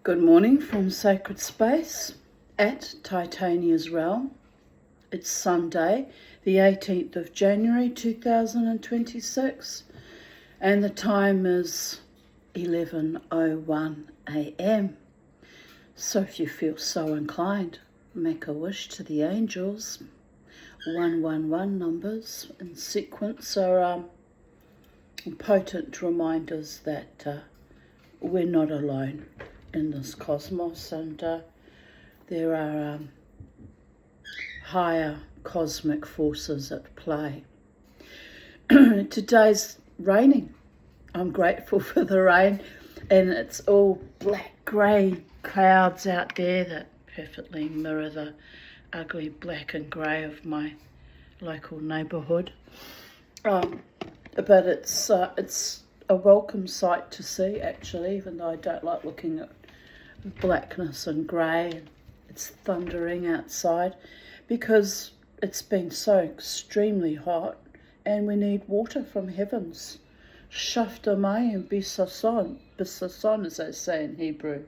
Good morning from Sacred Space at Titania's Realm. It's Sunday, the 18th of January 2026, and the time is 11:01 a.m. So if you feel so inclined, make a wish to the angels. 111 numbers in sequence are potent reminders that we're not alone in this cosmos, and there are higher cosmic forces at play. Today's raining. I'm grateful for the rain, and it's all black grey clouds out there that perfectly mirror the ugly black and grey of my local neighbourhood. But it's a welcome sight to see, actually, even though I don't like looking at blackness and grey. It's thundering outside because it's been so extremely hot and we need water from heavens. Shafta mai and bisason, as they say in Hebrew.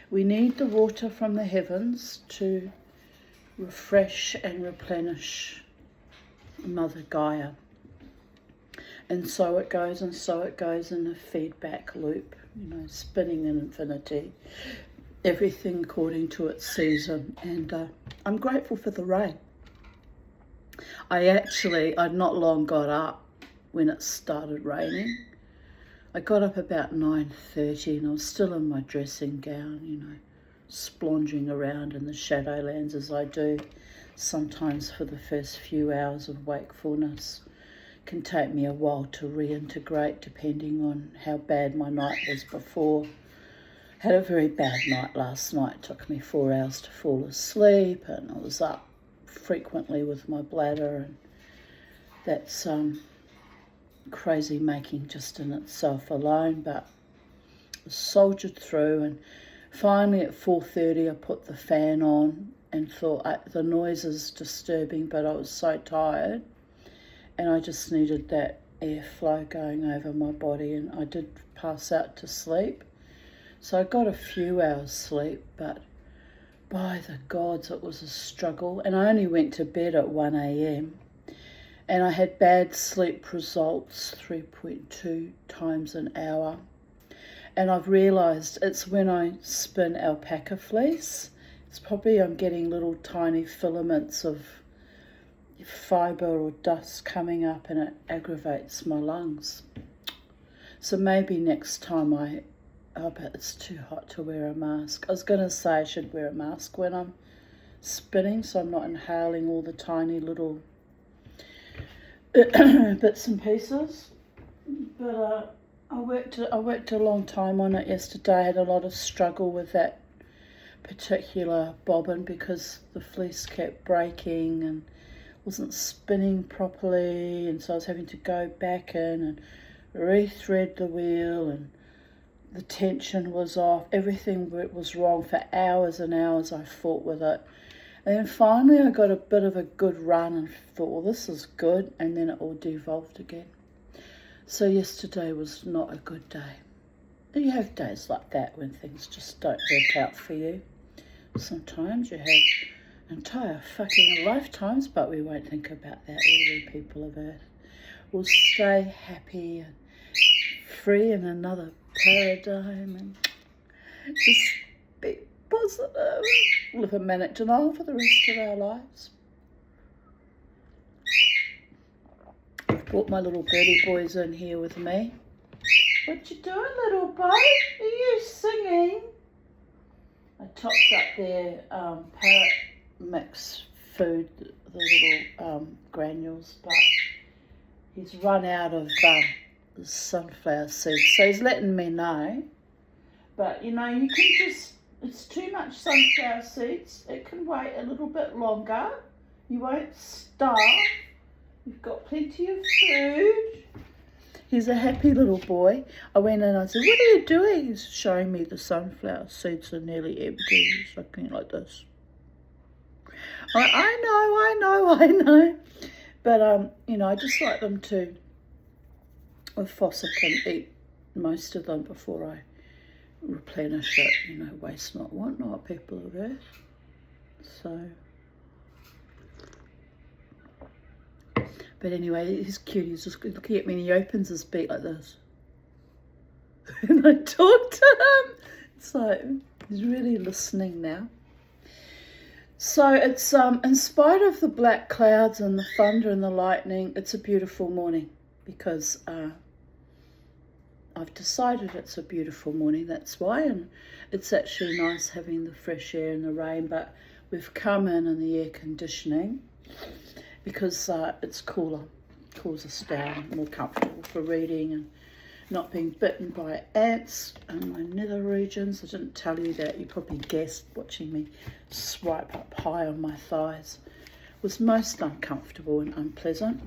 We need the water from the heavens to refresh and replenish Mother Gaia. And so it goes in a feedback loop, spinning in infinity, everything according to its season. And I'm grateful for the rain. I'd not long got up when it started raining. I got up about 9:30 and I was still in my dressing gown, splonging around in the shadowlands as I do sometimes for the first few hours of wakefulness. Can take me a while to reintegrate depending on how bad my night was before. Had a very bad night last night. It took me 4 hours to fall asleep, and I was up frequently with my bladder, and that's crazy making just in itself alone, but I soldiered through, and finally at 4:30 I put the fan on and thought the noise is disturbing, but I was so tired and I just needed that airflow going over my body, and I did pass out to sleep. So I got a few hours sleep, but by the gods it was a struggle, and I only went to bed at 1 a.m. and I had bad sleep results 3.2 times an hour. And I've realised it's when I spin alpaca fleece, I'm getting little tiny filaments of fibre or dust coming up, and it aggravates my lungs. So maybe next time but it's too hot to wear a mask. I was going to say I should wear a mask when I'm spinning so I'm not inhaling all the tiny little bits and pieces. But I worked a long time on it yesterday. I had a lot of struggle with that particular bobbin because the fleece kept breaking and wasn't spinning properly, and so I was having to go back in and rethread the wheel, and the tension was off. Everything was wrong for hours and hours. I fought with it, and then finally I got a bit of a good run and thought, well, this is good, and then it all devolved again. So yesterday was not a good day. You have days like that when things just don't work out for you. Sometimes you have entire fucking lifetimes, but we won't think about that, will we, people of Earth? We'll stay happy and free in another paradigm and just be positive. Live in manic denial for the rest of our lives. I've brought my little birdie boys in here with me. What you doing, little boy? Are you singing? I topped up their parrot mix food, the little granules, but he's run out of the sunflower seeds, so he's letting me know. But you can just, it's too much sunflower seeds, it can wait a little bit longer, you won't starve, you've got plenty of food. He's a happy little boy. I went in and I said, what are you doing? He's showing me the sunflower seeds are nearly empty. He's looking like this. I know. But, I just like them to, with Fossick, and eat most of them before I replenish it, you know, waste not, want not, people of Earth. So, but anyway, he's cute. He's just looking at me and he opens his beak like this. And I talk to him. It's like, he's really listening now. So it's, in spite of the black clouds and the thunder and the lightning, it's a beautiful morning because I've decided it's a beautiful morning, that's why. And it's actually nice having the fresh air and the rain, but we've come in the air conditioning because it's cooler, cools us down, more comfortable for reading and not being bitten by ants in my nether regions. I didn't tell you that, you probably guessed watching me swipe up high on my thighs. It was most uncomfortable and unpleasant.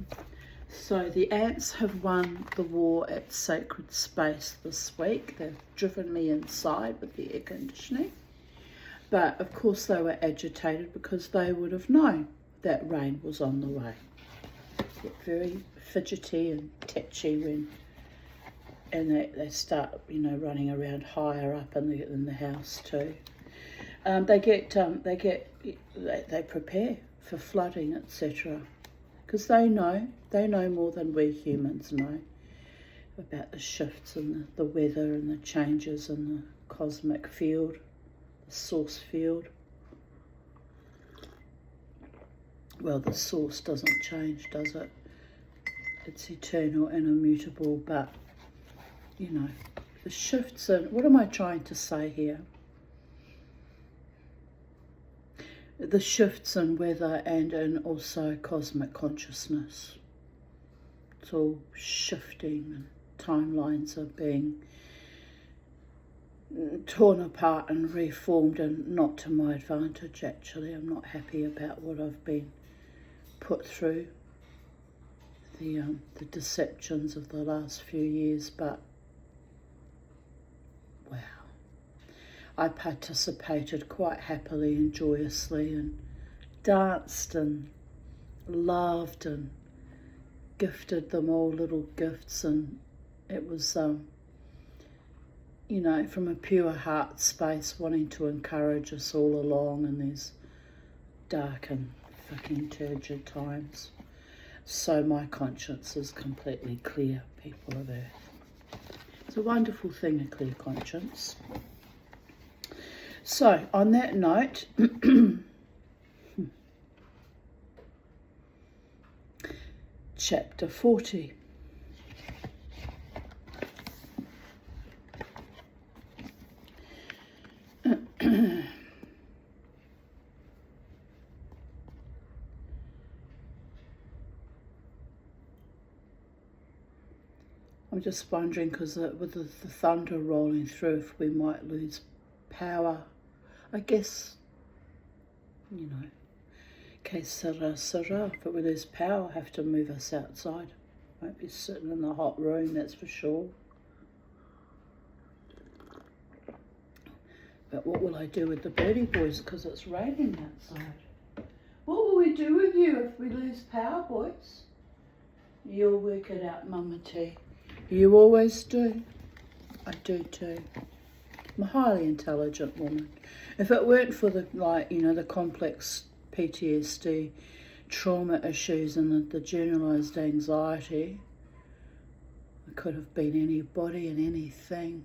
So the ants have won the war at Sacred Space this week. They've driven me inside with the air conditioning. But of course they were agitated because they would have known that rain was on the way. Get very fidgety and tetchy when they start, you know, running around higher up in the house too. They prepare for flooding, etc. Because they know more than we humans know about the shifts in the weather and the changes in the cosmic field, the source field. Well, the source doesn't change, does it? It's eternal and immutable, but you know, the shifts in, what am I trying to say here? The shifts in weather and in also cosmic consciousness. It's all shifting and timelines are being torn apart and reformed, and not to my advantage actually. I'm not happy about what I've been put through, the deceptions of the last few years, but wow. I participated quite happily and joyously and danced and loved and gifted them all little gifts, and it was, you know, from a pure heart space, wanting to encourage us all along in these dark and fucking turgid times. So my conscience is completely clear, people of Earth. It's a wonderful thing, a clear conscience. So, on that note, chapter 40. I'm just wondering, because with the thunder rolling through, if we might lose power. I guess, you know, que sera, sera. If we lose power, have to move us outside. Won't be sitting in the hot room, that's for sure. But what will I do with the birdie boys, because it's raining outside? What will we do with you if we lose power, boys? You'll work it out, Mama T. You always do. I do too. I'm a highly intelligent woman. If it weren't for the, like, you know, the complex PTSD, trauma issues and the generalised anxiety, I could have been anybody and anything.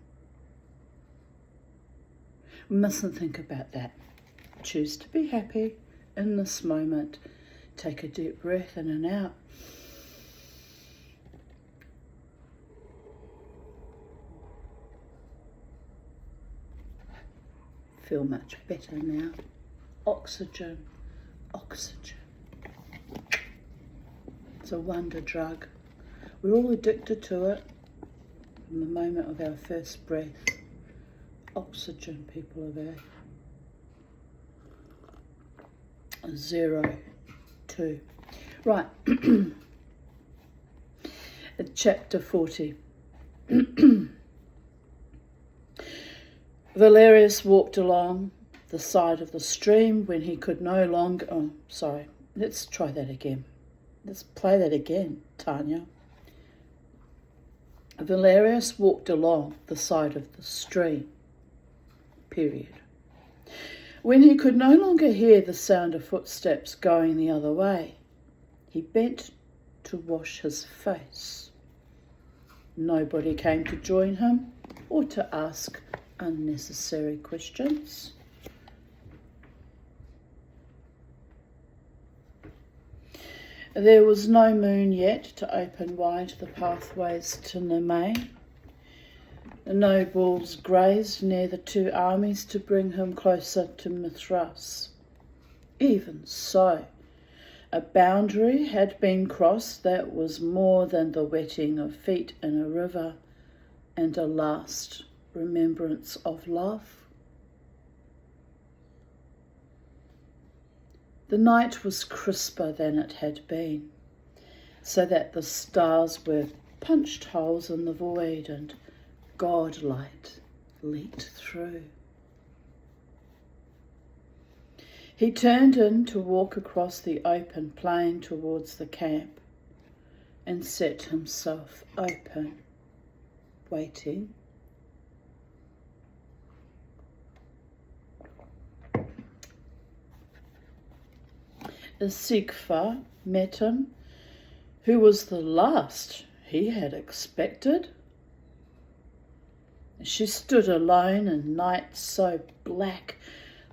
We mustn't think about that. Choose to be happy in this moment. Take a deep breath in and out. Feel much better now. Oxygen, oxygen. It's a wonder drug. We're all addicted to it from the moment of our first breath. Oxygen, people of Earth. 0, 2. Right. Chapter 40. Valerius walked along the side of the stream when he could no longer... Oh, sorry. Let's try that again. Let's play that again, Tanya. Valerius walked along the side of the stream period. When he could no longer hear the sound of footsteps going the other way, he bent to wash his face. Nobody came to join him or to ask unnecessary questions. There was no moon yet to open wide the pathways to Nemain. The nobles grazed near the two armies to bring him closer to Mithras. Even so, a boundary had been crossed that was more than the wetting of feet in a river and a last remembrance of love. The night was crisper than it had been, so that the stars were punched holes in the void and God light leaked through. He turned in to walk across the open plain towards the camp and set himself open, waiting. Sigfa met him, who was the last he had expected. She stood alone in night so black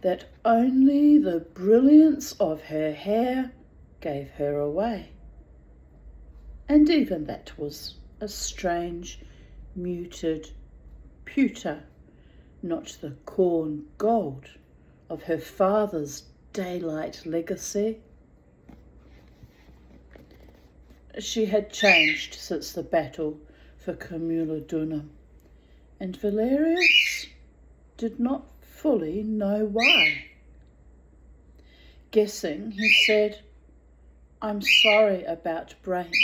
that only the brilliance of her hair gave her away. And even that was a strange, muted pewter, not the corn gold of her father's daylight legacy. She had changed since the battle for Camulodunum, and Valerius did not fully know why. Guessing, he said, "I'm sorry about Brant."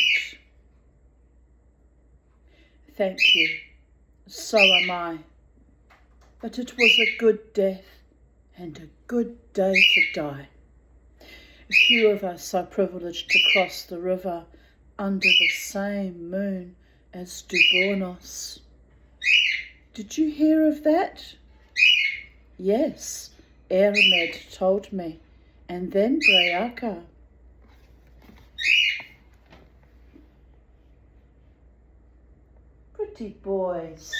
"Thank you, so am I. But it was a good death and a good day to die. Few of us are privileged to cross the river under the same moon as Dubornos. Did you hear of that?" "Yes, Eramed told me, and then Breaka." Pretty boys.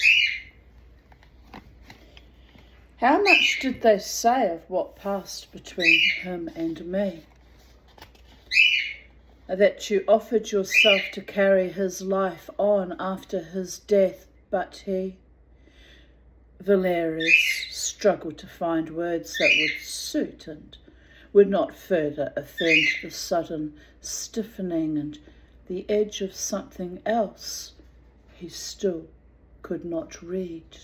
How much did they say of what passed between him and me? That you offered yourself to carry his life on after his death, but he... Valerius struggled to find words that would suit and would not further offend the sudden stiffening and the edge of something else he still could not read.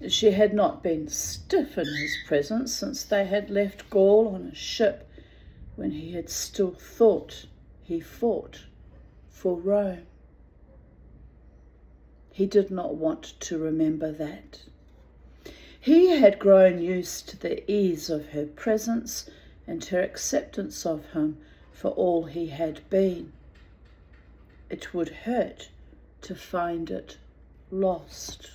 She had not been stiff in his presence since they had left Gaul on a ship when he had still thought he fought for Rome. He did not want to remember that. He had grown used to the ease of her presence and her acceptance of him for all he had been. It would hurt to find it lost.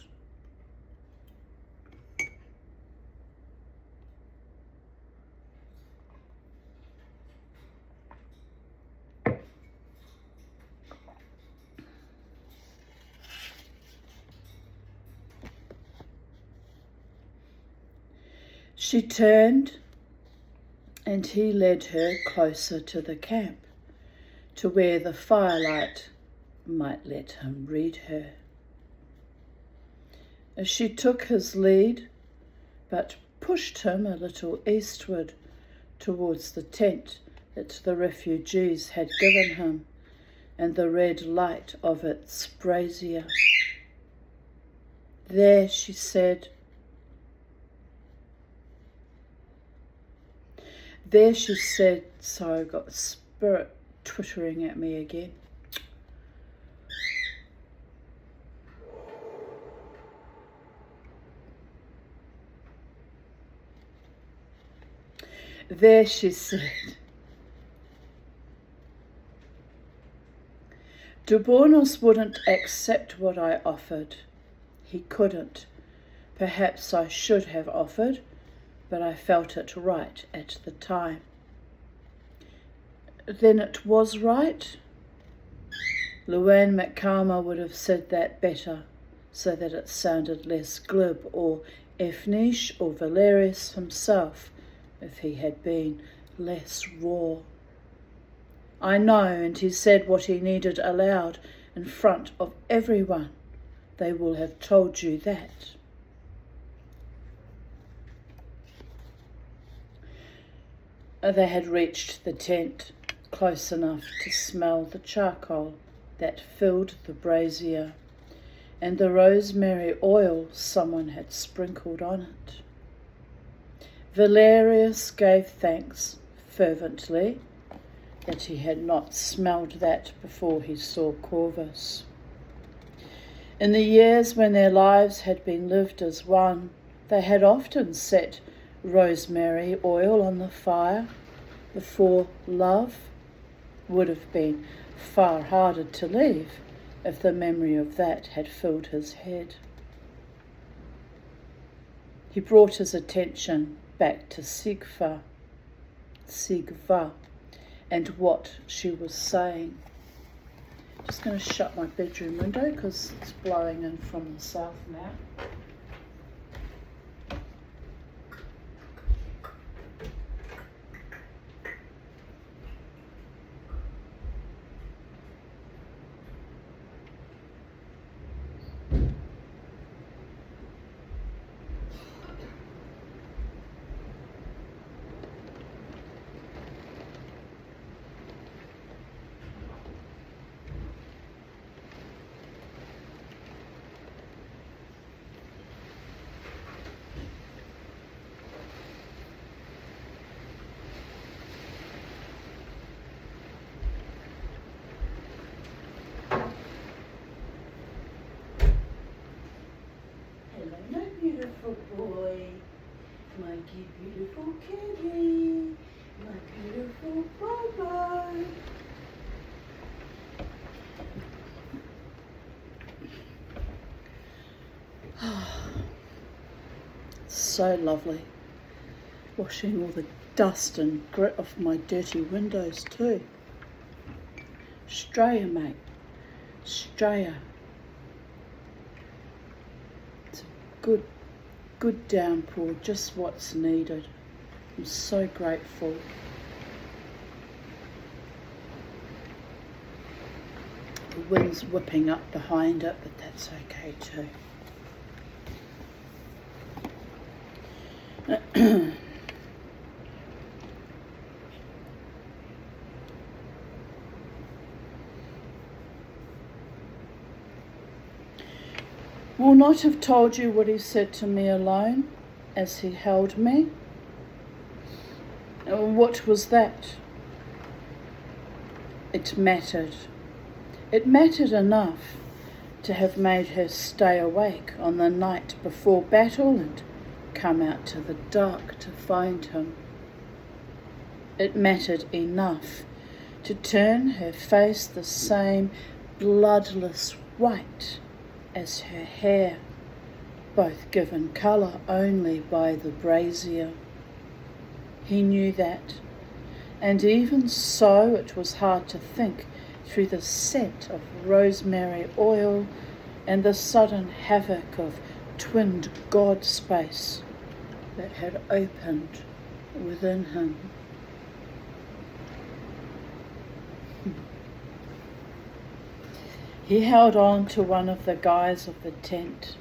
She turned, and he led her closer to the camp, to where the firelight might let him read her. She took his lead, but pushed him a little eastward towards the tent that the refugees had given him and the red light of its brazier. "There," she said. "There," she said. Sorry, I've got the spirit twittering at me again. "There," she said. Dubornos wouldn't accept what I offered. He couldn't. Perhaps I should have offered, but I felt it right at the time. Then it was right? Luann McCalmer would have said that better, so that it sounded less glib, or Efnish or Valerius himself, if he had been less raw. I know, and he said what he needed aloud in front of everyone. They will have told you that. They had reached the tent, close enough to smell the charcoal that filled the brazier, and the rosemary oil someone had sprinkled on it. Valerius gave thanks fervently that he had not smelled that before he saw Corvus. In the years when their lives had been lived as one, they had often set rosemary oil on the fire before love. Would have been far harder to leave if the memory of that had filled his head. He brought his attention back to Sigva, and what she was saying. Just going to shut my bedroom window because it's blowing in from the south now. Boy, my beautiful kitty, my beautiful Bobo. So lovely. Washing all the dust and grit off my dirty windows too. Australia, mate. Australia. It's a good downpour, just what's needed. I'm so grateful. The wind's whipping up behind it, but that's okay too. Will not have told you what he said to me alone as he held me. What was that? It mattered. It mattered enough to have made her stay awake on the night before battle and come out to the dark to find him. It mattered enough to turn her face the same bloodless white as her hair, both given colour only by the brazier. He knew that, and even so it was hard to think through the scent of rosemary oil and the sudden havoc of twinned God space that had opened within him. He held on to one of the guys of the tent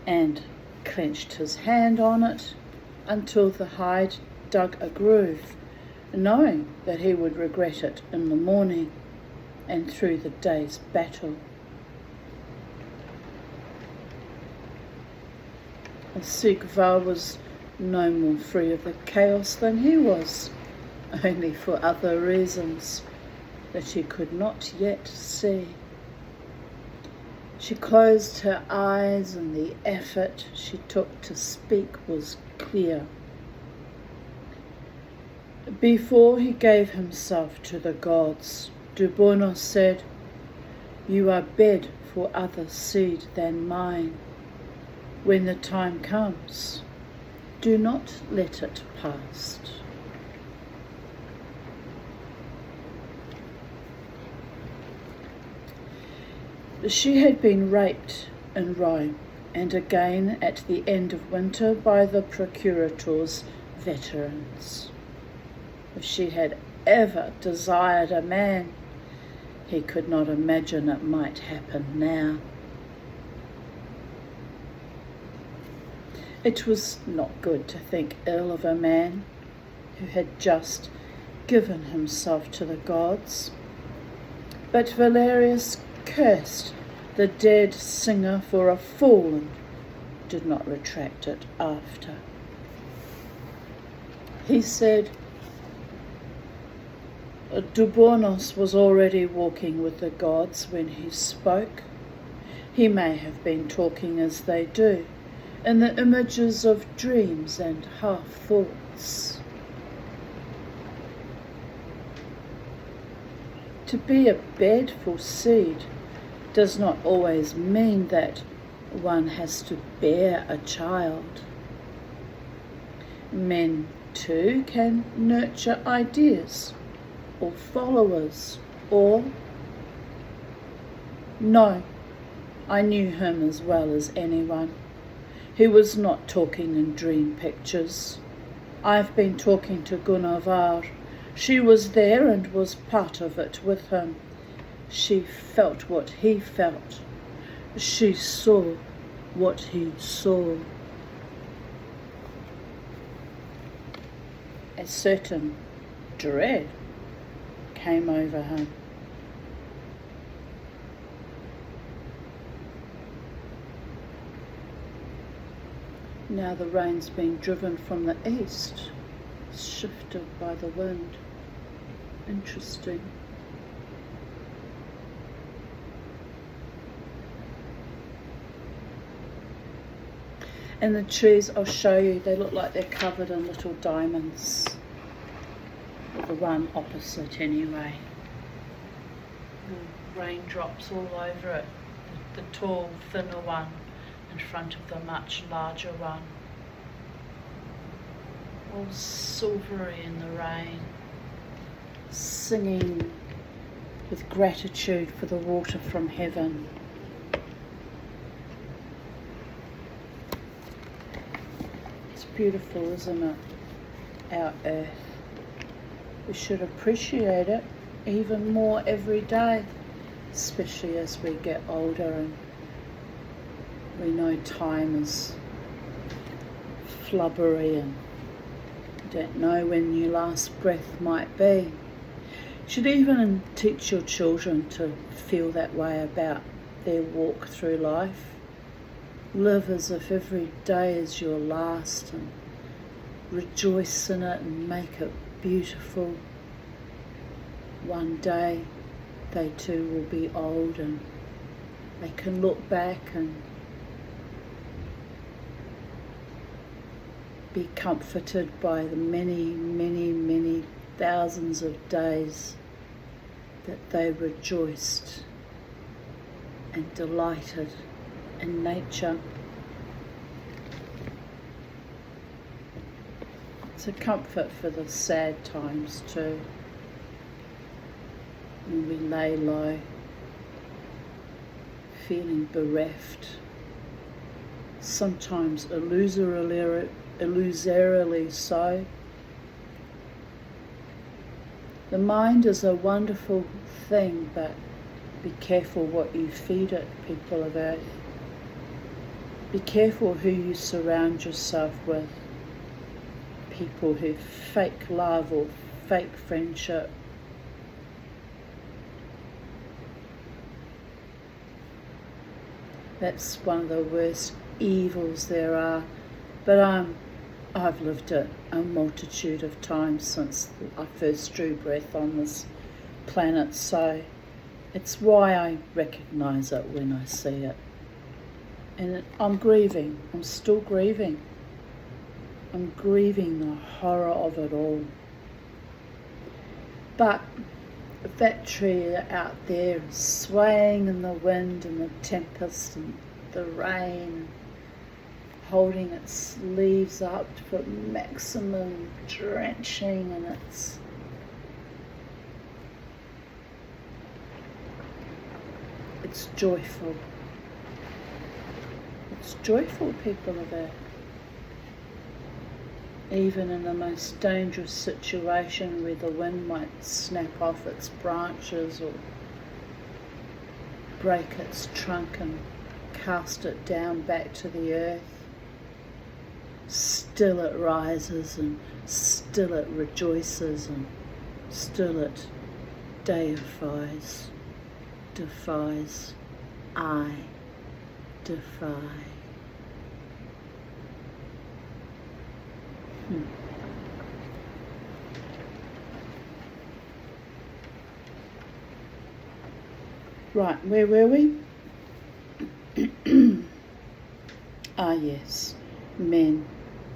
and clenched his hand on it until the hide dug a groove, knowing that he would regret it in the morning and through the day's battle. Sigva was no more free of the chaos than he was, only for other reasons that she could not yet see. She closed her eyes and the effort she took to speak was clear. Before he gave himself to the gods, Dubornos said, You are bed for other seed than mine. When the time comes, do not let it pass. She had been raped in Rome, and again at the end of winter by the procurator's veterans. If she had ever desired a man, he could not imagine it might happen now. It was not good to think ill of a man who had just given himself to the gods, but Valerius cursed the dead singer for a fool and did not retract it after. He said, Dubornos was already walking with the gods when he spoke. He may have been talking as they do, in the images of dreams and half-thoughts. To be a bed for seed does not always mean that one has to bear a child. Men, too, can nurture ideas or followers or... No, I knew him as well as anyone. He was not talking in dream pictures. I've been talking to Gunnar. She was there and was part of it with him. She felt what he felt. She saw what he saw. A certain dread came over him. Now the rain's being driven from the east, shifted by the wind. Interesting. And the trees, I'll show you, they look like they're covered in little diamonds. Or the one opposite anyway. The raindrops all over it. The tall, thinner one in front of the much larger one. All silvery in the rain, singing with gratitude for the water from heaven. It's beautiful, isn't it? Our earth. We should appreciate it even more every day, especially as we get older and we know time is flubbery and you don't know when your last breath might be. You should even teach your children to feel that way about their walk through life. Live as if every day is your last and rejoice in it and make it beautiful. One day they too will be old and they can look back and be comforted by the many, many, many thousands of days that they rejoiced and delighted in nature. It's a comfort for the sad times too, when we lay low, feeling bereft, sometimes illusorily so. The mind is a wonderful thing, but be careful what you feed it, people of earth. Be careful who you surround yourself with. People who fake love or fake friendship. That's one of the worst evils there are. But I've lived it a multitude of times since I first drew breath on this planet, so it's why I recognise it when I see it. And I'm grieving. I'm still grieving. I'm grieving the horror of it all. But that tree out there is swaying in the wind and the tempest and the rain, holding its leaves up for maximum drenching, and it's joyful. It's joyful, people of Earth. Even in the most dangerous situation where the wind might snap off its branches or break its trunk and cast it down back to the earth, still it rises and still it rejoices and still it defies. I defy. Right, where were we? Ah yes, men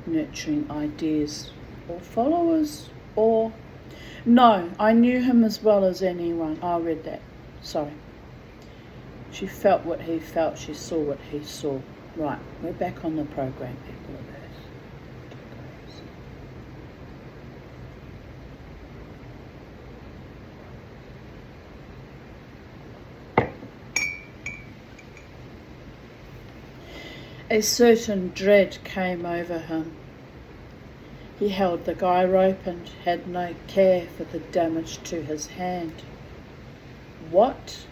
nurturing ideas or followers or... No, I knew him as well as anyone. I read that, sorry. She felt what he felt, she saw what he saw. Right, we're back on the program, people of Earth. A certain dread came over him. He held the guy rope and had no care for the damage to his hand. What?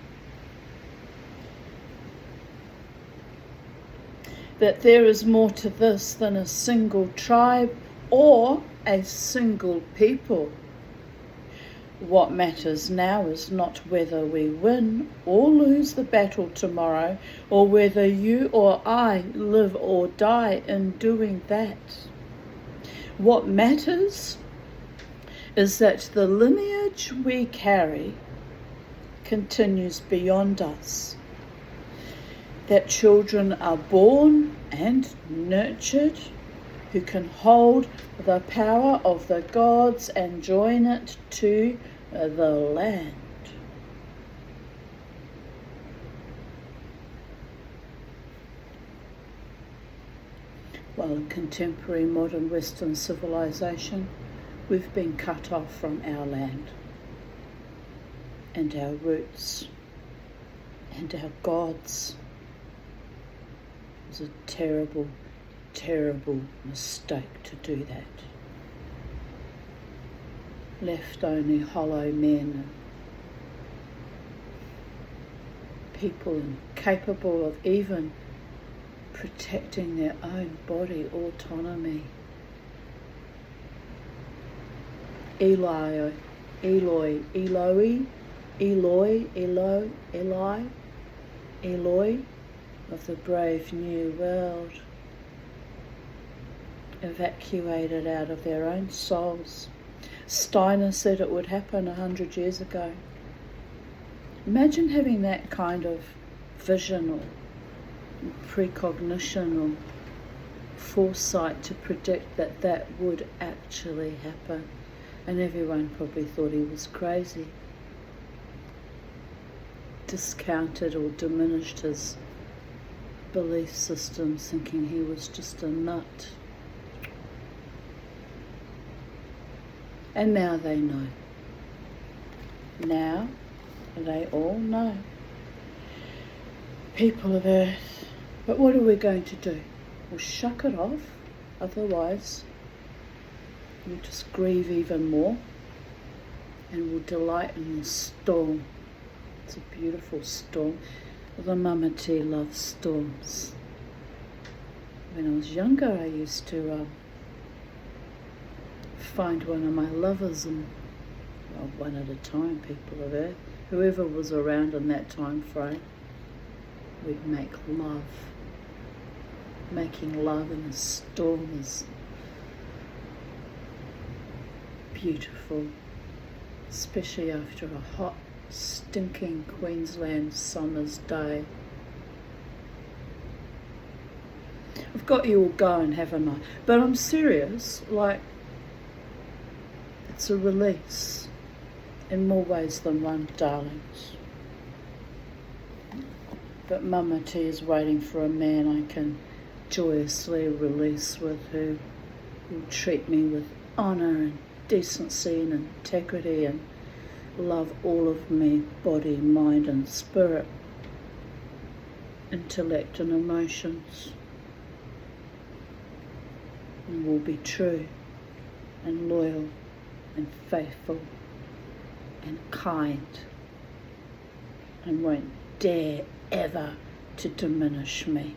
That there is more to this than a single tribe or a single people. What matters now is not whether we win or lose the battle tomorrow, or whether you or I live or die in doing that. What matters is that the lineage we carry continues beyond us, that children are born and nurtured who can hold the power of the gods and join it to the land. While in contemporary modern Western civilization, we've been cut off from our land and our roots and our gods. It was a terrible, terrible mistake to do that. Left only hollow men, people incapable of even protecting their own body autonomy. Eloi of the brave new world, evacuated out of their own souls. Steiner said it would happen 100 years ago. Imagine having that kind of vision or precognition or foresight to predict that that would actually happen, and everyone probably thought he was crazy, discounted or diminished his belief systems, thinking he was just a nut. And now they know. Now they all know. People of Earth. But what are we going to do? We'll shuck it off, otherwise we'll just grieve even more, and we'll delight in the storm. It's a beautiful storm. The Mamati loves storms. When I was younger, I used to find one of my lovers, and one at a time, people of Earth, whoever was around in that time frame, we'd make love. Making love in a storm is beautiful, especially after a hot, stinking Queensland summer's day. I've got you all going, haven't I? But I'm serious, like, it's a release. in more ways than one, darlings. But Mama T is waiting for a man I can joyously release with, who will treat me with honour and decency and integrity and love all of me, body, mind and spirit, intellect and emotions, and will be true and loyal and faithful and kind, and won't dare ever to diminish me.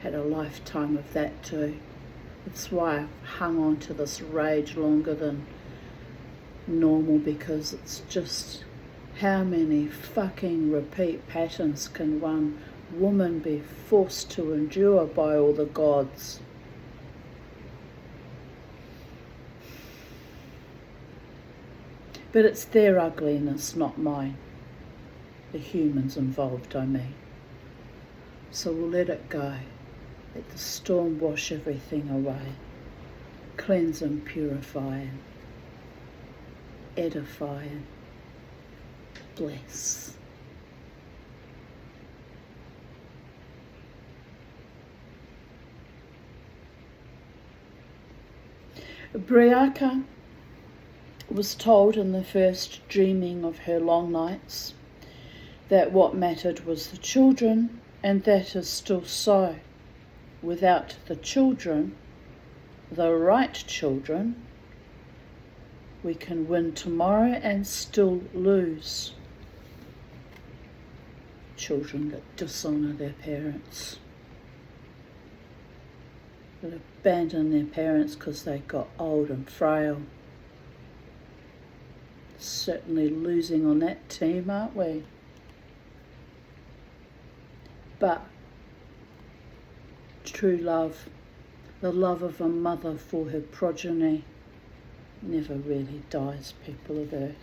Had a lifetime of that too. That's why I've hung on to this rage longer than normal, because it's just, how many fucking repeat patterns can one woman be forced to endure by all the gods? But it's their ugliness, not mine. The humans involved, I mean. So we'll let it go. Let the storm wash everything away. Cleanse and purify and edify and bless. Briaca was told in the first dreaming of her long nights that what mattered was the children, and that is still so. Without the children, the right children, we can win tomorrow and still lose. Children that dishonour their parents, that abandon their parents because they got old and frail. Certainly losing on that team, aren't we? But true love, the love of a mother for her progeny, never really dies, people of Earth.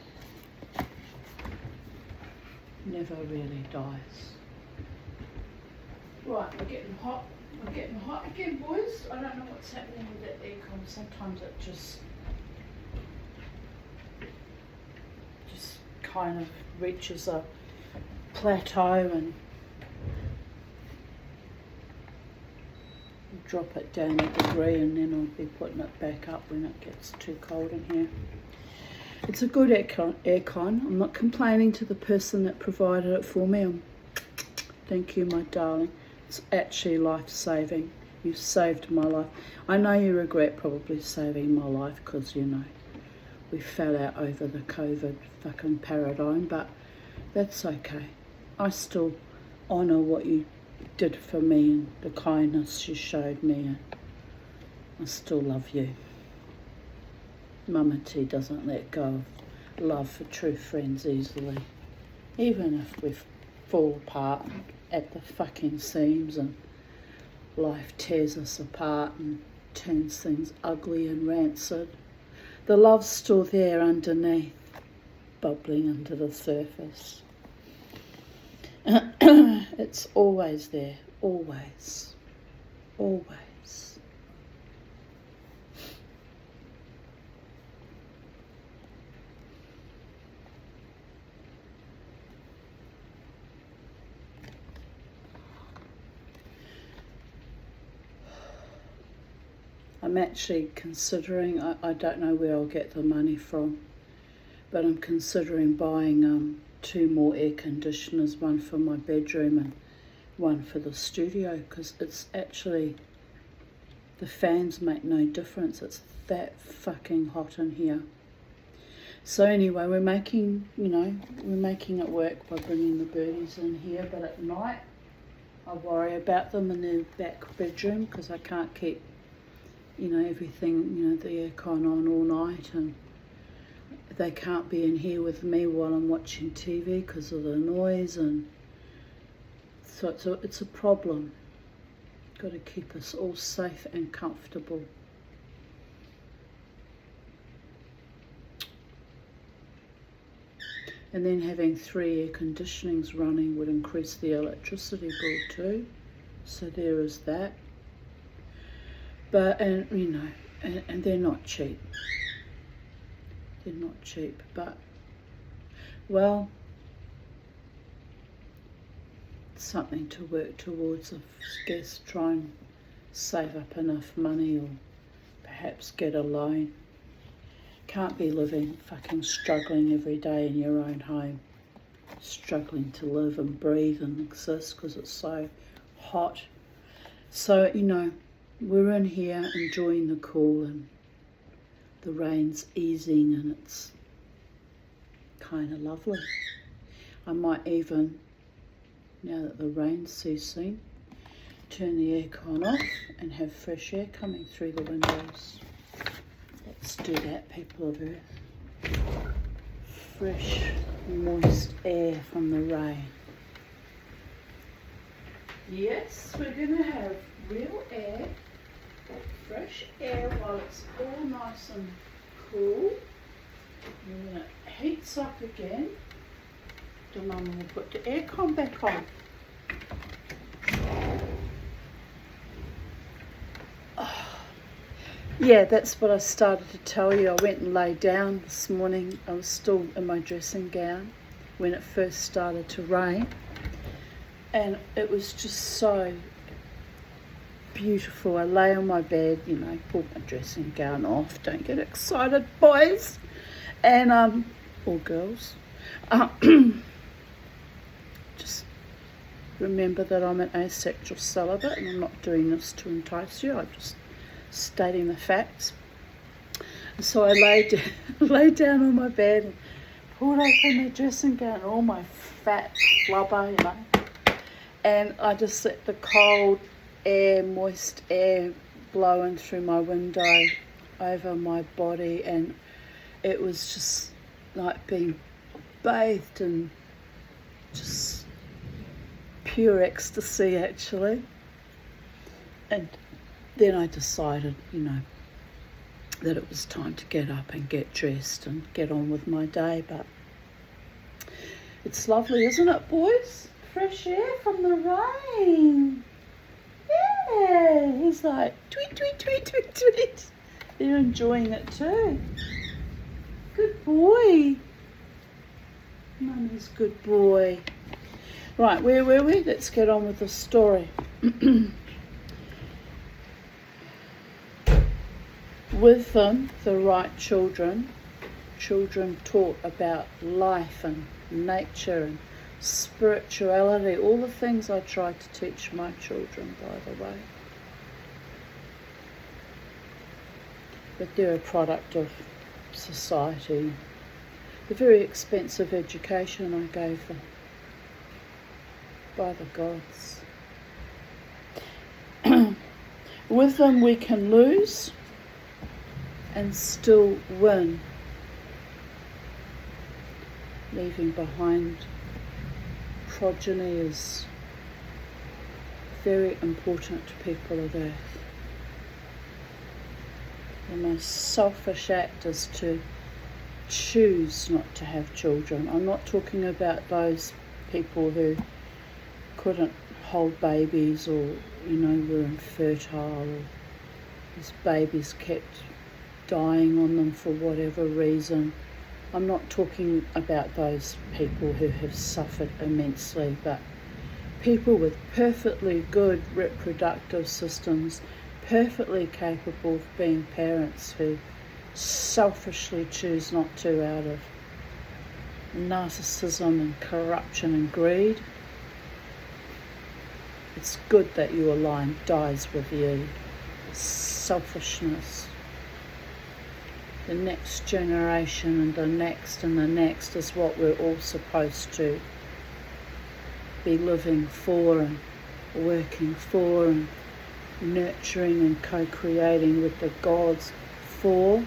Never really dies. Right, we're getting hot. We're getting hot again, boys. I don't know what's happening with that aircon. Sometimes it just kind of reaches a plateau and drop it down a degree, and then I'll be putting it back up when it gets too cold in here. It's a good aircon. I'm not complaining to the person that provided it for me. Thank you, my darling. It's actually life-saving. You've saved my life. I know you regret probably saving my life because, you know, we fell out over the COVID fucking paradigm, but that's okay. I still honour what you did for me and the kindness you showed me, and I still love you. Mama T doesn't let go of love for true friends easily, even if we fall apart at the fucking seams and life tears us apart and turns things ugly and rancid. The love's still there underneath, bubbling under the surface. It's always there, always, always. I'm actually considering, I don't know where I'll get the money from, but I'm considering buying 2 more air conditioners, one for my bedroom and one for the studio, because it's actually, the fans make no difference. It's that fucking hot in here. So anyway, we're making it work by bringing the birdies in here, but at night I worry about them in their back bedroom because I can't keep, everything, the aircon on all night, and they can't be in here with me while I'm watching TV because of the noise, and so it's a problem. Got to keep us all safe and comfortable. And then having 3 air conditionings running would increase the electricity bill too. So there is that. But, and they're not cheap. They're not cheap, but, well, something to work towards. I guess try and save up enough money or perhaps get a loan. Can't be living fucking struggling every day in your own home, struggling to live and breathe and exist because it's so hot. So, you know, we're in here enjoying the cool and the rain's easing and it's kind of lovely. I might even, now that the rain's ceasing, turn the aircon off and have fresh air coming through the windows. Let's do that, people of Earth. Fresh, moist air from the rain. Yes, we're going to have real air, fresh air while it's all nice and cool. And when it heats up again, then I'm going to put the aircon back on. Yeah, that's what I started to tell you. I went and lay down this morning. I was still in my dressing gown when it first started to rain. And it was just so beautiful. I lay on my bed, you know, pulled my dressing gown off. Don't get excited, boys. And, or girls. Just remember that I'm an asexual celibate and I'm not doing this to entice you. I'm just stating the facts. So I lay down on my bed and pulled open my dressing gown, all my fat flubber, you know, and I just let the cold air, moist air blowing through my window over my body, and it was just like being bathed in just pure ecstasy, actually. And then I decided, you know, that it was time to get up and get dressed and get on with my day. But it's lovely, isn't it, boys? Fresh air from the rain. Yeah, he's like, tweet, tweet, tweet, tweet, tweet. They're enjoying it too. Good boy. Mummy's good boy. Right, where were we? Let's get on with the story. With them, the right children taught about life and nature and spirituality, all the things I try to teach my children, by the way. But they're a product of society, the very expensive education I gave them, by the gods. With them we can lose and still win, leaving behind progeny is very important to people of Earth. The most selfish act is to choose not to have children. I'm not talking about those people who couldn't hold babies or, you know, were infertile, or these babies kept dying on them for whatever reason. I'm not talking about those people who have suffered immensely, but people with perfectly good reproductive systems, perfectly capable of being parents, who selfishly choose not to out of narcissism and corruption and greed. It's good that your line dies with you. Selfishness. The next generation and the next is what we're all supposed to be living for and working for and nurturing and co-creating with the gods for.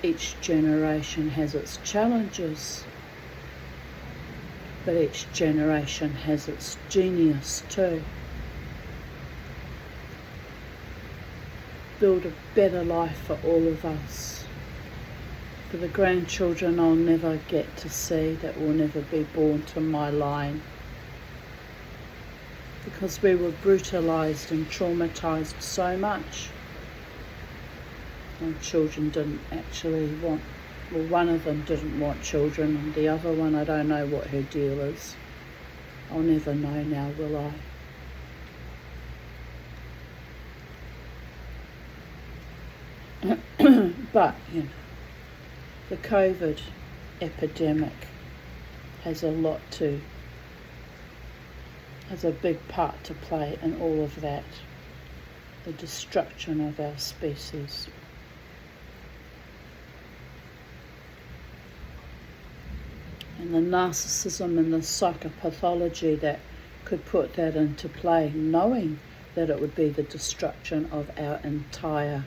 Each generation has its challenges, but each generation has its genius too. Build a better life for all of us, for the grandchildren I'll never get to see, that will never be born to my line, because we were brutalised and traumatised so much. And children didn't actually want, well, one of them didn't want children, and the other one, I don't know what her deal is. I'll never know now, will I? But, you know, the COVID epidemic has a big part to play in all of that, the destruction of our species. And the narcissism and the psychopathology that could put that into play, knowing that it would be the destruction of our entire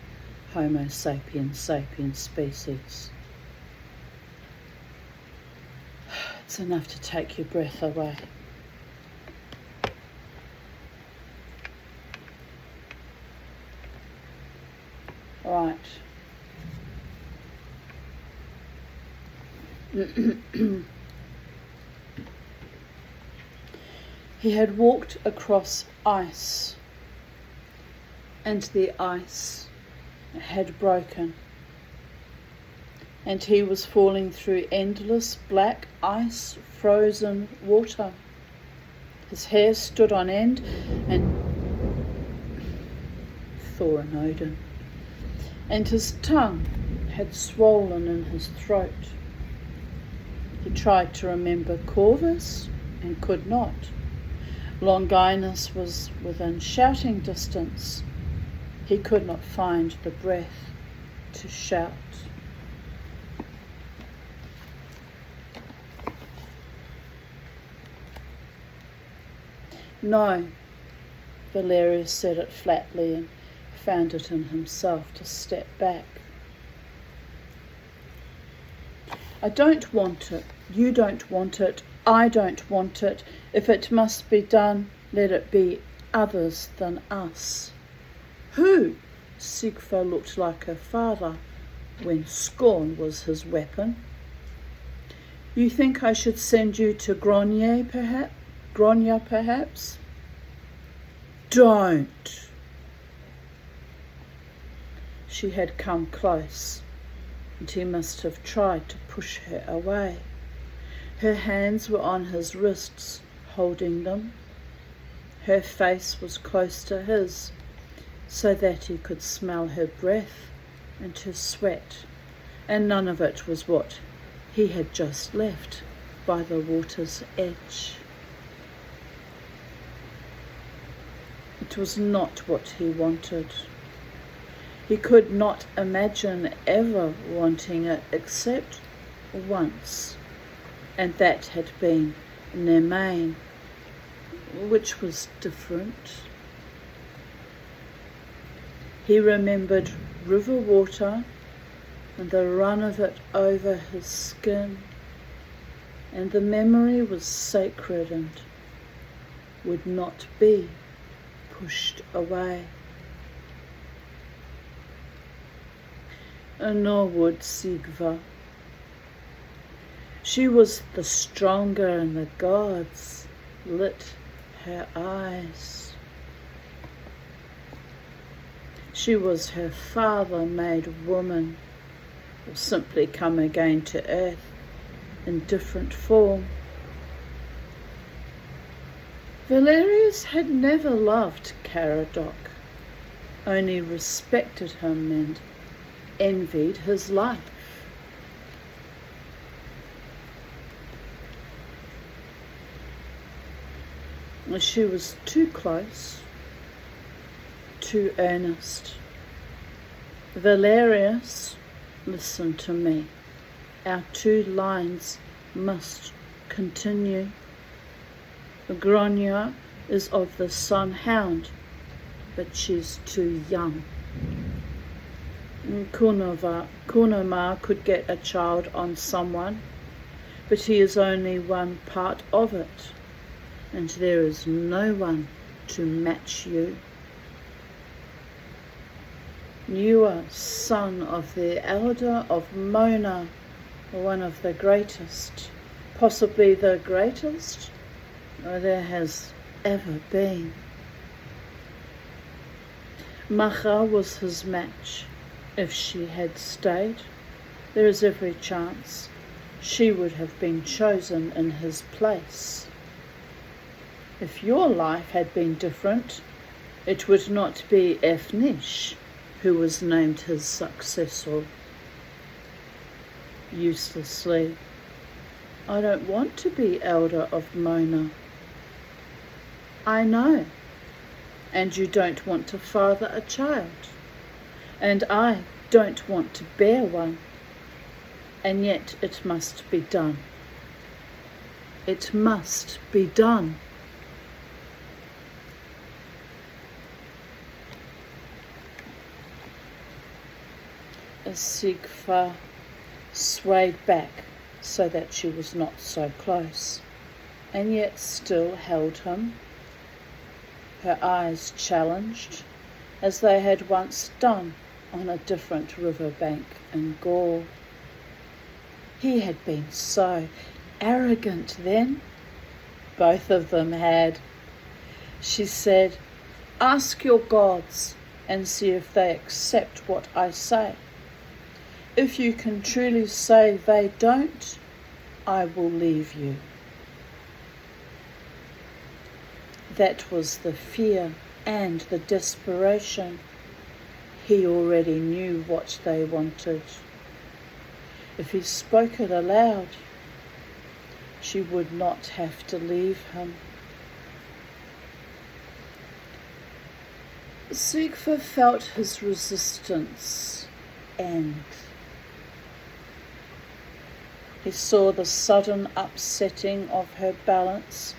Homo sapiens sapiens species. It's enough to take your breath away. Right. He had walked across ice, and the ice had broken, and he was falling through endless black ice frozen water. His hair stood on end, and Thor and Odin, and his tongue had swollen in his throat. He tried to remember Corvus and could not. Longinus was within shouting distance. He could not find the breath to shout. No, Valerius said it flatly and found it in himself to step back. I don't want it, you don't want it, I don't want it. If it must be done, let it be others than us. Who? Sigva looked like her father when scorn was his weapon. You think I should send you to Gronier, perhaps? Don't. She had come close, and he must have tried to push her away. Her hands were on his wrists, holding them. Her face was close to his, so that he could smell her breath and her sweat, and none of it was what he had just left by the water's edge. It was not what he wanted. He could not imagine ever wanting it except once, and that had been Nemain, which was different. He remembered river water and the run of it over his skin, and the memory was sacred and would not be pushed away. Nor would Sigva. She was the stronger, and the gods lit her eyes. She was her father-made woman, or simply come again to earth in different form. Valerius had never loved Caradoc, only respected him and envied his life. She was too close, too earnest. Valerius, listen to me. Our two lines must continue. Grania is of the sun hound, but she's too young. Kunamar could get a child on someone, but he is only one part of it, and there is no one to match you. You are son of the elder of Mona, one of the greatest, possibly the greatest there has ever been. Macha was his match, If she had stayed, there is every chance she would have been chosen in his place. If your life had been different, it would not be Efnish who was named his successor. Uselessly, I don't want to be elder of Mona. I know, and you don't want to father a child, and I don't want to bear one, and yet it must be done. It must be done. As Sigfa swayed back so that she was not so close, and yet still held him, her eyes challenged, as they had once done on a different riverbank in Gaul. He had been so arrogant then. Both of them had. She said, "Ask your gods and see if they accept what I say. If you can truly say they don't, I will leave you." That was the fear and the desperation. He already knew what they wanted. If he spoke it aloud, she would not have to leave him. Sigfa felt his resistance end. He saw the sudden upsetting of her balance,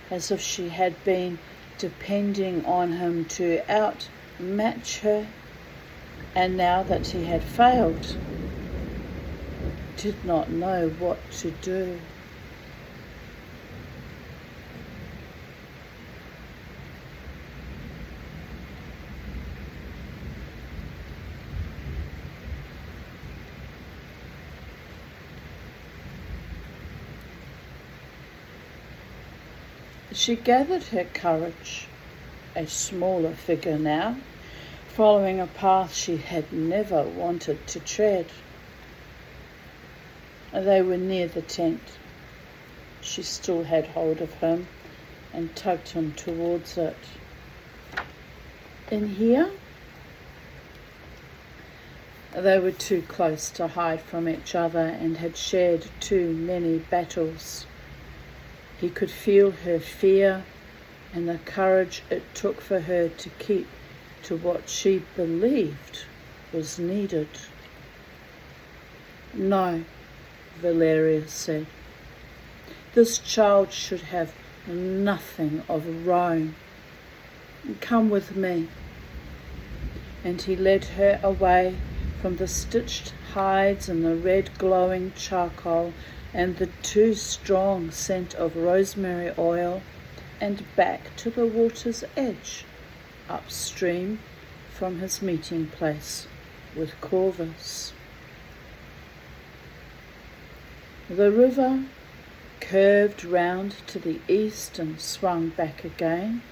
as if she had been depending on him to outmatch her, and now that he had failed, did not know what to do. She gathered her courage, a smaller figure now, following a path she had never wanted to tread. They were near the tent. She still had hold of him and tugged him towards it. In here? They were too close to hide from each other and had shared too many battles. He could feel her fear and the courage it took for her to keep to what she believed was needed. "No," Valeria said. "This child should have nothing of Rome. Come with me." And he led her away from the stitched hides and the red glowing charcoal and the too strong scent of rosemary oil, and back to the water's edge, upstream from his meeting place with Corvus. The river curved round to the east and swung back again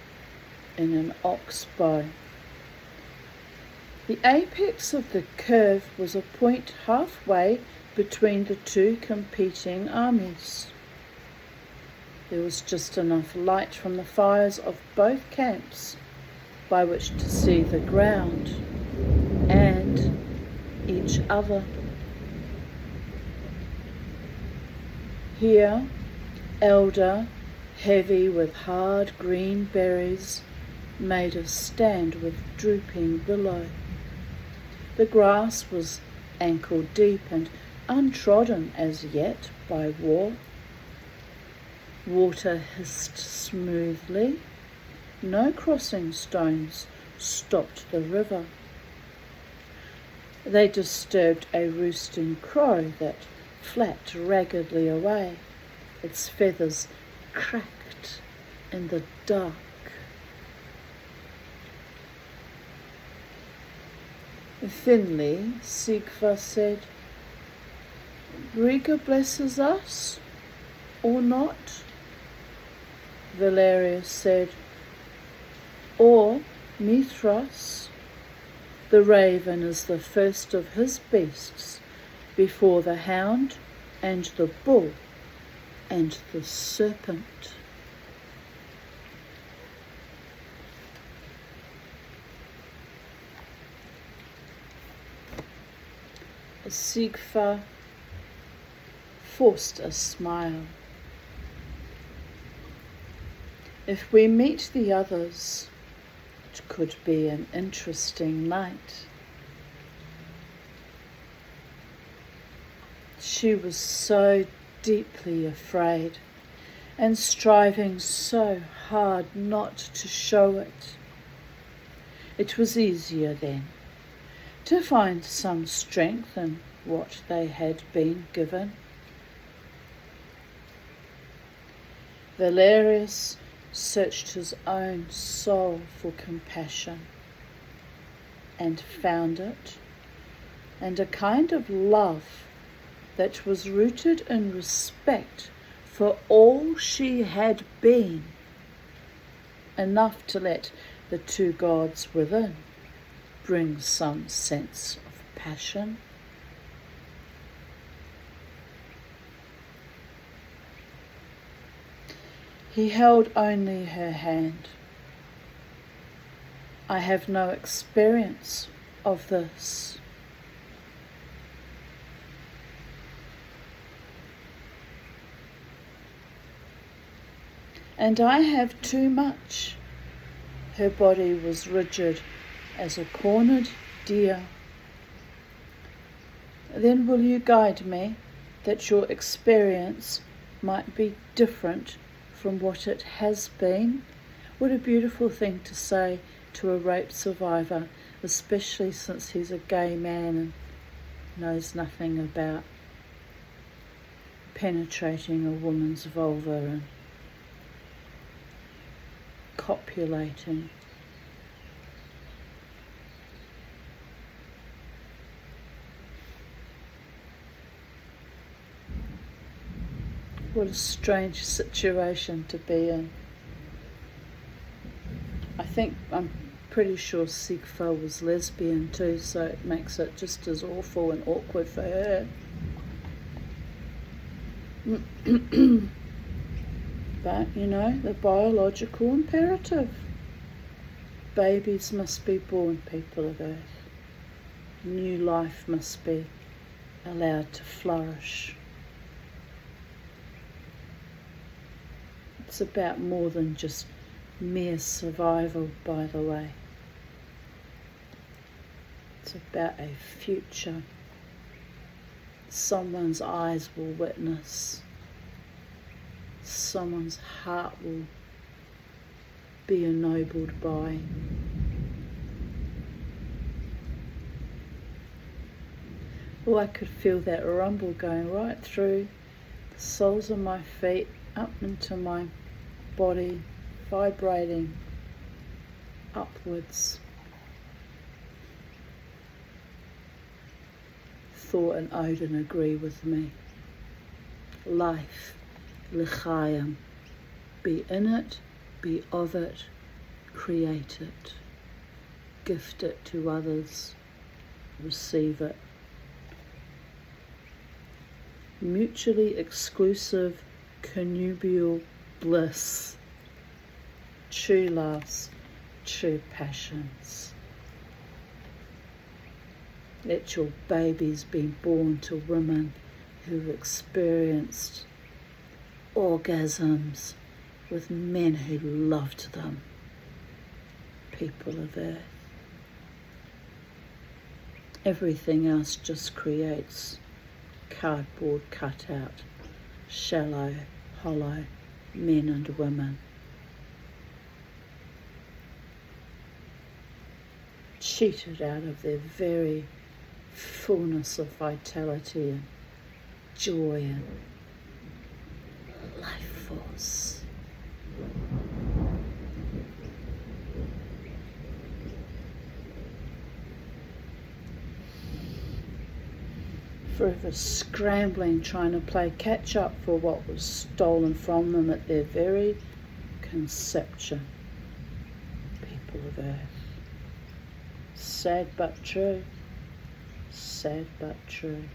in an oxbow. The apex of the curve was a point halfway between the two competing armies. There was just enough light from the fires of both camps by which to see the ground and each other. Here, elder, heavy with hard green berries, made a stand with drooping willow. The grass was ankle deep and untrodden as yet by war. Water hissed smoothly. No crossing stones stopped the river. They disturbed a roosting crow that flapped raggedly away. Its feathers cracked in the dark. Thinly, Sigva said, "Riga blesses us, or not?" Valeria said, "Or Mithras." The raven is the first of his beasts, before the hound and the bull and the serpent. Sigfa forced a smile. If we meet the others, it could be an interesting night. She was so deeply afraid and striving so hard not to show it. It was easier then to find some strength in what they had been given. Valerius searched his own soul for compassion and found it, and a kind of love that was rooted in respect for all she had been, enough to let the two gods within bring some sense of passion. He held only her hand. I have no experience of this. And I have too much. Her body was rigid as a cornered deer. Then will you guide me, that your experience might be different from what it has been? What a beautiful thing to say to a rape survivor, especially since he's a gay man and knows nothing about penetrating a woman's vulva and copulating. What a strange situation to be in. I'm pretty sure Sigfa was lesbian too, so it makes it just as awful and awkward for her. But, the biological imperative. Babies must be born, people of Earth. New life must be allowed to flourish. It's about more than just mere survival, by the way. It's about a future someone's eyes will witness, someone's heart will be ennobled by. Oh, I could feel that rumble going right through the soles of my feet, up into my body, vibrating upwards. Thor and Odin agree with me. Life, l'chaim, be in it, be of it, create it, gift it to others, receive it. Mutually exclusive, connubial bliss, true loves, true passions. Let your babies be born to women who've experienced orgasms with men who loved them, people of Earth. Everything else just creates cardboard cutout, shallow, hollow men and women. Cheated out of their very fullness of vitality and joy and life force. Forever scrambling, trying to play catch up for what was stolen from them at their very conception. People of Earth. Sad but true. Sad but true.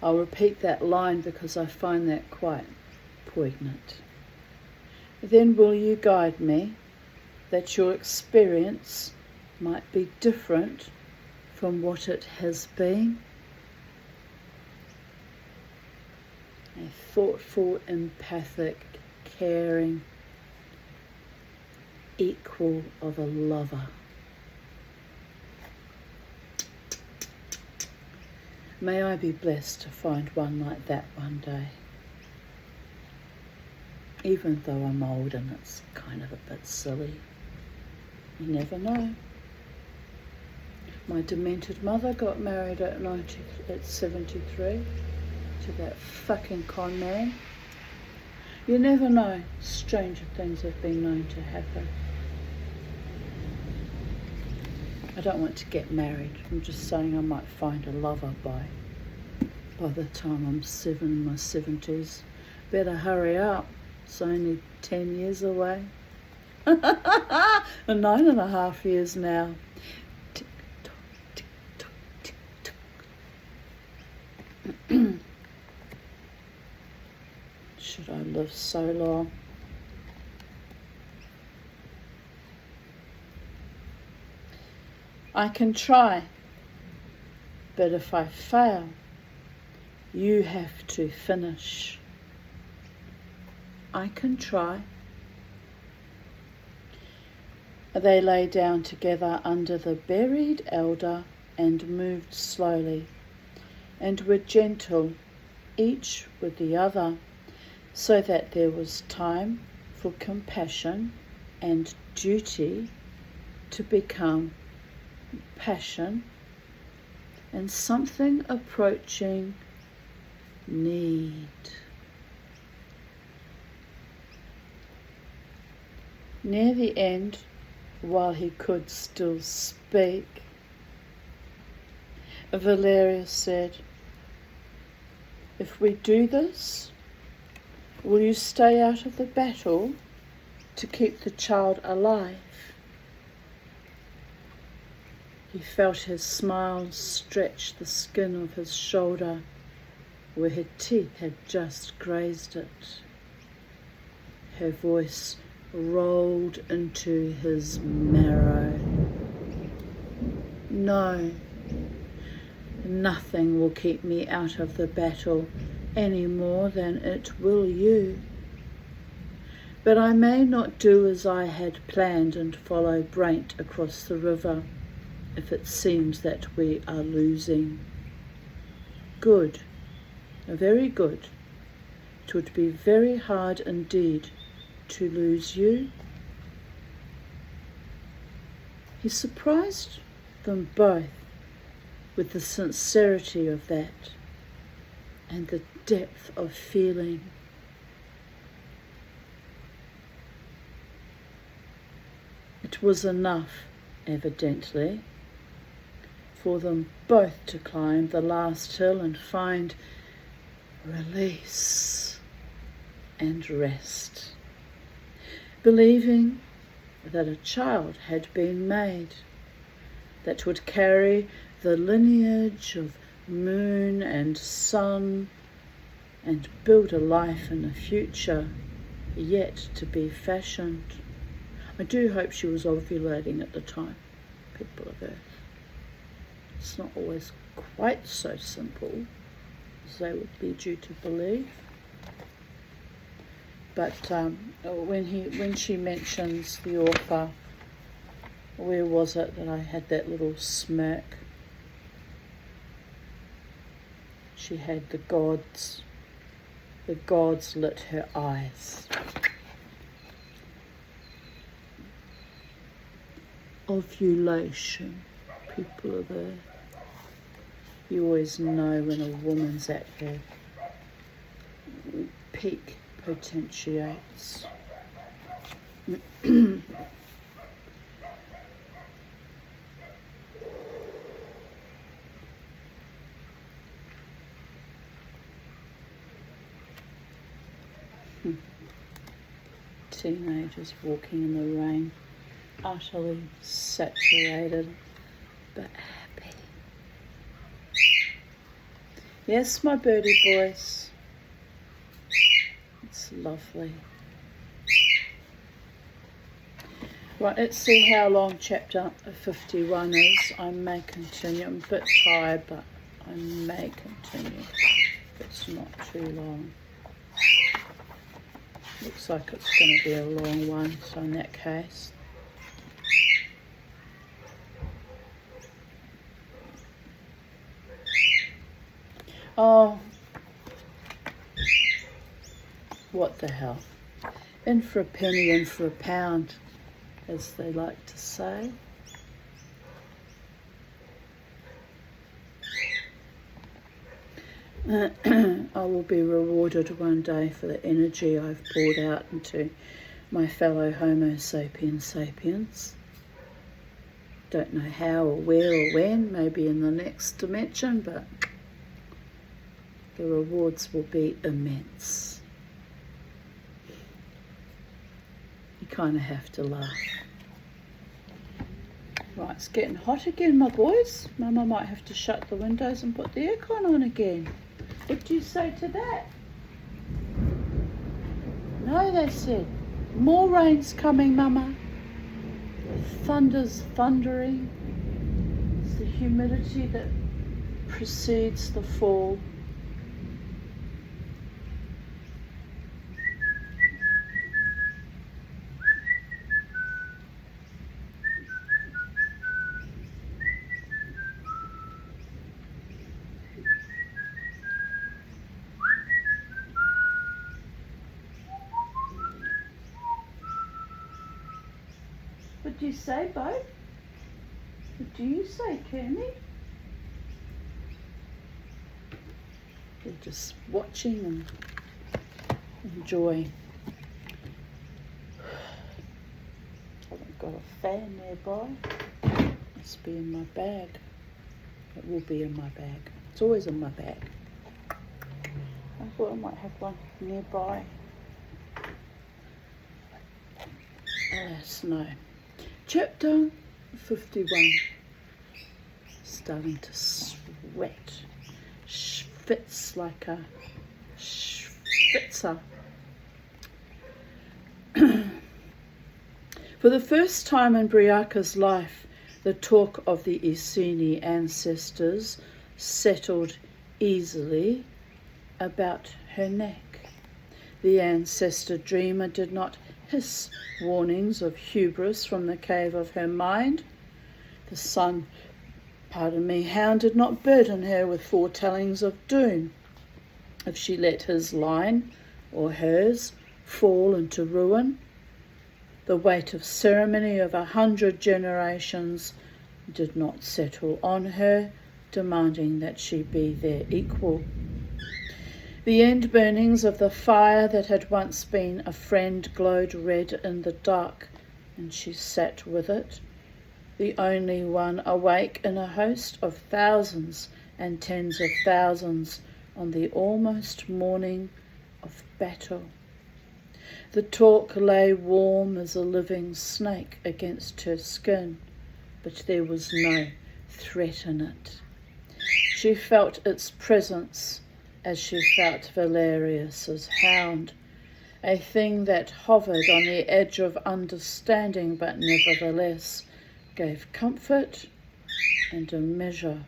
I'll repeat that line because I find that quite poignant. Then will you guide me that your experience might be different from what it has been? A thoughtful, empathic, caring equal of a lover. May I be blessed to find one like that one day. Even though I'm old and it's kind of a bit silly. You never know. My demented mother got married at 73 to that fucking con man. You never know. Stranger things have been known to happen. I don't want to get married. I'm just saying I might find a lover by the time I'm in my 70s. Better hurry up. It's only 10 years away. 9.5 years now. Tick tock, tick tock, tick tock. Should I live so long? I can try, but if I fail, you have to finish. I can try. They lay down together under the buried elder and moved slowly, and were gentle, each with the other, so that there was time for compassion and duty to become passion, and something approaching need. Near the end, while he could still speak, Valeria said, "If we do this, will you stay out of the battle to keep the child alive?" He felt his smile stretch the skin of his shoulder where her teeth had just grazed it. Her voice rolled into his marrow. "No, nothing will keep me out of the battle any more than it will you. But I may not do as I had planned and follow Brent across the river if it seems that we are losing. Good, very good. It would be very hard indeed to lose you." He surprised them both with the sincerity of that and the depth of feeling. It was enough, evidently, for them both to climb the last hill and find release and rest, believing that a child had been made that would carry the lineage of moon and sun and build a life in a future yet to be fashioned. I do hope she was ovulating at the time, people of Earth. It's not always quite so simple as they would lead you to believe. But when she mentions the author, where was it that I had that little smirk? She had the gods lit her eyes. Ovulation, people of Earth. You always know when a woman's at her peak potentiates. Teenagers walking in the rain, utterly saturated but happy. Yes, my birdie boys, it's lovely. Right, let's see how long chapter 51 is. I may continue. I'm a bit tired, but I may continue. It's not too long. Looks like it's going to be a long one, so in that case. Oh, what the hell. In for a penny, in for a pound, as they like to say. I will be rewarded one day for the energy I've poured out into my fellow Homo sapiens sapiens. Don't know how or where or when, maybe in the next dimension, but the rewards will be immense. You kind of have to laugh. Right, it's getting hot again, my boys. Mama might have to shut the windows and put the aircon on again. What do you say to that? No, they said. More rain's coming, Mama. The thunder's thundering. It's the humidity that precedes the fall. What do you say, Bo? What do you say, Kermit? They're just watching and enjoying. Haven't got a fan nearby. Must be in my bag. It will be in my bag. It's always in my bag. I thought I might have one nearby. Alas, no. Chapter 51. Starting to sweat. Schwitz like a schwitzer. For the first time in Briaca's life, the talk of the Iceni ancestors settled easily about her neck. The ancestor dreamer did not hiss warnings of hubris from the cave of her mind. The hound did not burden her with foretellings of doom. If she let his line, or hers, fall into ruin, the weight of ceremony of 100 generations did not settle on her, demanding that she be their equal. The end burnings of the fire that had once been a friend glowed red in the dark, and she sat with it, the only one awake in a host of thousands and tens of thousands on the almost morning of battle. The talk lay warm as a living snake against her skin, but there was no threat in it. She felt its presence as she felt Valerius's hound, a thing that hovered on the edge of understanding but nevertheless gave comfort and a measure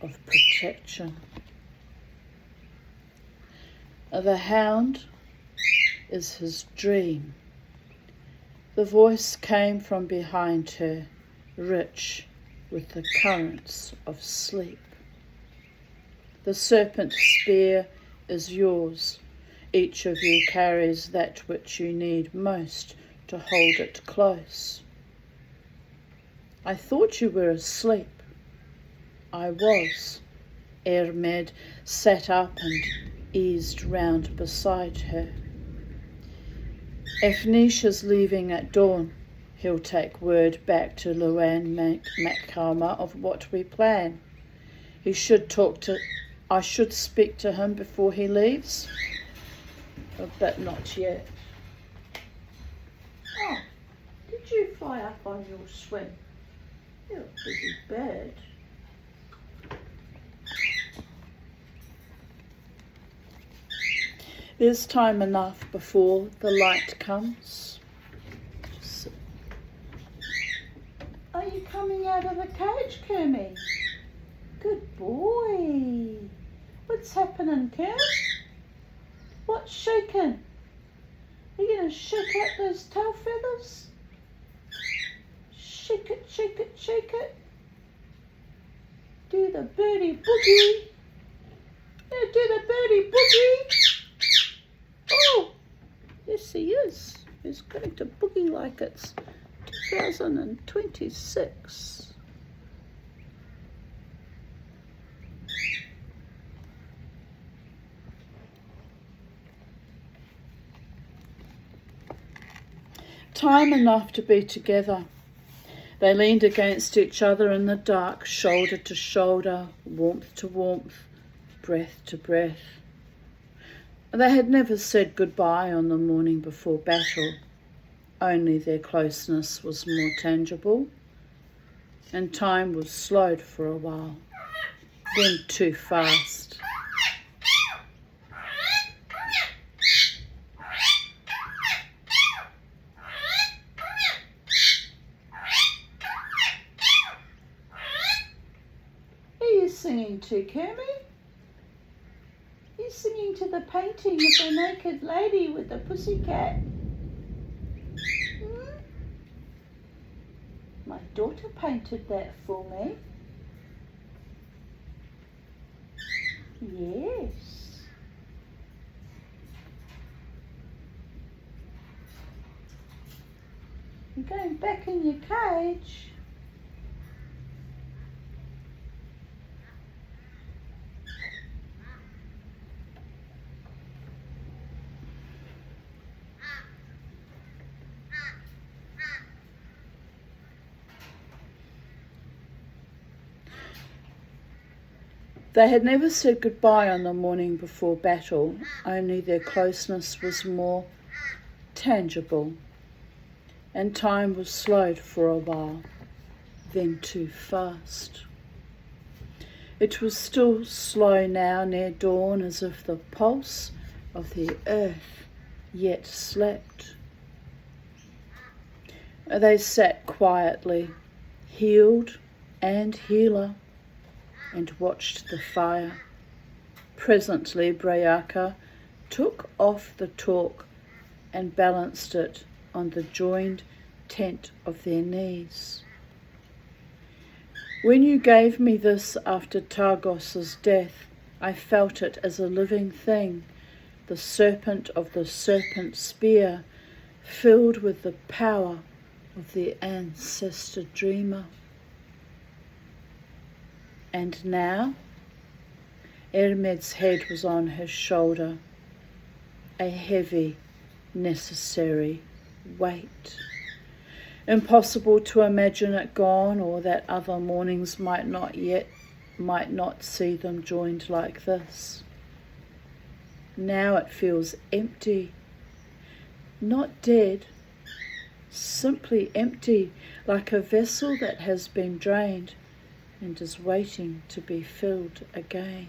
of protection. The hound is his dream. The voice came from behind her, rich with the currents of sleep. The serpent spear is yours. Each of you carries that which you need most to hold it close. I thought you were asleep. I was. Ermed sat up and eased round beside her. If Nisha's leaving at dawn, he'll take word back to Luan Macalma of what we plan. I should speak to him before he leaves, but not yet. Oh, did you fly up on your swing? You're a busy bird. There's time enough before the light comes. Are you coming out of the cage, Kermie? Good boy. What's happening, Kerm? What's shaking? Are you going to shake out those tail feathers? Shake it, shake it, shake it. Do the birdie boogie. Yeah, do the birdie boogie. Oh, yes he is. He's going to boogie like it's 2026. Time enough to be together. They leaned against each other in the dark, shoulder to shoulder, warmth to warmth, breath to breath. They had never said goodbye on the morning before battle, only their closeness was more tangible, and time was slowed for a while, then too fast. Are you singing too, Kermie? He's singing to the painting of the naked lady with the pussycat. My daughter painted that for me. Yes. You're going back in your cage. They had never said goodbye on the morning before battle, only their closeness was more tangible, and time was slowed for a while, then too fast. It was still slow now near dawn, as if the pulse of the earth yet slept. They sat quietly, healed and healer, and watched the fire. Presently Brayaka took off the talk and balanced it on the joined tent of their knees. When you gave me this after Targos's death, I felt it as a living thing, the serpent of the serpent spear, filled with the power of the ancestor dreamer. And now, Ermed's head was on his shoulder, a heavy, necessary weight. Impossible to imagine it gone, or that other mornings might not see them joined like this. Now it feels empty, not dead, simply empty, like a vessel that has been drained and is waiting to be filled again.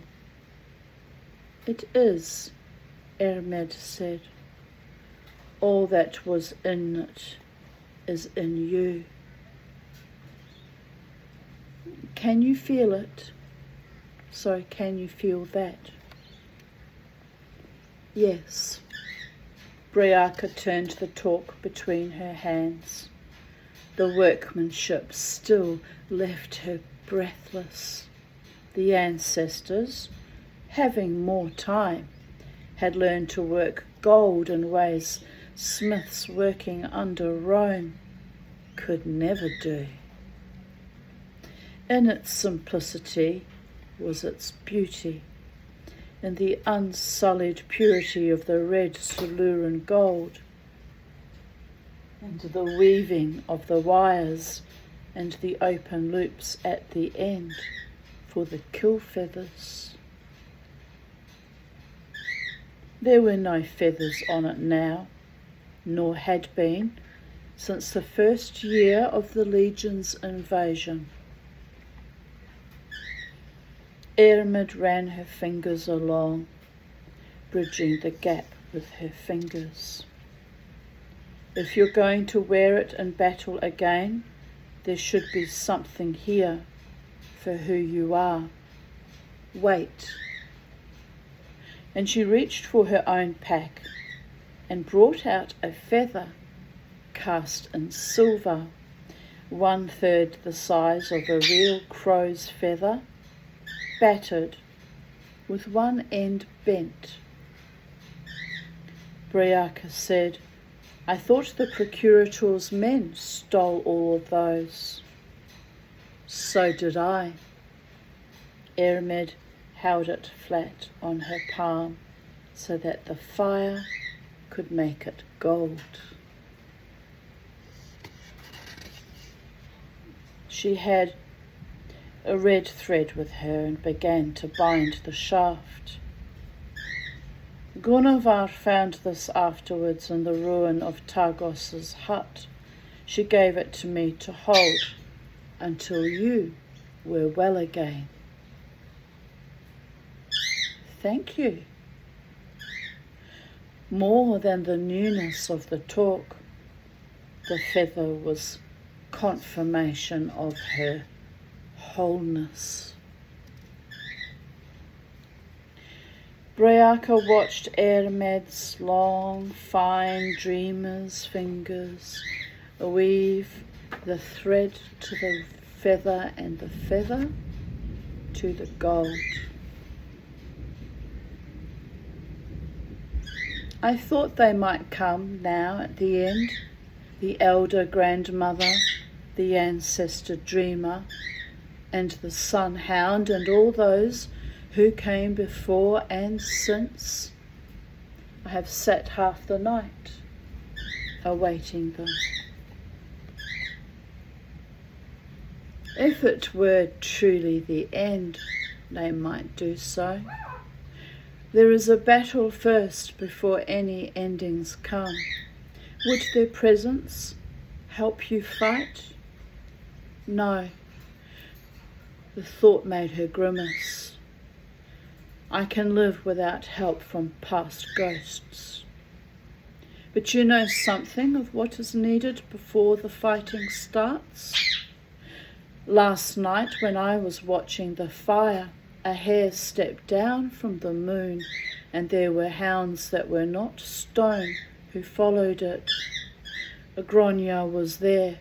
It is, Ermed said. All that was in it is in you. Can you feel it? So can you feel that? Yes. Brayaka turned the talk between her hands. The workmanship still left her breathless. The ancestors, having more time, had learned to work gold in ways smiths working under Rome could never do. In its simplicity was its beauty, in the unsullied purity of the red Silurian gold, and the weaving of the wires and the open loops at the end for the kill feathers. There were no feathers on it now, nor had been since the first year of the Legion's invasion. Eärmod ran her fingers along, bridging the gap with her fingers. If you're going to wear it in battle again, there should be something here for who you are. Wait. And she reached for her own pack and brought out a feather cast in silver, 1/3 the size of a real crow's feather, battered, with one end bent. Breaca said, "I thought the procurator's men stole all of those." "So did I." Eärmod held it flat on her palm so that the fire could make it gold. She had a red thread with her and began to bind the shaft. Gunnar found this afterwards in the ruin of Targos's hut. She gave it to me to hold until you were well again. Thank you. More than the newness of the talk, the feather was confirmation of her wholeness. Breaca watched Eärmod's long, fine dreamer's fingers weave the thread to the feather and the feather to the gold. I thought they might come now at the end, the elder grandmother, the ancestor dreamer, and the sun hound, and all those who came before and since. I have sat half the night awaiting them. If it were truly the end, they might do so. There is a battle first before any endings come. Would their presence help you fight? No. The thought made her grimace. I can live without help from past ghosts. But you know something of what is needed before the fighting starts? Last night when I was watching the fire, a hare stepped down from the moon, and there were hounds that were not stone who followed it. Gronya was there.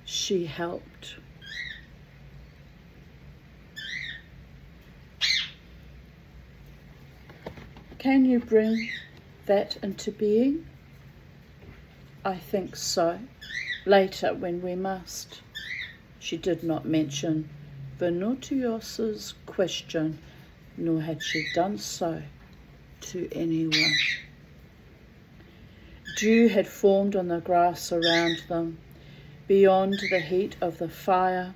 She helped. Can you bring that into being? I think so. Later, when we must. She did not mention Venusius's question, nor had she done so to anyone. Dew had formed on the grass around them, beyond the heat of the fire.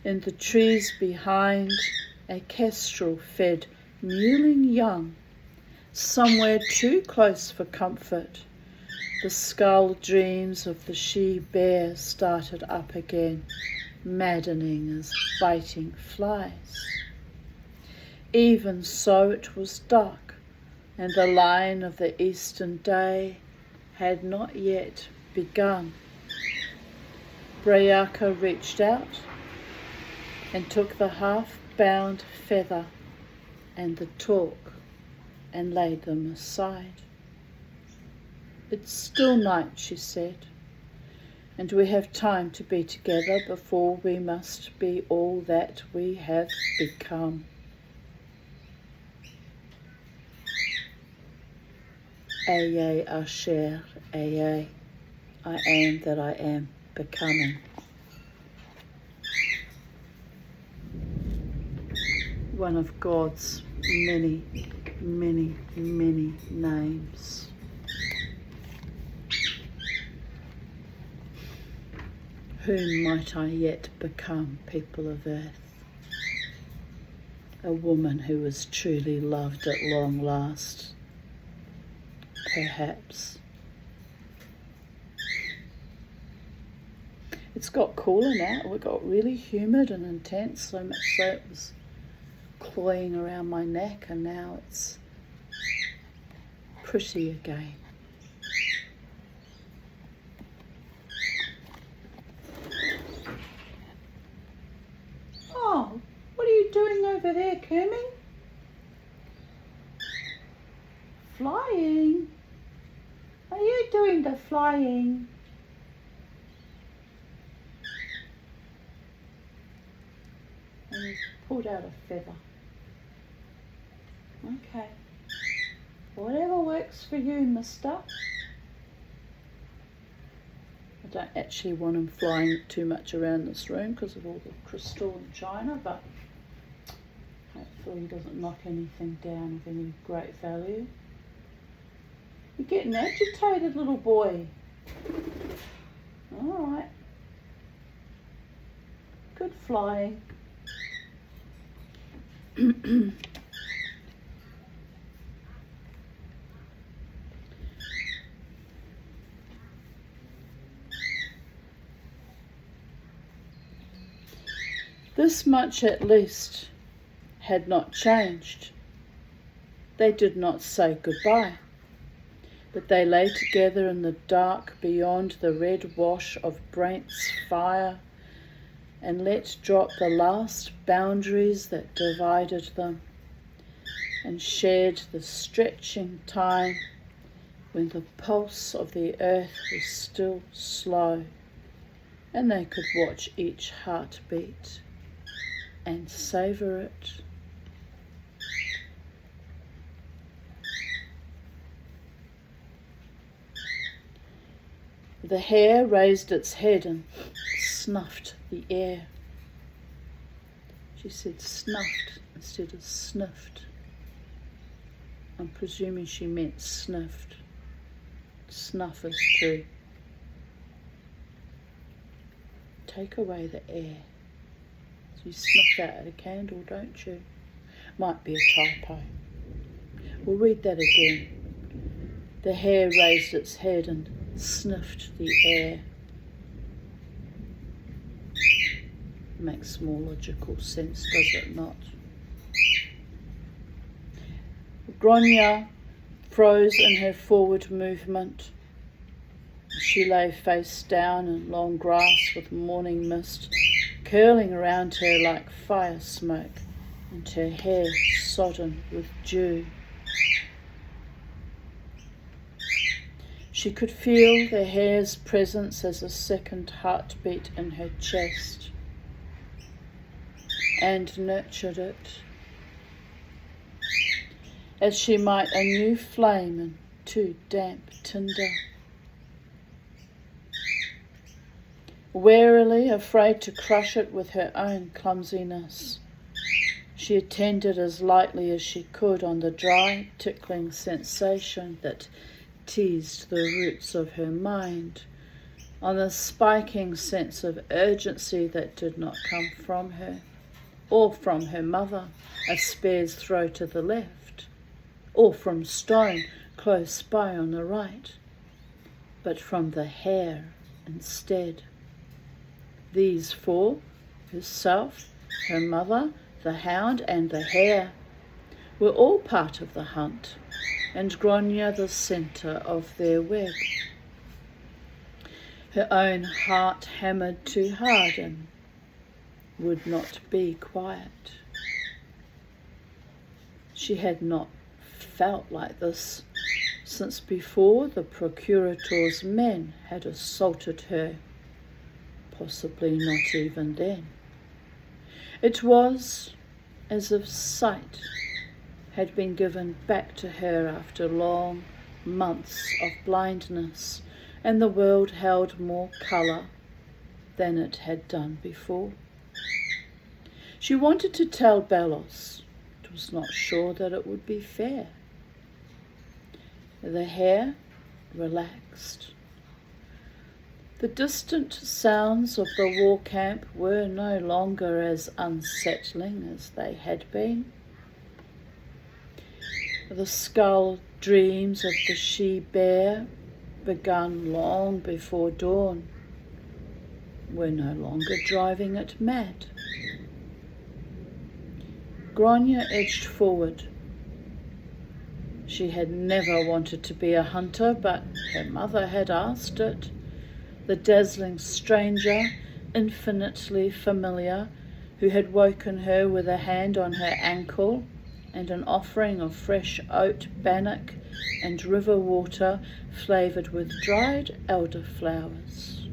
In the trees behind, a kestrel fed mewling young, somewhere too close for comfort. The skull dreams of the she-bear started up again, maddening as biting flies. Even so it was dark, and the line of the eastern day had not yet begun. Breaca reached out and took the half-bound feather and the talk and laid them aside. It's still night, she said, and we have time to be together before we must be all that we have become. Aye, Asher, aye, I am that I am becoming. One of God's many, many, many names. Whom might I yet become, people of earth? A woman who was truly loved at long last, perhaps. It's got cooler now. It got really humid and intense, so much so it was cloying around my neck, and now it's pretty again. Oh, what are you doing over there, Kermie? Flying? Are you doing the flying? And he's pulled out a feather. Okay. Whatever works for you, mister. I don't actually want him flying too much around this room because of all the crystal and china, but hopefully he doesn't knock anything down of any great value. You're getting agitated, little boy. All right. Good flying. This much at least had not changed. They did not say goodbye, but they lay together in the dark beyond the red wash of Brent's fire and let drop the last boundaries that divided them, and shared the stretching time when the pulse of the earth was still slow, and they could watch each heartbeat and savour it. The hare raised its head and snuffed the air. She said snuffed instead of sniffed. I'm presuming she meant sniffed. Snuff is true. Take away the air. You snuff out a candle, don't you? Might be a typo. We'll read that again. The hare raised its head and sniffed the air. Makes more logical sense, does it not? Grania froze in her forward movement. She lay face down in long grass with morning mist curling around her like fire smoke, and her hair sodden with dew. She could feel the hare's presence as a second heartbeat in her chest, and nurtured it, as she might a new flame into damp tinder. Warily, afraid to crush it with her own clumsiness, she attended as lightly as she could on the dry, tickling sensation that teased the roots of her mind, on the spiking sense of urgency that did not come from her, or from her mother, a spear's throw to the left, or from stone close by on the right, but from the hare instead. These four, herself, her mother, the hound and the hare, were all part of the hunt, and Grania the centre of their web. Her own heart hammered too hard and would not be quiet. She had not felt like this since before the procurator's men had assaulted her. Possibly not even then. It was as if sight had been given back to her after long months of blindness, and the world held more colour than it had done before. She wanted to tell Bellos, it but was not sure that it would be fair. The hare relaxed. The distant sounds of the war camp were no longer as unsettling as they had been. The skull dreams of the she-bear, begun long before dawn, were no longer driving it mad. Grania edged forward. She had never wanted to be a hunter, but her mother had asked it. The dazzling stranger, infinitely familiar, who had woken her with a hand on her ankle and an offering of fresh oat bannock and river water flavoured with dried elderflowers.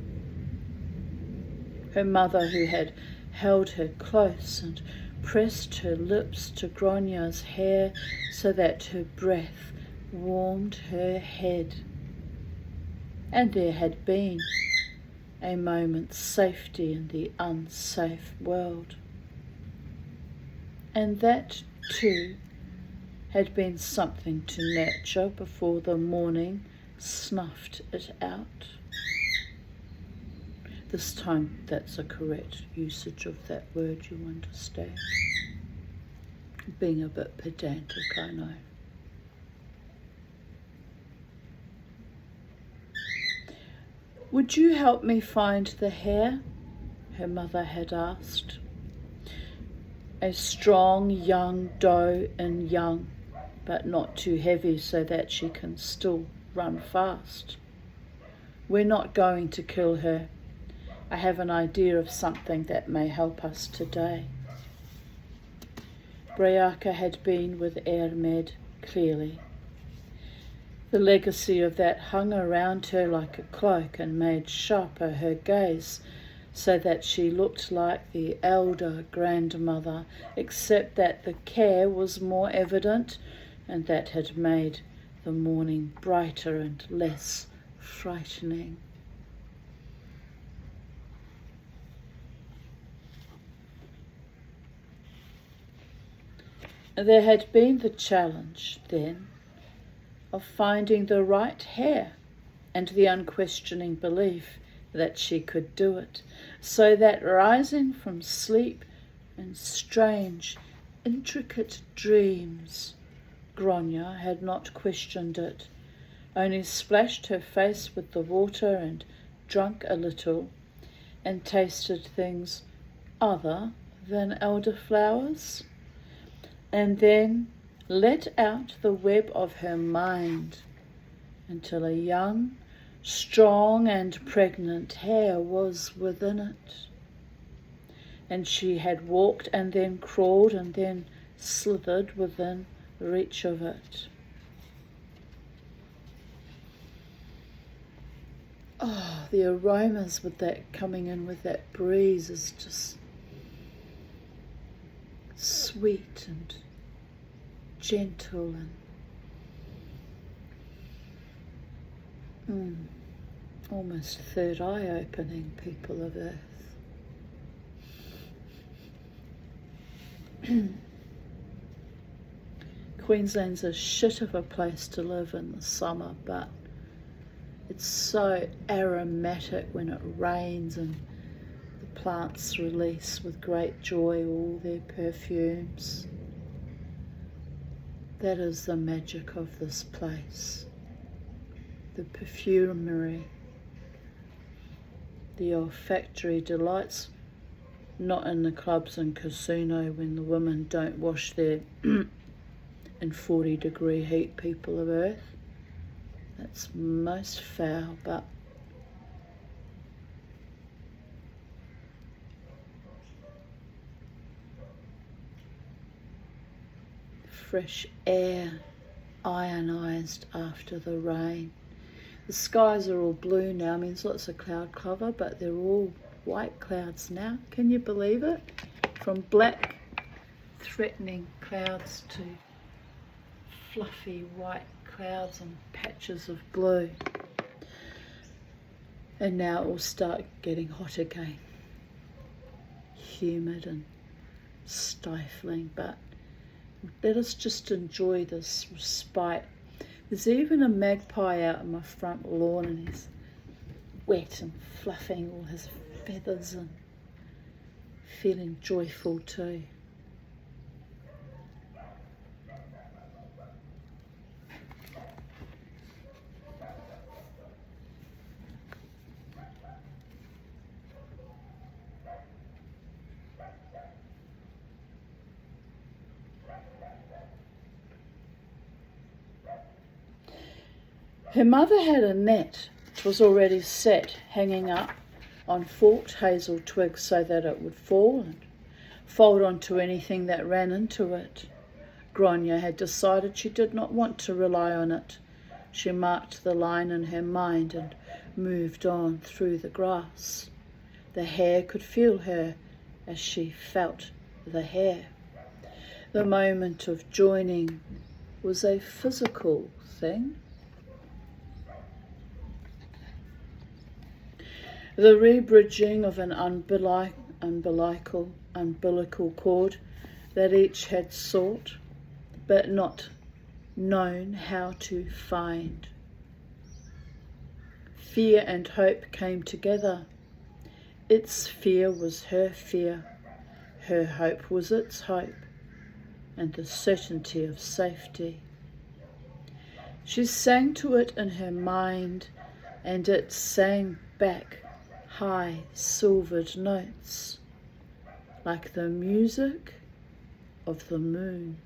Her mother, who had held her close and pressed her lips to Grania's hair so that her breath warmed her head. And there had been a moment's safety in the unsafe world. And that, too, had been something to nurture before the morning snuffed it out. This time that's a correct usage of that word, you understand. Being a bit pedantic, I know. "Would you help me find the hare?" her mother had asked. A strong young doe in young, but not too heavy so that she can still run fast. "We're not going to kill her. I have an idea of something that may help us today." Breaca had been with Earmed, clearly. The legacy of that hung around her like a cloak and made sharper her gaze, so that she looked like the elder grandmother, except that the care was more evident, and that had made the morning brighter and less frightening. There had been the challenge, then, of finding the right hare, and the unquestioning belief that she could do it, so that rising from sleep and strange, intricate dreams, Grania had not questioned it, only splashed her face with the water and drunk a little, and tasted things other than elderflowers, and then let out the web of her mind until a young, strong and pregnant hare was within it. And she had walked and then crawled and then slithered within reach of it. Oh, the aromas with that coming in with that breeze is just sweet and gentle and almost third eye opening, people of earth. Queensland's a shit of a place to live in the summer, but it's so aromatic when it rains and the plants release with great joy all their perfumes. That is the magic of this place. The perfumery, the olfactory delights, not in the clubs and casino when the women don't wash their in 40-degree heat, people of earth. That's most foul, but fresh air, ionized after the rain. The skies are all blue now. I mean, there's lots of cloud cover, but they're all white clouds now. Can you believe it? From black, threatening clouds to fluffy white clouds and patches of blue. And now it will start getting hot again. Humid and stifling, but Let us just enjoy this respite. There's even a magpie out on my front lawn, and he's wet and fluffing all his feathers and feeling joyful too. Her mother had a net, which was already set, hanging up on forked hazel twigs so that it would fall and fold onto anything that ran into it. Grania had decided she did not want to rely on it. She marked the line in her mind and moved on through the grass. The hare could feel her as she felt the hare. The moment of joining was a physical thing. The rebridging of an umbilical cord that each had sought, but not known how to find. Fear and hope came together. Its fear was her fear, her hope was its hope, and the certainty of safety. She sang to it in her mind, and it sang back high silvered notes, like the music of the moon.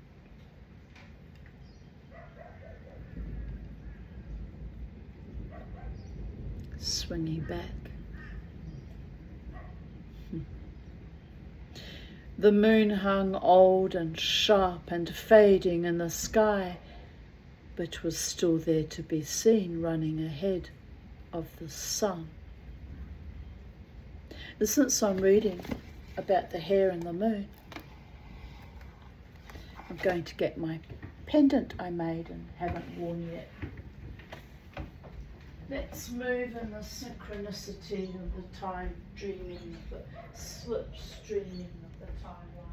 Swinging back. The moon hung old and sharp and fading in the sky, but was still there to be seen, running ahead of the sun. Since I'm reading about the hare and the moon, I'm going to get my pendant I made and haven't worn yet. Let's move in the synchronicity of the time dreaming, of the slipstreaming of the timeline.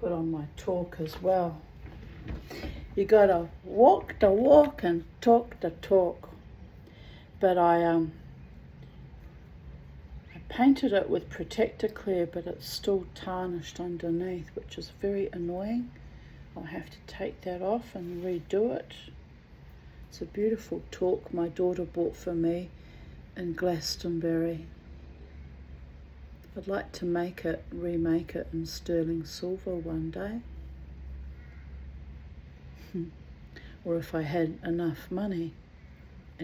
Put on my talk as well. You gotta walk the walk and talk the talk. But I painted it with protector clear, but it's still tarnished underneath, which is very annoying. I'll have to take that off and redo it. It's a beautiful talk my daughter bought for me in Glastonbury. I'd like to remake it in sterling silver one day. Or if I had enough money.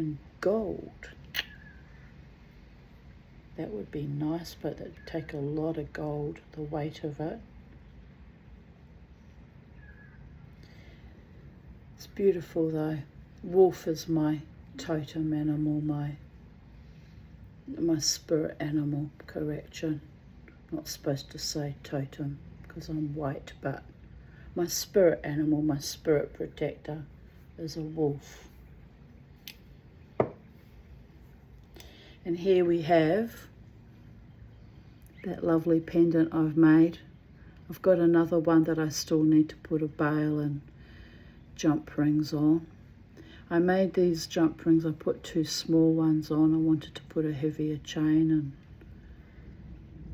in gold. That would be nice, but it'd take a lot of gold, the weight of it. It's beautiful though. Wolf is my totem animal, my spirit animal, correction. I'm not supposed to say totem because I'm white, but my spirit animal, my spirit protector is a wolf. And here we have that lovely pendant I've made. I've got another one that I still need to put a bail and jump rings on. I made these jump rings, I put 2 small ones on. I wanted to put a heavier chain and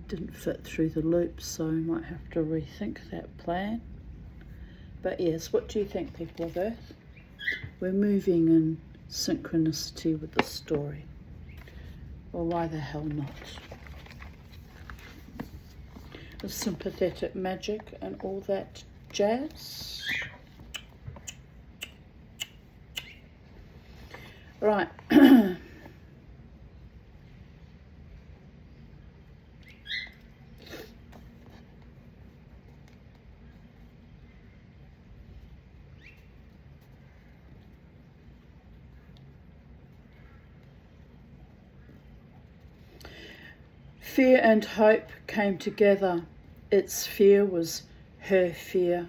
didn't fit through the loops, so I might have to rethink that plan. But yes, what do you think, people of Earth? We're moving in synchronicity with the story. Well, why the hell not? The sympathetic magic and all that jazz. Right. Fear and hope came together. Its fear was her fear.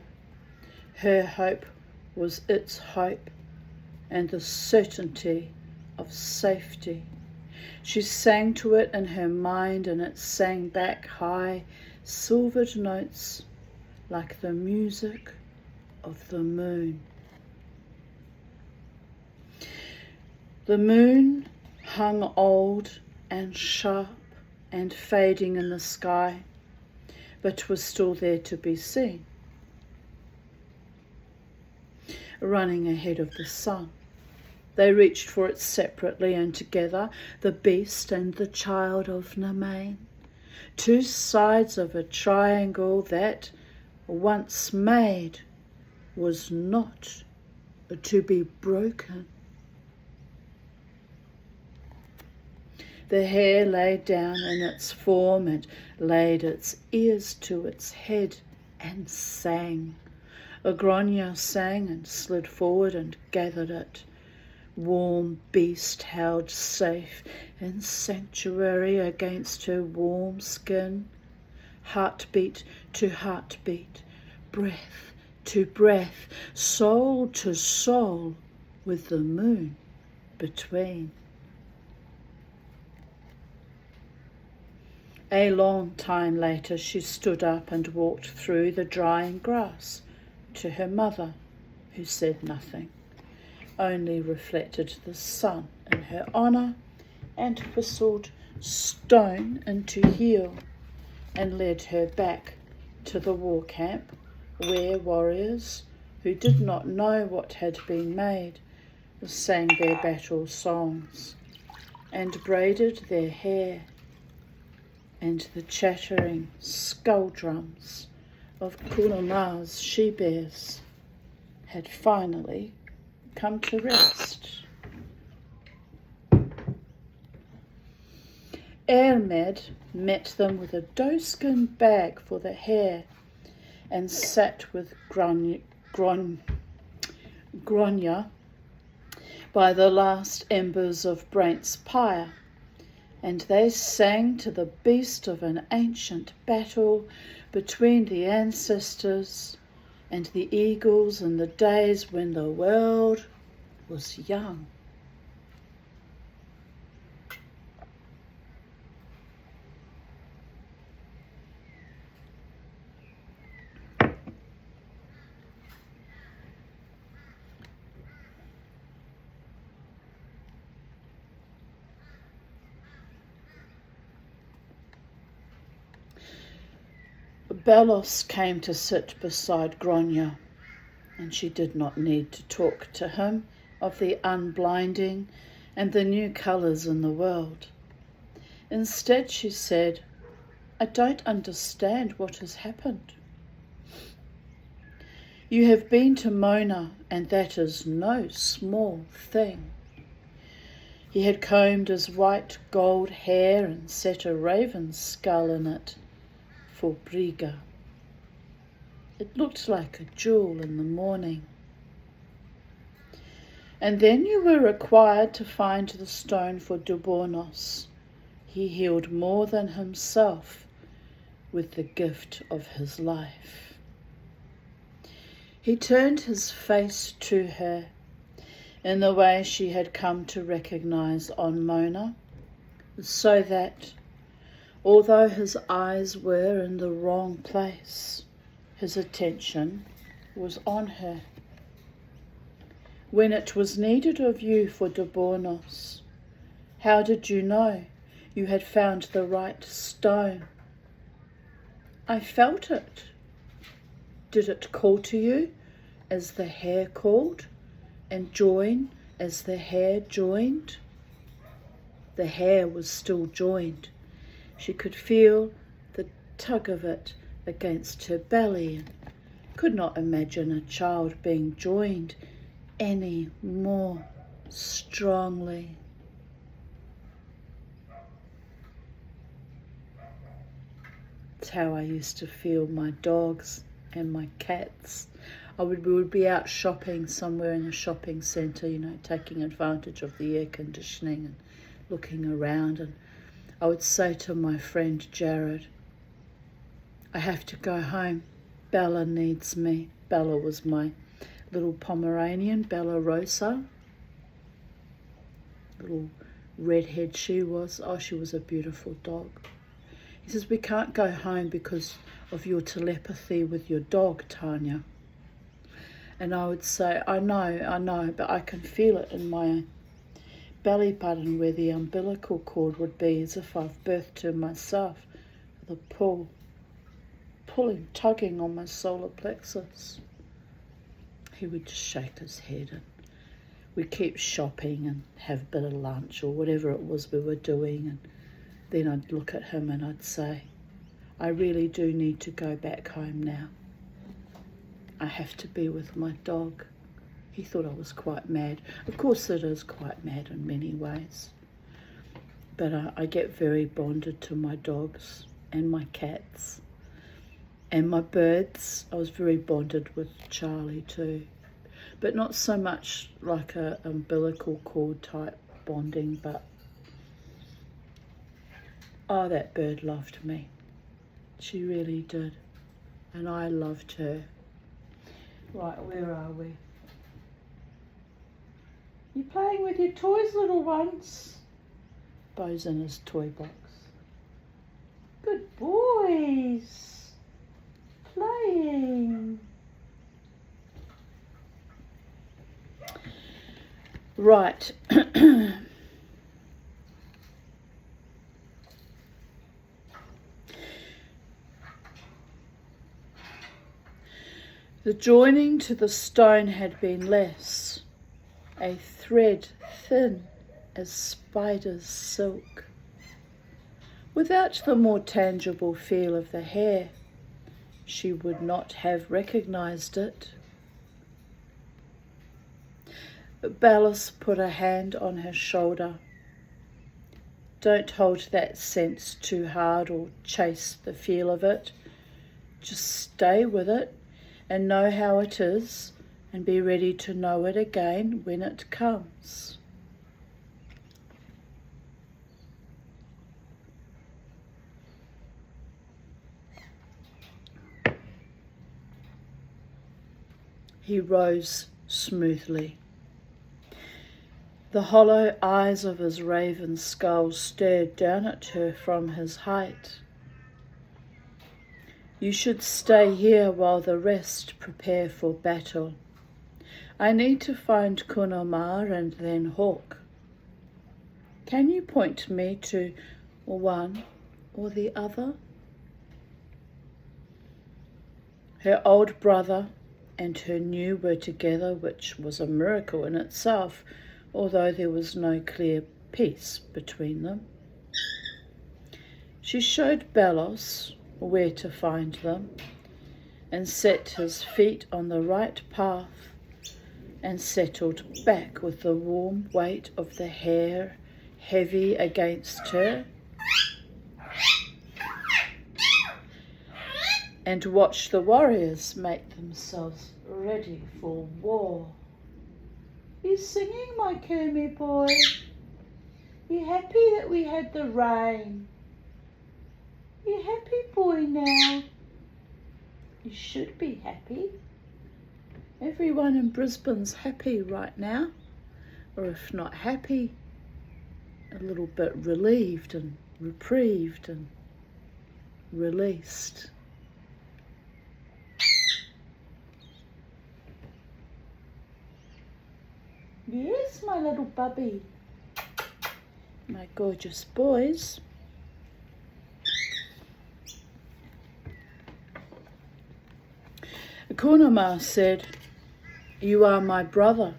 Her hope was its hope, and the certainty of safety. She sang to it in her mind, and it sang back high, silvered notes like the music of the moon. The moon hung old and sharp and fading in the sky, but was still there to be seen, running ahead of the sun. They reached for it separately and together, the beast and the child of Namain, 2 sides of a triangle that, once made, was not to be broken. The hare lay down in its form and laid its ears to its head and sang. A Gronya sang and slid forward and gathered it. Warm beast held safe in sanctuary against her warm skin. Heartbeat to heartbeat, breath to breath, soul to soul, with the moon between. A long time later she stood up and walked through the drying grass to her mother, who said nothing, only reflected the sun in her honour and whistled stone into heel and led her back to the war camp where warriors who did not know what had been made sang their battle songs and braided their hair, and the chattering skull drums of Kulana's she-bears had finally come to rest. Ermed met them with a doeskin bag for the hare and sat with Gronya by the last embers of Brant's pyre, and they sang to the beast of an ancient battle between the ancestors and the eagles in the days when the world was young. Belos came to sit beside Gronya, and she did not need to talk to him of the unblinding and the new colours in the world. Instead she said, "I don't understand what has happened. You have been to Mona, and that is no small thing. He had combed his white gold hair and set a raven's skull in it for Briga. It looked like a jewel in the morning. And then you were required to find the stone for Dubornos. He healed more than himself with the gift of his life. He turned his face to her in the way she had come to recognise on Mona, so that, although his eyes were in the wrong place, his attention was on her. When it was needed of you for Dubornos, how did you know you had found the right stone? I felt it. Did it call to you as the hair called, and join as the hair joined? The hair was still joined. She could feel the tug of it against her belly and could not imagine a child being joined any more strongly. It's how I used to feel my dogs and my cats. We would be out shopping somewhere in a shopping centre, taking advantage of the air conditioning and looking around, and I would say to my friend Jared, I have to go home. Bella needs me. Bella was my little Pomeranian, Bella Rosa. Little redhead she was. Oh, she was a beautiful dog. He says, we can't go home because of your telepathy with your dog, Tanya. And I would say, I know, but I can feel it in my belly button where the umbilical cord would be, as if I've birthed her myself, with a pulling, tugging on my solar plexus. He would just shake his head, and we'd keep shopping and have a bit of lunch or whatever it was we were doing, and then I'd look at him and I'd say, I really do need to go back home now. I have to be with my dog. He thought I was quite mad. Of course it is quite mad in many ways. But I get very bonded to my dogs and my cats and my birds. I was very bonded with Charlie too. But not so much like a umbilical cord type bonding, but oh, that bird loved me. She really did. And I loved her. Right, where are we? You playing with your toys, little ones? Bo's in his toy box. Good boys. Playing. Right. The joining to the stone had been less, a thread thin as spider's silk. Without the more tangible feel of the hair, she would not have recognised it. Ballas put a hand on her shoulder. Don't hold that sense too hard or chase the feel of it. Just stay with it and know how it is, and be ready to know it again when it comes. He rose smoothly. The hollow eyes of his raven skull stared down at her from his height. You should stay here while the rest prepare for battle. I need to find Kunamar and then Hawk. Can you point me to one or the other? Her old brother and her new were together, which was a miracle in itself, although there was no clear peace between them. She showed Ballas where to find them, and set his feet on the right path, and settled back with the warm weight of the hair heavy against her, and watched the warriors make themselves ready for war. You singing, my Kermy boy? You happy that we had the rain? You happy boy now? You should be happy. Everyone in Brisbane's happy right now, or if not happy, a little bit relieved and reprieved and released. Yes, my little bubby. My gorgeous boys. Kunama said, "You are my brother."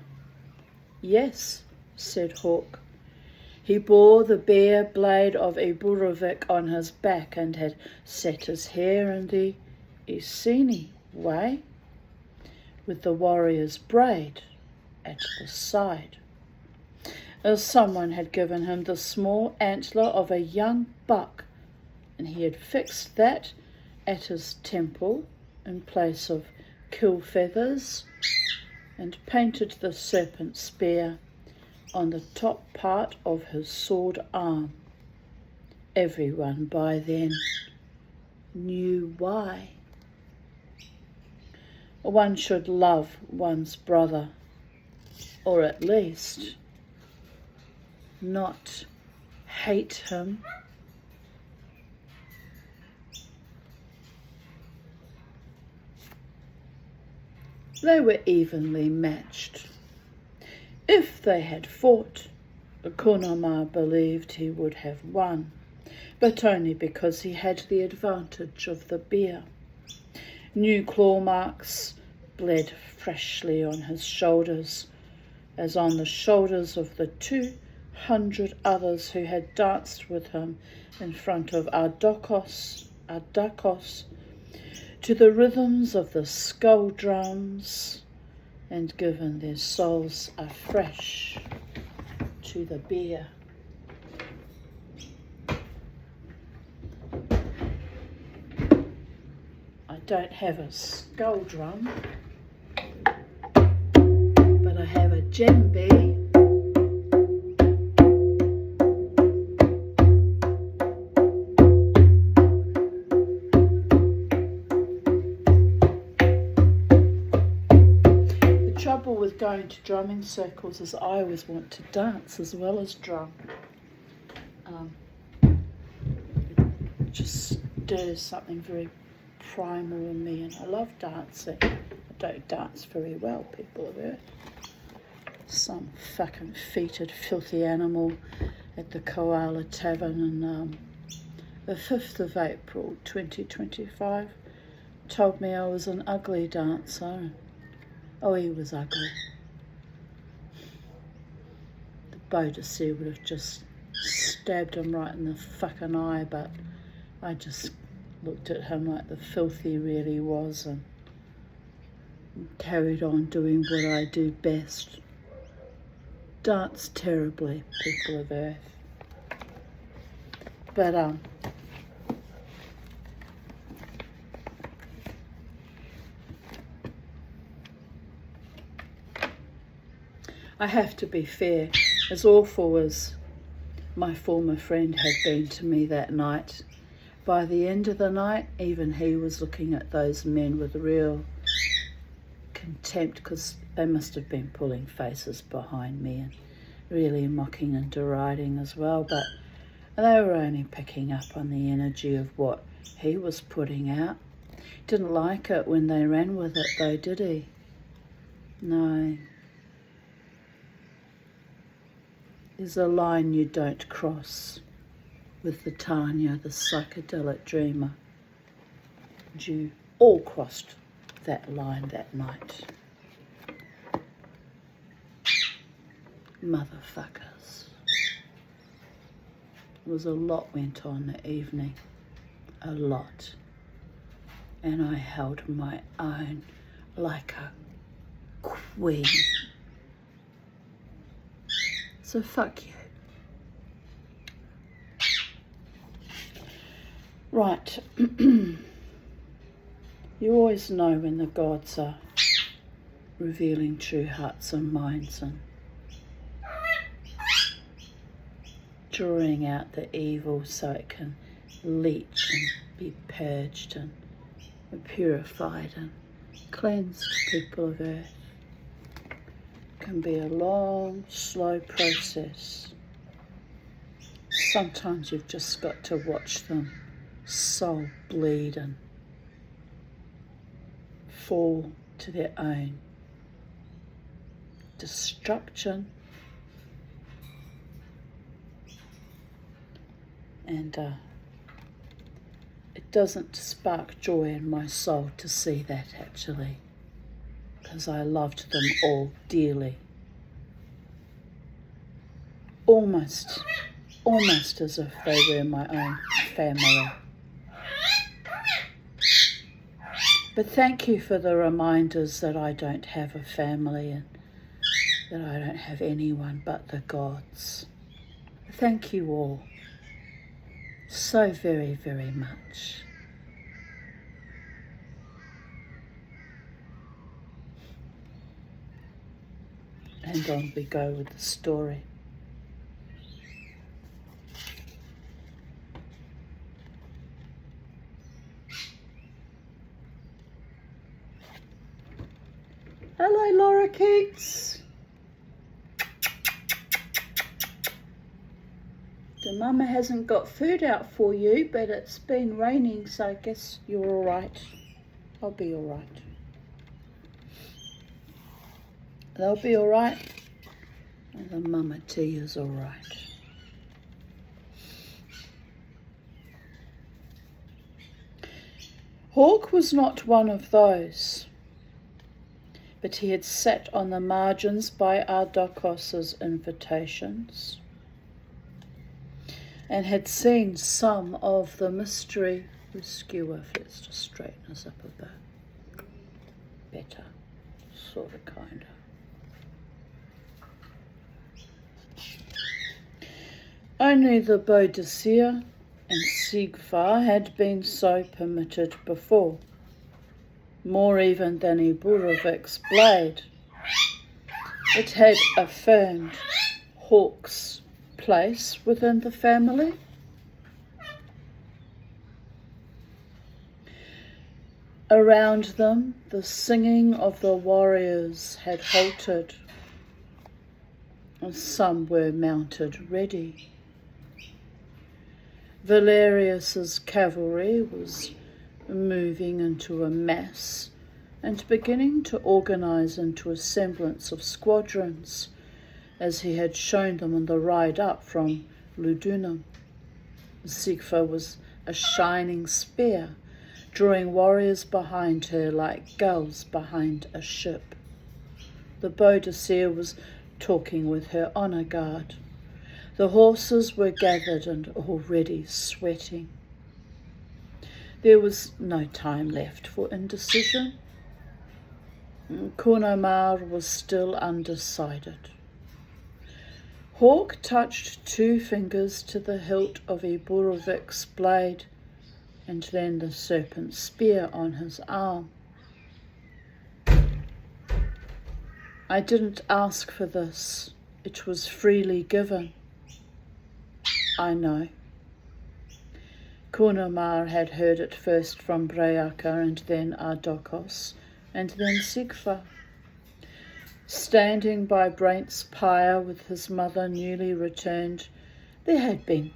"Yes," said Hawk. He bore the bare blade of a Buravik on his back and had set his hair in the Iceni way, with the warrior's braid at the side, as someone had given him the small antler of a young buck, and he had fixed that at his temple in place of kill feathers, and painted the serpent spear on the top part of his sword arm. Everyone by then knew why. One should love one's brother, or at least not hate him. They were evenly matched. If they had fought, Kunama believed he would have won, but only because he had the advantage of the bear. New claw marks bled freshly on his shoulders, as on the shoulders of the 200 others who had danced with him in front of Ardakos, to the rhythms of the skull drums, and given their souls afresh to the bear. I don't have a skull drum, but I have a djembe. With going to drumming circles is I always want to dance as well as drum. It just stirs something very primal in me, and I love dancing. I don't dance very well, people of Earth. Some fucking feted, filthy animal at the Koala Tavern on the 5th of April 2025 told me I was an ugly dancer. Oh, he was ugly. The Bodicea would have just stabbed him right in the fucking eye, but I just looked at him like the filth he really was and carried on doing what I do best. Dance terribly, people of Earth. But, I have to be fair, as awful as my former friend had been to me that night, by the end of the night, even he was looking at those men with real contempt, because they must have been pulling faces behind me and really mocking and deriding as well, but they were only picking up on the energy of what he was putting out. Didn't like it when they ran with it though, did he? No. There's a line you don't cross with the Tanya, the psychedelic dreamer. And you all crossed that line that night. Motherfuckers. There was a lot went on that evening. A lot. And I held my own like a queen. So fuck you. Right. You always know when the gods are revealing true hearts and minds and drawing out the evil so it can leach and be purged and purified and cleansed. People of earth can be a long, slow process. Sometimes you've just got to watch them soul bleed and fall to their own destruction. And it doesn't spark joy in my soul to see that, actually, because I loved them all dearly. Almost as if they were my own family. But thank you for the reminders that I don't have a family and that I don't have anyone but the gods. Thank you all so very, very much. And on we go with the story. Hello, Laura Keats. The mama hasn't got food out for you, but it's been raining, so I guess you're all right. I'll be all right. They'll be all right, and the mama tea is all right. Hawk was not one of those, but he had sat on the margins by Ardokos's invitations and had seen some of the mystery. Skewer, let's just straighten us up a bit. Better, sort of, kind of. Only the Boadicea and Sigvar had been so permitted before, more even than Iburovic's blade. It had affirmed Hawk's place within the family. Around them, the singing of the warriors had halted, and some were mounted ready. Valerius's cavalry was moving into a mass and beginning to organise into a semblance of squadrons, as he had shown them on the ride up from Ludunum. Sigvar was a shining spear, drawing warriors behind her like gulls behind a ship. The Boadicea was talking with her honour guard. The horses were gathered and already sweating. There was no time left for indecision. Cornomar was still undecided. Hawk touched 2 fingers to the hilt of Iburovic's blade and then the serpent spear on his arm. I didn't ask for this. It was freely given. I know. Cornomar had heard it first from Breaca and then Ardokos and then Sigvar. Standing by Brent's pyre with his mother newly returned, there had been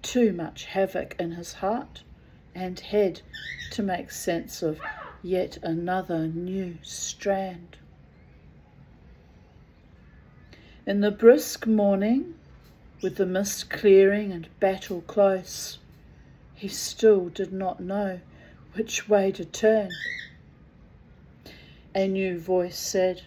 too much havoc in his heart and head to make sense of yet another new strand. In the brisk morning, with the mist clearing and battle close, he still did not know which way to turn. A new voice said,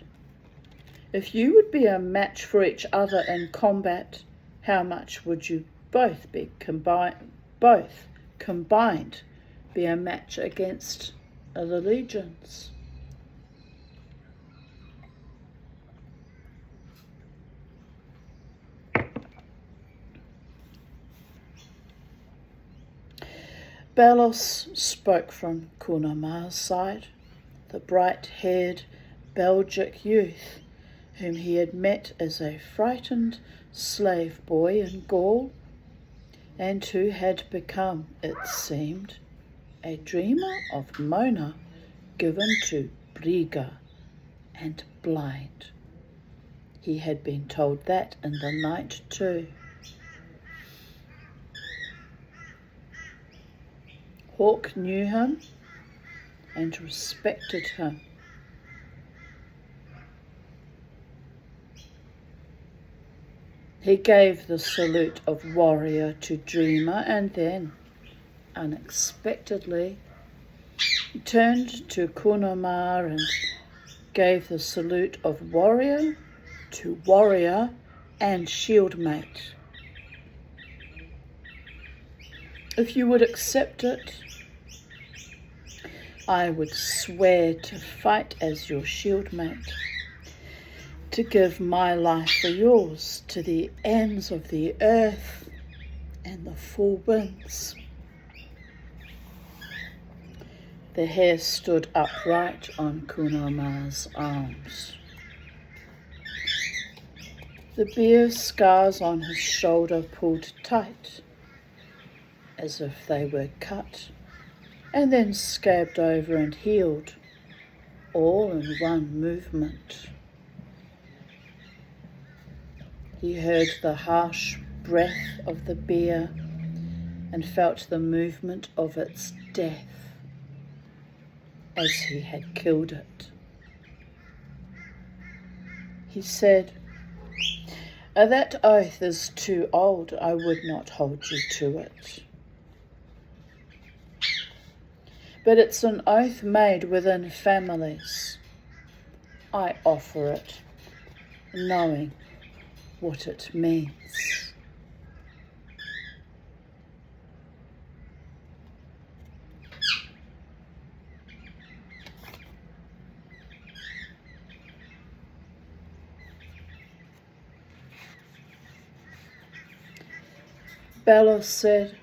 "If you would be a match for each other in combat, how much would you both combined be a match against the legions?" Belus spoke from Conema's side, the bright-haired Belgic youth whom he had met as a frightened slave boy in Gaul, and who had become, it seemed, a dreamer of Mona given to Briga and blind. He had been told that in the night too. Hawke knew him and respected him. He gave the salute of warrior to dreamer, and then, unexpectedly, he turned to Conema and gave the salute of warrior to warrior and shieldmate. If you would accept it, I would swear to fight as your shieldmate, to give my life for yours to the ends of the earth and the four winds. The hair stood upright on Conema's arms. The bare scars on his shoulder pulled tight, as if they were cut, and then scabbed over and healed, all in one movement. He heard the harsh breath of the bear and felt the movement of its death as he had killed it. He said, "That oath is too old, I would not hold you to it. But it's an oath made within families. I offer it, knowing what it means." Belus said,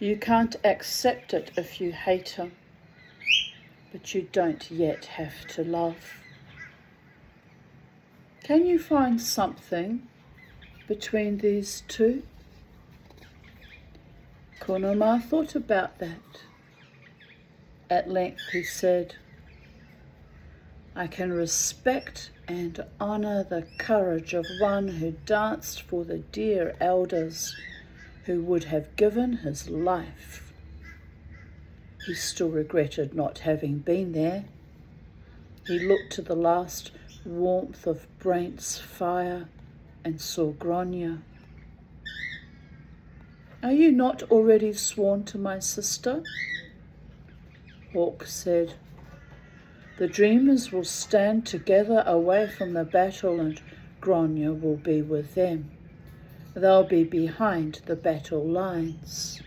"You can't accept it if you hate him, but you don't yet have to love. Can you find something between these two?" Conema thought about that. At length he said, "I can respect and honour the courage of one who danced for the dear elders who would have given his life." He still regretted not having been there. He looked to the last warmth of Brent's fire and saw Grania. "Are you not already sworn to my sister?" Hawke said, "The dreamers will stand together away from the battle, and Grania will be with them. They'll be behind the battle lines.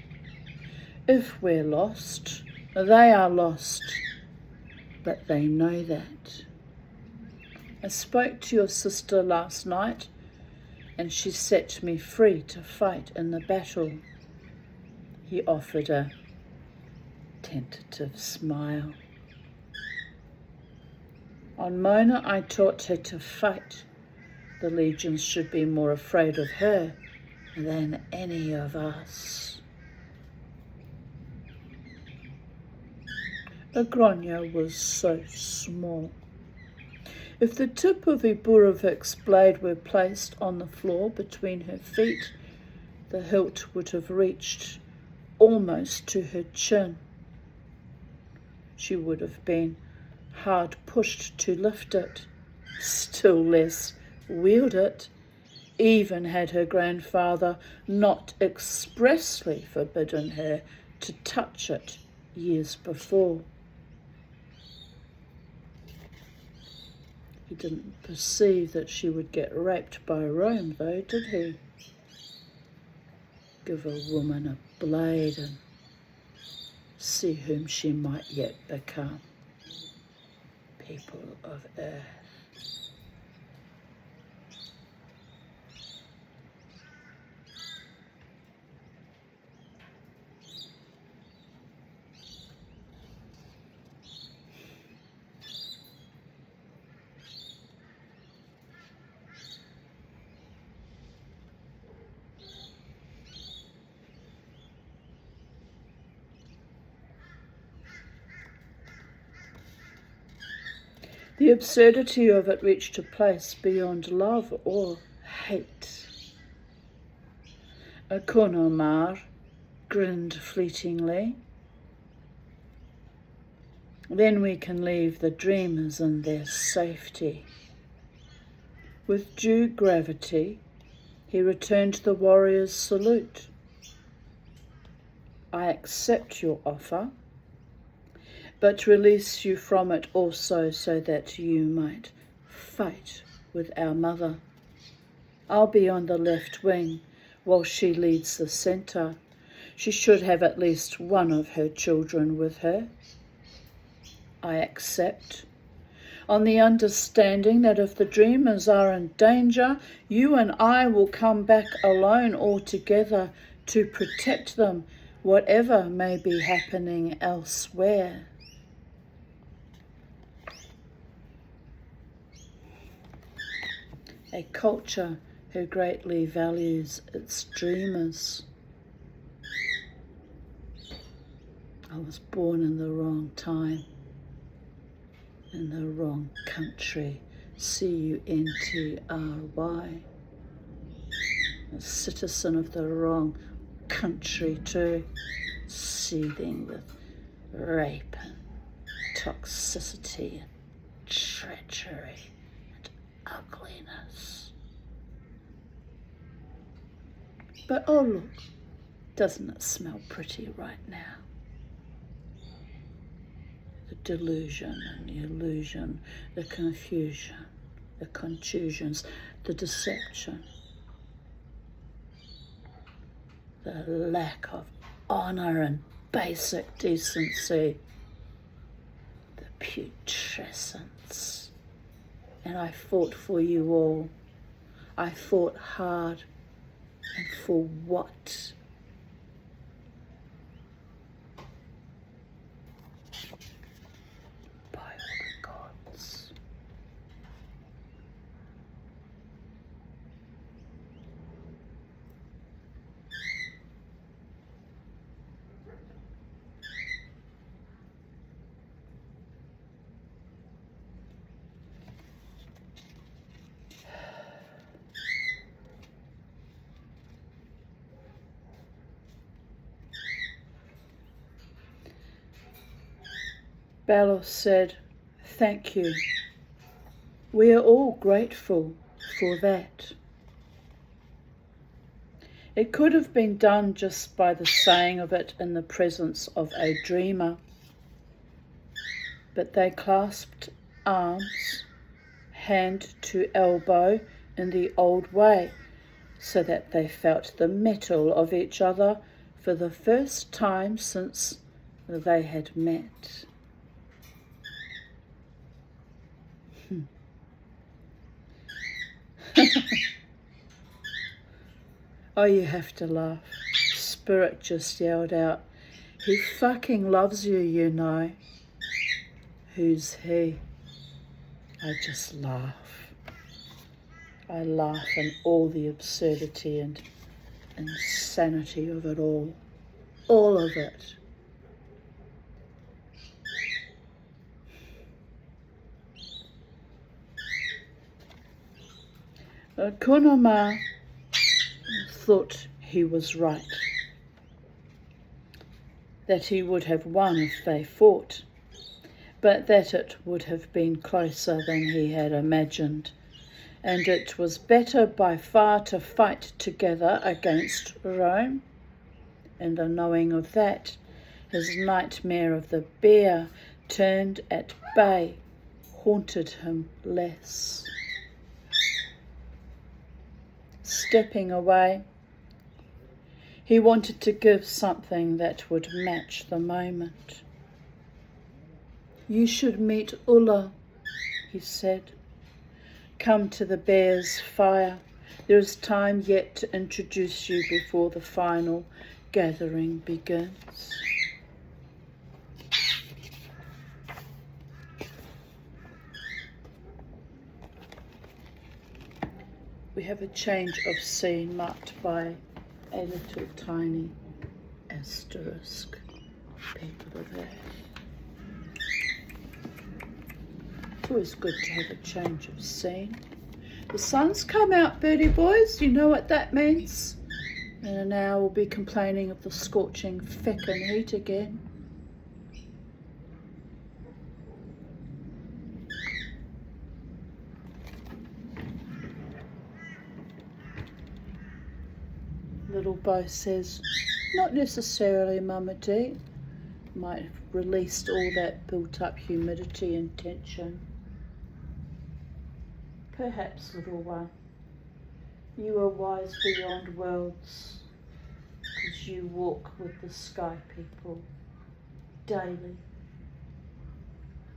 If we're lost, they are lost, but they know that. I spoke to your sister last night, and she set me free to fight in the battle." He offered a tentative smile. "On Mona I taught her to fight. The legions should be more afraid of her than any of us." Grania was so small. If the tip of Iburovic's blade were placed on the floor between her feet, the hilt would have reached almost to her chin. She would have been hard pushed to lift it, still less wield it, even had her grandfather not expressly forbidden her to touch it years before. He didn't perceive that she would get raped by Rome, though, did he? Give a woman a blade and see whom she might yet become. People of earth. The absurdity of it reached a place beyond love or hate. A Connemara grinned fleetingly. Then we can leave the dreamers in their safety. With due gravity, he returned the warrior's salute. I accept your offer, but release you from it also so that you might fight with our mother. I'll be on the left wing while she leads the centre. She should have at least one of her children with her. I accept, on the understanding that if the dreamers are in danger, you and I will come back alone or together to protect them, whatever may be happening elsewhere. A culture who greatly values its dreamers. I was born in the wrong time, in the wrong country, C-U-N-T-R-Y. A citizen of the wrong country too, seething with rape and toxicity and treachery and ugliness. But oh look, doesn't it smell pretty right now? The delusion and the illusion, the confusion, the contusions, the deception, the lack of honour and basic decency, the putrescence. And I fought for you all. I fought hard. And for what? By all the gods. Balos said, "Thank you. We are all grateful for that." It could have been done just by the saying of it in the presence of a dreamer, but they clasped arms, hand to elbow in the old way, so that they felt the metal of each other for the first time since they had met. Oh, you have to laugh. Spirit just yelled out, "He fucking loves you, you know." Who's he? I just laugh. I laugh in all the absurdity and insanity of it all. All of it. Connemara thought he was right, that he would have won if they fought, but that it would have been closer than he had imagined, and it was better by far to fight together against Rome, and the knowing of that, his nightmare of the bear turned at bay haunted him less. Stepping away, he wanted to give something that would match the moment. "You should meet Ulla," he said. "Come to the bear's fire. There is time yet to introduce you before the final gathering begins." We have a change of scene marked by a little tiny asterisk. People of Earth. always good to have a change of scene. The sun's come out, birdie boys. You know what that means. In an hour we'll be complaining of the scorching feckin' heat again. Little Bo says, not necessarily, Mama D. Might have released all that built up humidity and tension. Perhaps, little one, you are wise beyond worlds, because you walk with the sky people daily.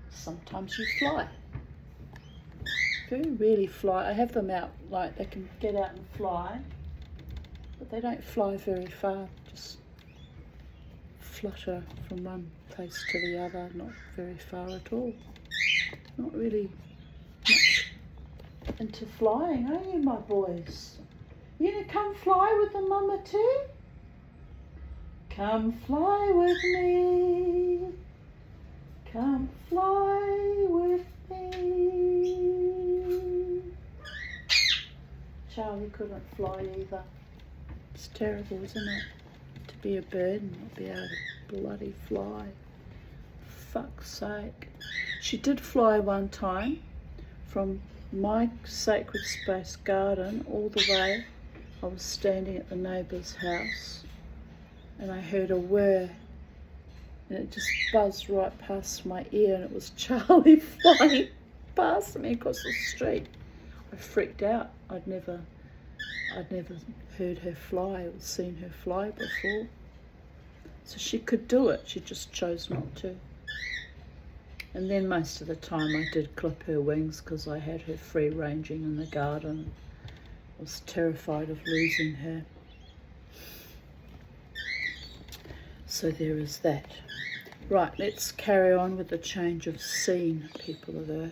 Sometimes you fly. Very rarely fly. I have them out, like they can get out and fly, but they don't fly very far, just flutter from one place to the other, not very far at all. Not really much into flying, are you, my boys? You gonna come fly with the mama too? Come fly with me. Come fly with me. Charlie couldn't fly either. It's terrible, isn't it? To be a bird and not be able to bloody fly. Fuck's sake. She did fly one time from my sacred space garden all the way. I was standing at the neighbour's house and I heard a whir and it just buzzed right past my ear, and it was Charlie flying past me across the street. I freaked out. I'd never heard her fly or seen her fly before. So she could do it, she just chose not to. And then most of the time I did clip her wings because I had her free ranging in the garden. I was terrified of losing her. So there is that. Right, let's carry on with the change of scene, people of Earth.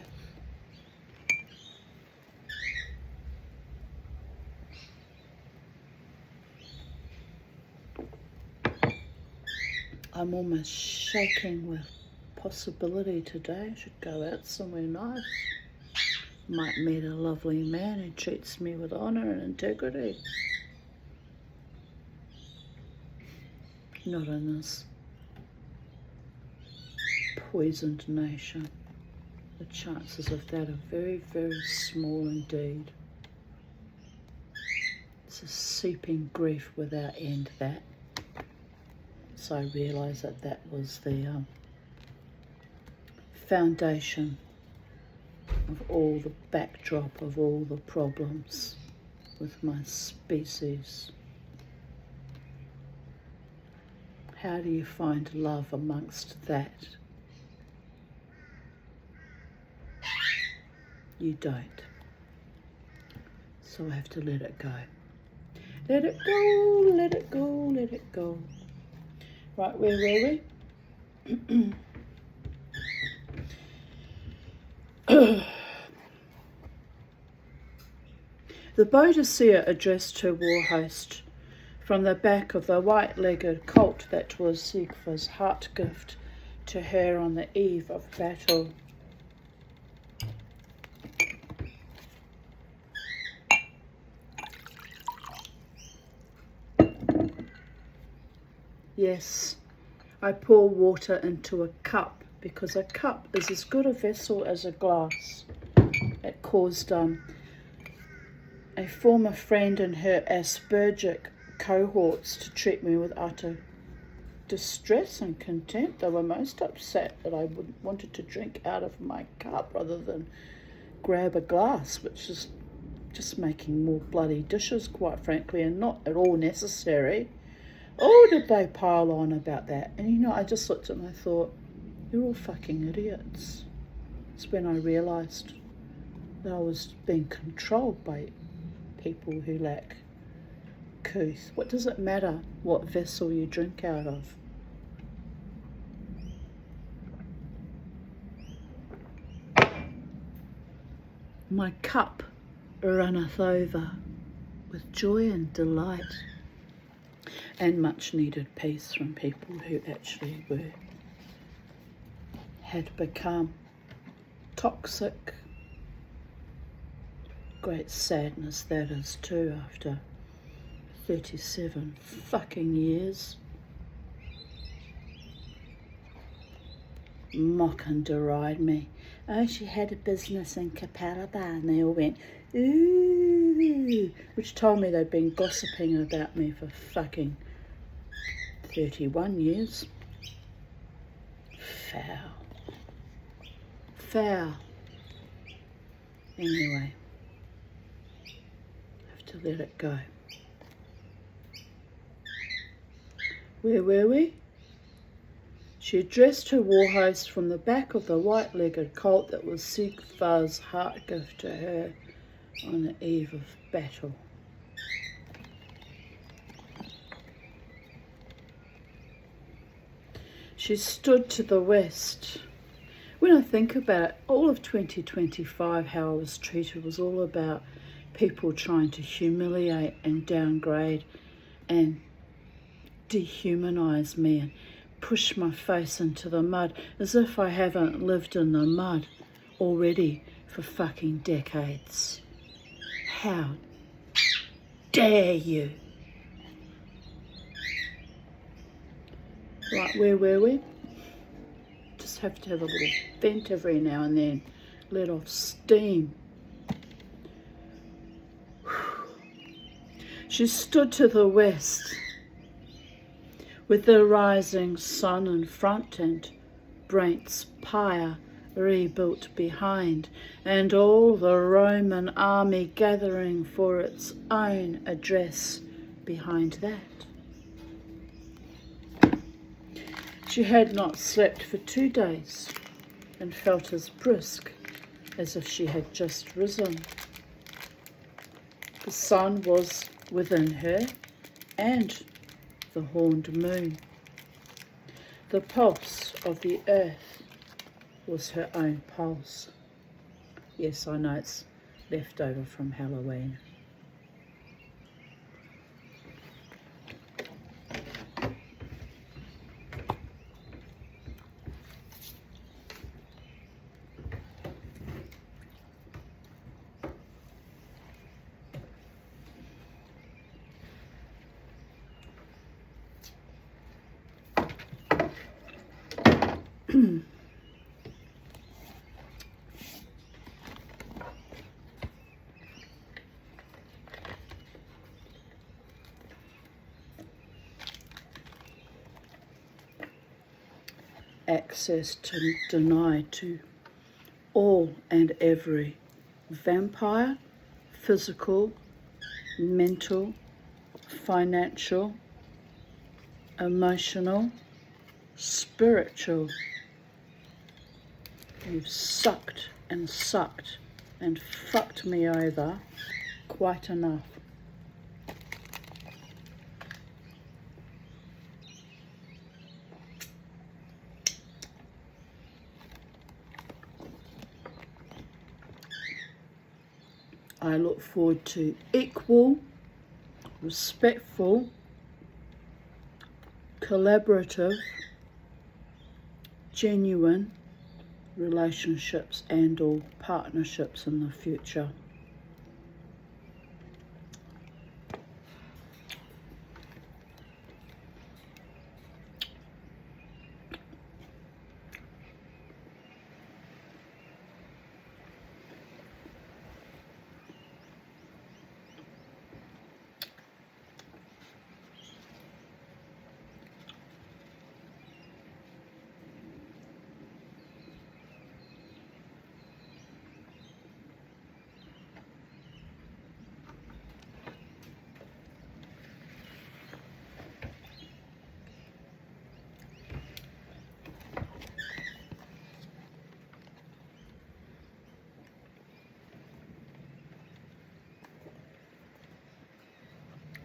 I'm almost shaking with possibility today. I should go out somewhere nice. Might meet a lovely man who treats me with honour and integrity. Not in this poisoned nation. The chances of that are very, very small indeed. It's a seeping grief without end, that. So I realised that that was the foundation of all the backdrop of all the problems with my species. How do you find love amongst that? You don't. So I have to let it go. Let it go, let it go, let it go. Right, where were we? The Boadicea addressed her war host from the back of the white-legged colt that was Siegfried's heart gift to her on the eve of battle. Yes, I pour water into a cup because a cup is as good a vessel as a glass. It caused a former friend and her Aspergic cohorts to treat me with utter distress and contempt. They were most upset that I wanted to drink out of my cup rather than grab a glass, which is just making more bloody dishes, quite frankly, and not at all necessary. Oh, did they pile on about that? And you know, I just looked at them and I thought, you're all fucking idiots. It's when I realised that I was being controlled by people who lack couth. What does it matter what vessel you drink out of? My cup runneth over with joy and delight and much needed peace from people who actually had become toxic. Great sadness that is too, after 37 fucking years. Mock and deride me. Oh, she had a business in Capalaba, and they all went, ooh, which told me they'd been gossiping about me for fucking 31 years. Foul. Foul. Anyway, have to let it go. Where were we? She addressed her war host from the back of the white-legged colt that was Sigvar's heart gift to her on the eve of battle. She stood to the west. When I think about it, all of 2025, how I was treated was all about people trying to humiliate and downgrade and dehumanise me and push my face into the mud, as if I haven't lived in the mud already for fucking decades. How dare you? Right, where were we? Just have to have a little vent every now and then, let off steam. She stood to the west, with the rising sun in front and Brent's pyre rebuilt behind, and all the Roman army gathering for its own address behind that. She had not slept for 2 days and felt as brisk as if she had just risen. The sun was within her and the horned moon. The pulse of the earth was her own pulse. Yes, I know it's left over from Halloween. Access denied to all and every vampire, physical, mental, financial, emotional, spiritual. You've sucked and fucked me over quite enough. I look forward to equal, respectful, collaborative, genuine relationships and or partnerships in the future.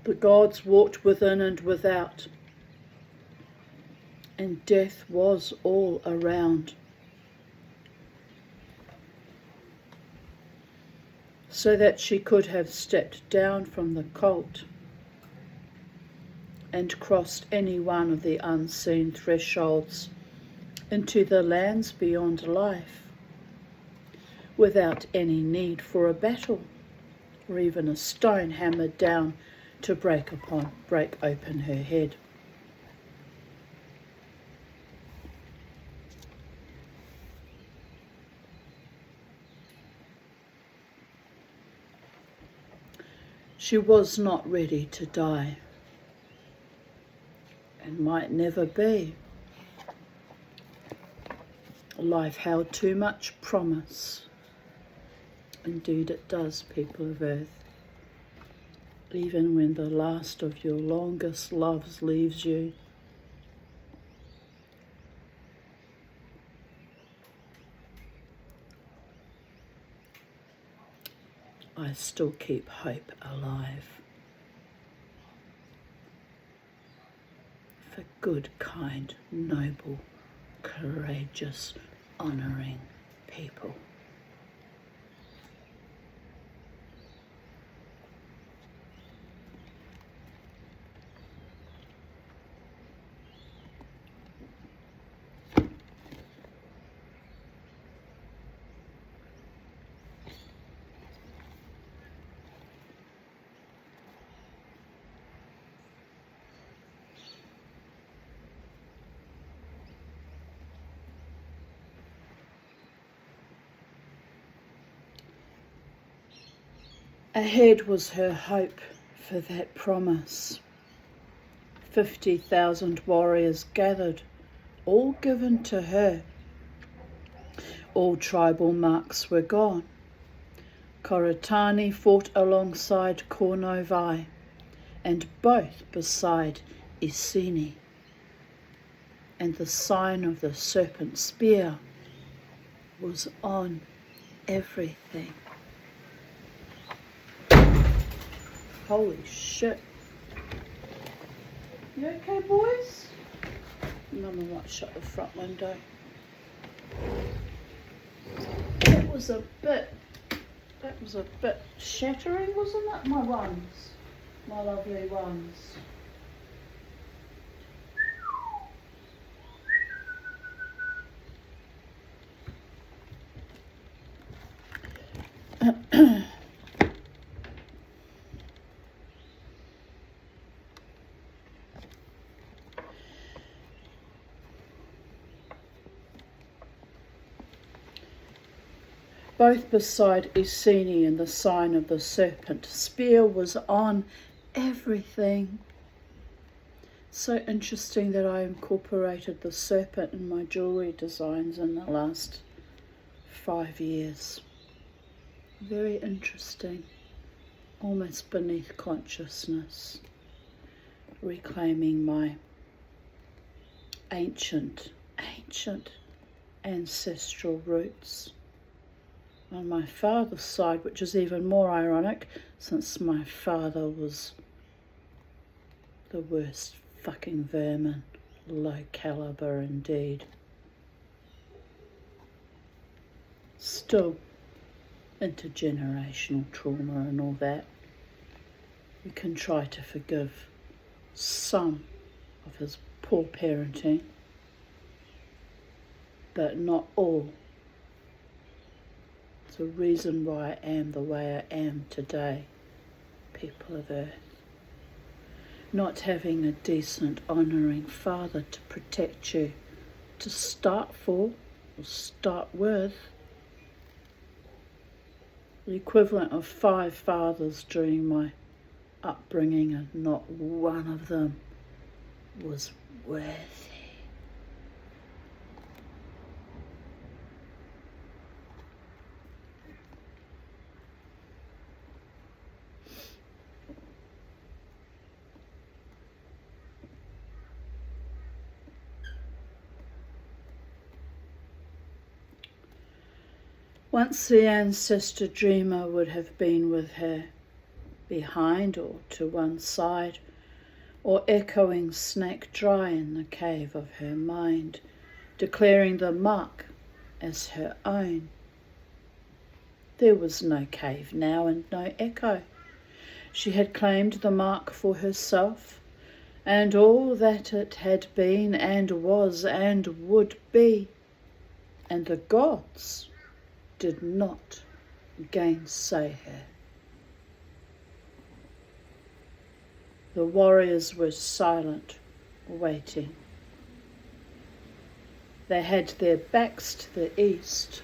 The gods walked within and without, and death was all around. So that she could have stepped down from the colt and crossed any one of the unseen thresholds into the lands beyond life. without any need for a battle, or even a stone hammered down to break open her head. She was not ready to die, and might never be. Life held too much promise. Indeed it does, people of Earth. Even when the last of your longest loves leaves you, I still keep hope alive. For good, kind, noble, courageous, honouring people. Ahead was her hope for that promise. 50,000 warriors gathered, all given to her. All tribal marks were gone. Coritani fought alongside Cornovae, and both beside Iceni. And the sign of the serpent spear was on everything. Holy shit. You okay, boys? Mama might shut the front window. That was a bit shattering, wasn't it? My ones. My lovely ones. Both beside Iceni and the sign of the serpent spear was on everything. So interesting that I incorporated the serpent in my jewellery designs in the last 5 years. Very interesting, almost beneath consciousness, reclaiming my ancient ancestral roots. On my father's side, which is even more ironic, since my father was the worst fucking vermin, low caliber indeed. Still, intergenerational trauma and all that. You can try to forgive some of his poor parenting, but not all. The reason why I am the way I am today, people of Earth. Not having a decent, honouring father to protect you, to start for, or start with. The equivalent of 5 fathers during my upbringing, and not one of them was worthy. Once the ancestor dreamer would have been with her, behind or to one side, or echoing snake dry in the cave of her mind, declaring the mark as her own. There was no cave now and no echo. She had claimed the mark for herself, and all that it had been and was and would be, and the gods did not gainsay her. The warriors were silent, waiting. They had their backs to the east.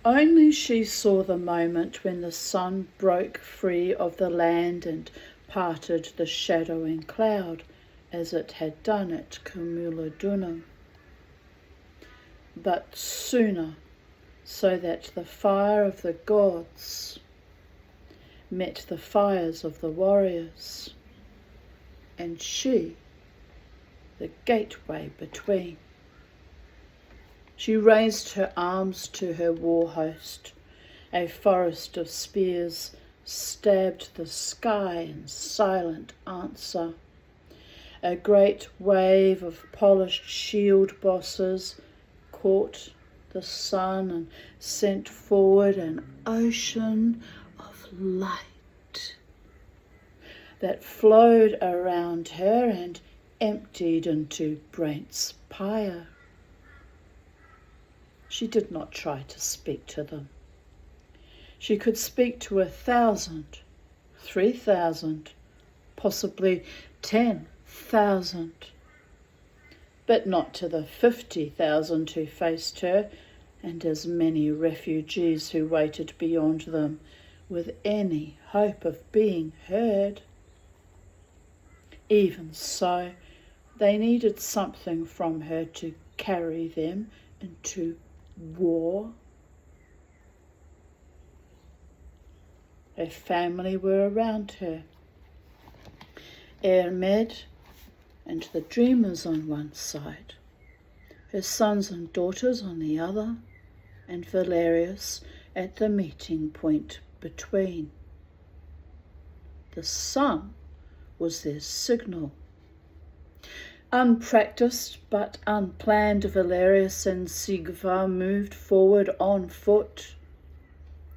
Only she saw the moment when the sun broke free of the land and parted the shadowing cloud, as it had done at Cumulodunum. But sooner, so that the fire of the gods met the fires of the warriors, and she, the gateway between. She raised her arms to her war host. A forest of spears stabbed the sky in silent answer. A great wave of polished shield bosses caught the sun and sent forward an ocean of light that flowed around her and emptied into Brent's pyre. She did not try to speak to them. She could speak to 1,000, 3,000, possibly 10,000, but not to the 50,000 who faced her, and as many refugees who waited beyond them with any hope of being heard. Even so, they needed something from her to carry them into war. Her family were around her. Ermed and the dreamers on one side, her sons and daughters on the other, and Valerius at the meeting point between. The sun was their signal. Unpracticed but unplanned, Valerius and Sigva moved forward on foot,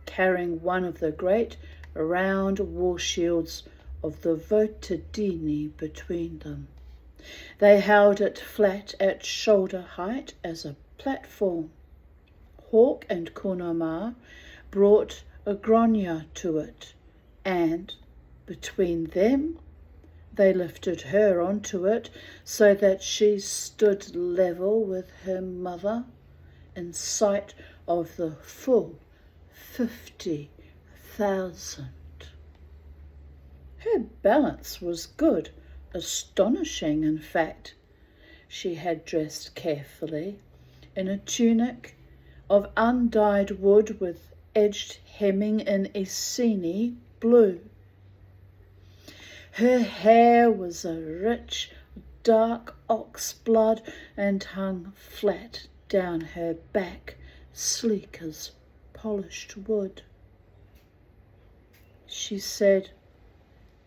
carrying one of the great round war shields of the Votadini between them. They held it flat at shoulder height as a platform. Hawk and Kunamar brought a gronya to it, and between them they lifted her onto it so that she stood level with her mother in sight of the full 50,000. Her balance was good, astonishing in fact. She had dressed carefully in a tunic of undyed wood with edged hemming in Essene blue. Her hair was a rich, dark ox blood and hung flat down her back, sleek as polished wood. She said,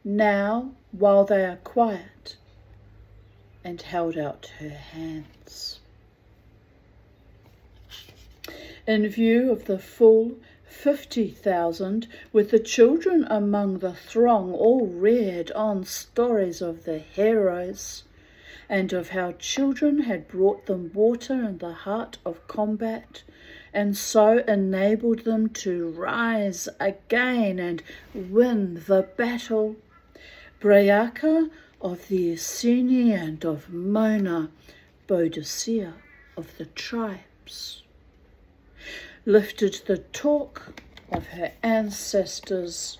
"Now, while they are quiet," and held out her hands. In view of the full 50,000, with the children among the throng, all reared on stories of the heroes, and of how children had brought them water in the heart of combat, and so enabled them to rise again and win the battle. Breaka of the Esseni and of Mona, Boadicea of the tribes, lifted the talk of her ancestors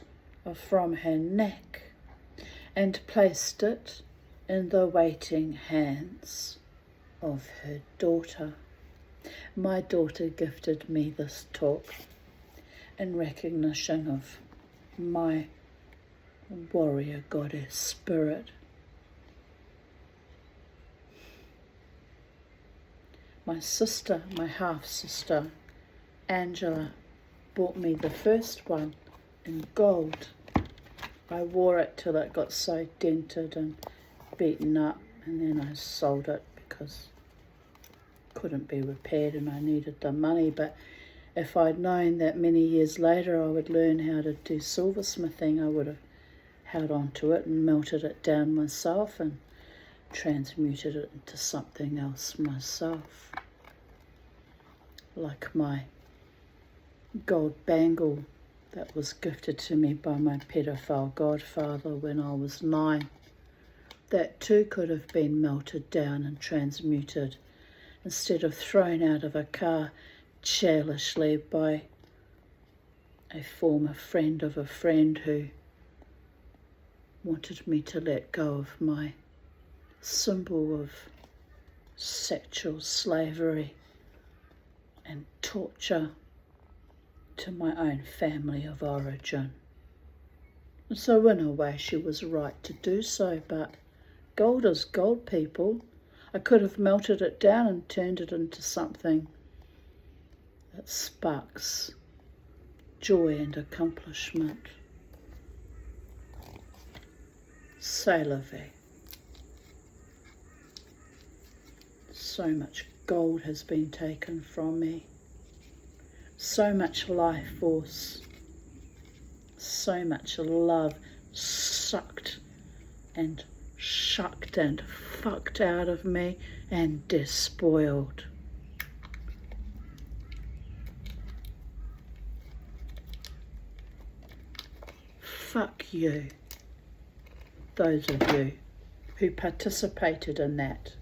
from her neck and placed it in the waiting hands of her daughter. My daughter gifted me this talk in recognition of my warrior goddess spirit. My sister, my half-sister, Angela, bought me the first one in gold. I wore it till it got so dented and beaten up, and then I sold it because it couldn't be repaired and I needed the money. But if I'd known that many years later I would learn how to do silversmithing, I would have held on to it and melted it down myself and transmuted it into something else myself. like my gold bangle that was gifted to me by my pedophile godfather when I was 9. That too could have been melted down and transmuted instead of thrown out of a car churlishly by a former friend of a friend who wanted me to let go of my symbol of sexual slavery and torture to my own family of origin. So in a way she was right to do so, but gold is gold, people. I could have melted it down and turned it into something that sparks joy and accomplishment. C'est la vie. So much gold has been taken from me. So much life force. So much love sucked and shucked and fucked out of me and despoiled. Fuck you, those of you who participated in that.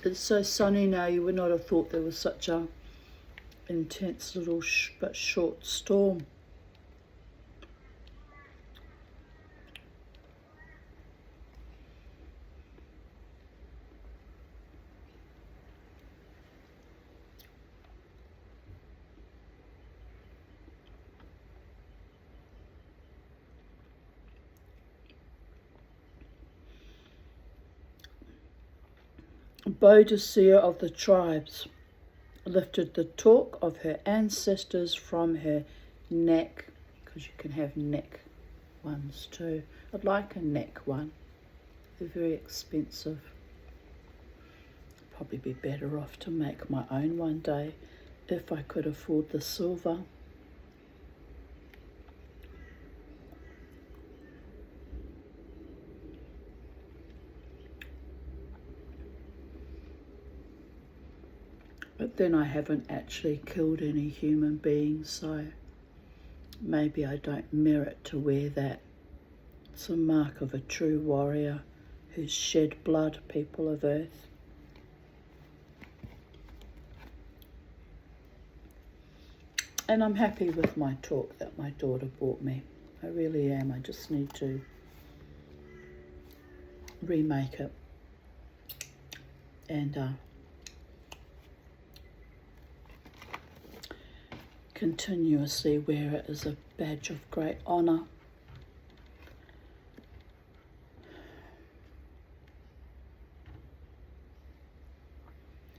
It's so sunny now, you would not have thought there was such a intense little but short storm. Boadicea of the tribes lifted the talk of her ancestors from her neck, because you can have neck ones too. I'd like a neck one. They're very expensive. Probably be better off to make my own one day if I could afford the silver. But then I haven't actually killed any human beings, so maybe I don't merit to wear that. It's a mark of a true warrior who's shed blood, people of earth. And I'm happy with my talk that my daughter bought me. I really am. I just need to remake it and continuously wear it as a badge of great honour.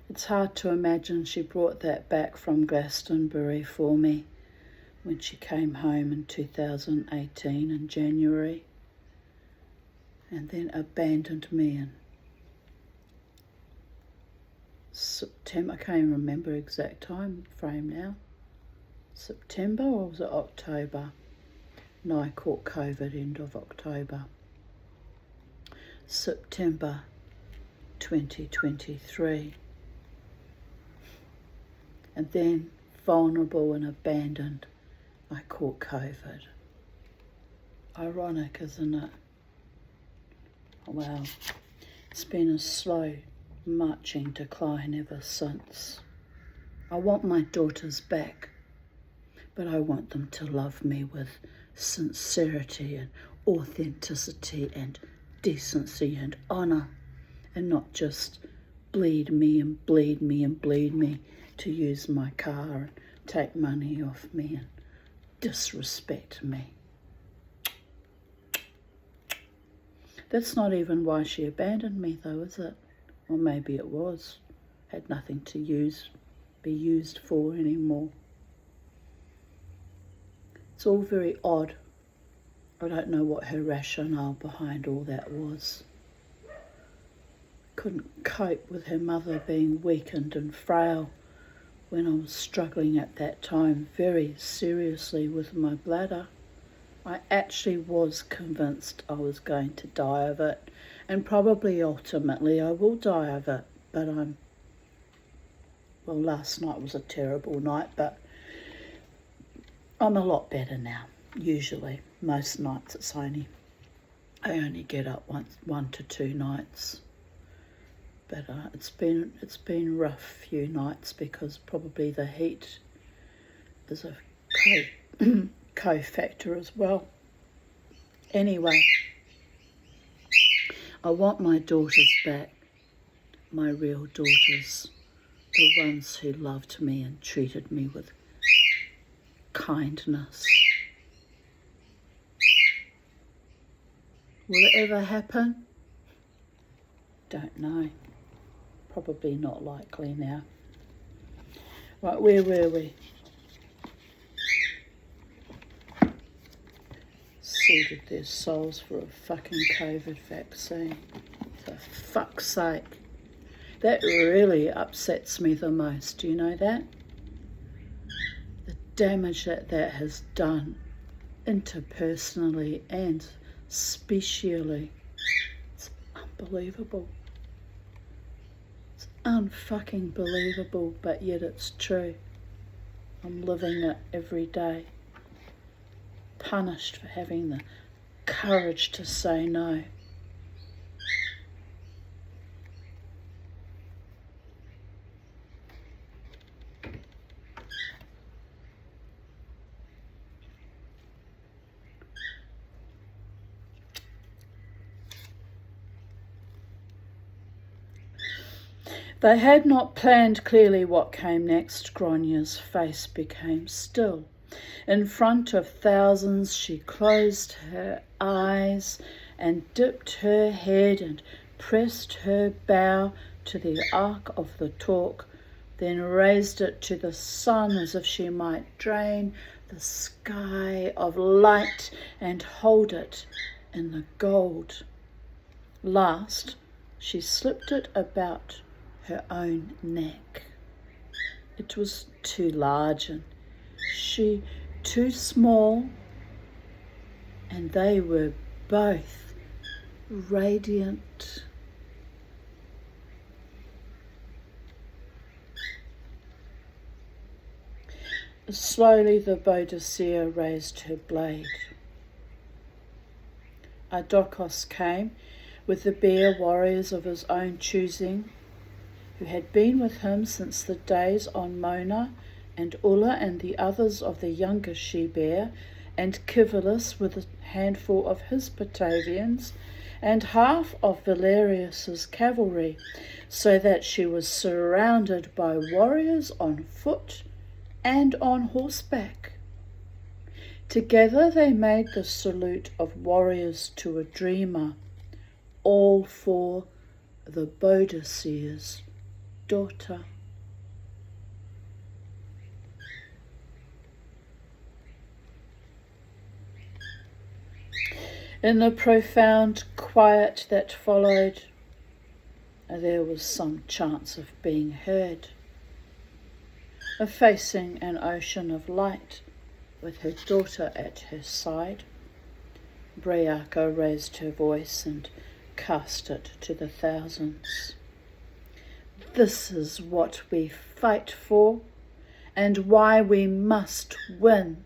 It's hard to imagine she brought that back from Glastonbury for me when she came home in 2018 in January, and then abandoned me in September. I can't even remember exact time frame now. September or was it October? No, I caught COVID end of October. September 2023. And then, vulnerable and abandoned, I caught COVID. Ironic, isn't it? Wow. It's been a slow marching decline ever since. I want my daughters back, but I want them to love me with sincerity and authenticity and decency and honour, and not just bleed me and bleed me and bleed me to use my car and take money off me and disrespect me. That's not even why she abandoned me though, is it? Or maybe it was. Had nothing to be used for anymore. It's all very odd. I don't know what her rationale behind all that was. Couldn't cope with her mother being weakened and frail when I was struggling at that time very seriously with my bladder. I actually was convinced I was going to die of it, and probably ultimately I will die of it, but well, last night was a terrible night, but I'm a lot better now. Usually, most nights I only get up one to two nights. But it's been rough few nights because probably the heat is a co-factor as well. Anyway, I want my daughters back, my real daughters, the ones who loved me and treated me with kindness. Will it ever happen? Don't know. Probably not likely now. Right, where were we? Ceded their souls for a fucking COVID vaccine. For fuck's sake. That really upsets me the most. Do you know that? The damage that has done interpersonally and specially. It's unbelievable. It's unfucking believable, but yet it's true. I'm living it every day. Punished for having the courage to say no. They had not planned clearly what came next. Gronya's face became still. In front of thousands she closed her eyes and dipped her head and pressed her bow to the arc of the talk, then raised it to the sun as if she might drain the sky of light and hold it in the gold. Last, she slipped it about her own neck. It was too large and she too small, and they were both radiant. Slowly the Boadicea raised her blade. Ardokos came with the bear warriors of his own choosing, who had been with him since the days on Mona, and Ulla and the others of the younger she-bear, and Civilis with a handful of his Batavians, and half of Valerius's cavalry, so that she was surrounded by warriors on foot and on horseback. Together they made the salute of warriors to a dreamer, all for the Boadicea's daughter. In the profound quiet that followed, there was some chance of being heard. Facing an ocean of light, with her daughter at her side, Braiaca raised her voice and cast it to the thousands. This is what we fight for, and why we must win.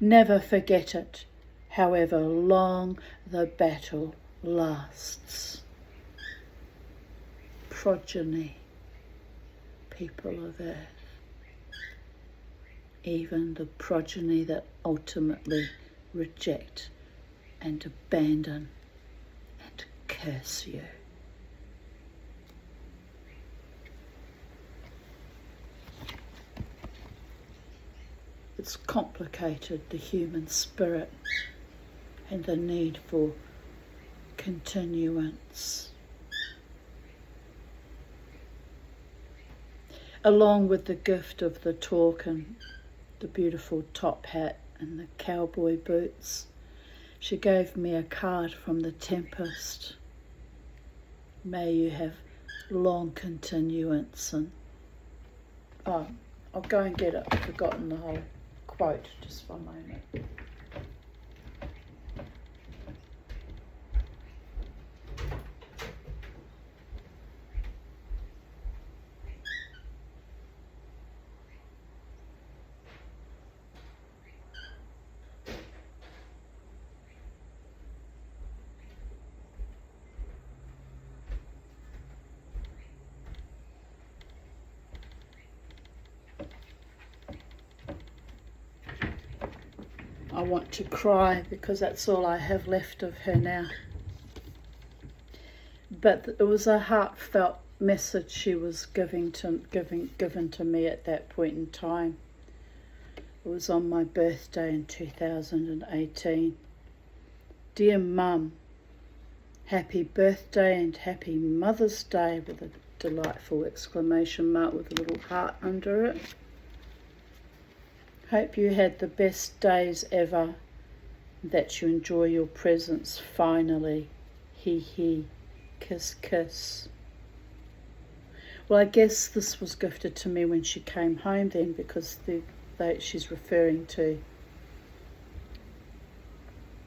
Never forget it, however long the battle lasts. Progeny, people of Earth, even the progeny that ultimately reject and abandon and curse you. It's complicated, the human spirit and the need for continuance. Along with the gift of the talk and the beautiful top hat and the cowboy boots. She gave me a card from the Tempest. May you have long continuance. And I'll go and get it. I've forgotten the whole quote just for a moment. I want to cry because that's all I have left of her now. But it was a heartfelt message she was given to me at that point in time. It was on my birthday in 2018. Dear Mum, happy birthday and happy Mother's Day, with a delightful exclamation mark with a little heart under it. Hope you had the best days ever, that you enjoy your presents finally. Hee hee, kiss kiss. Well, I guess this was gifted to me when she came home then, because she's referring to,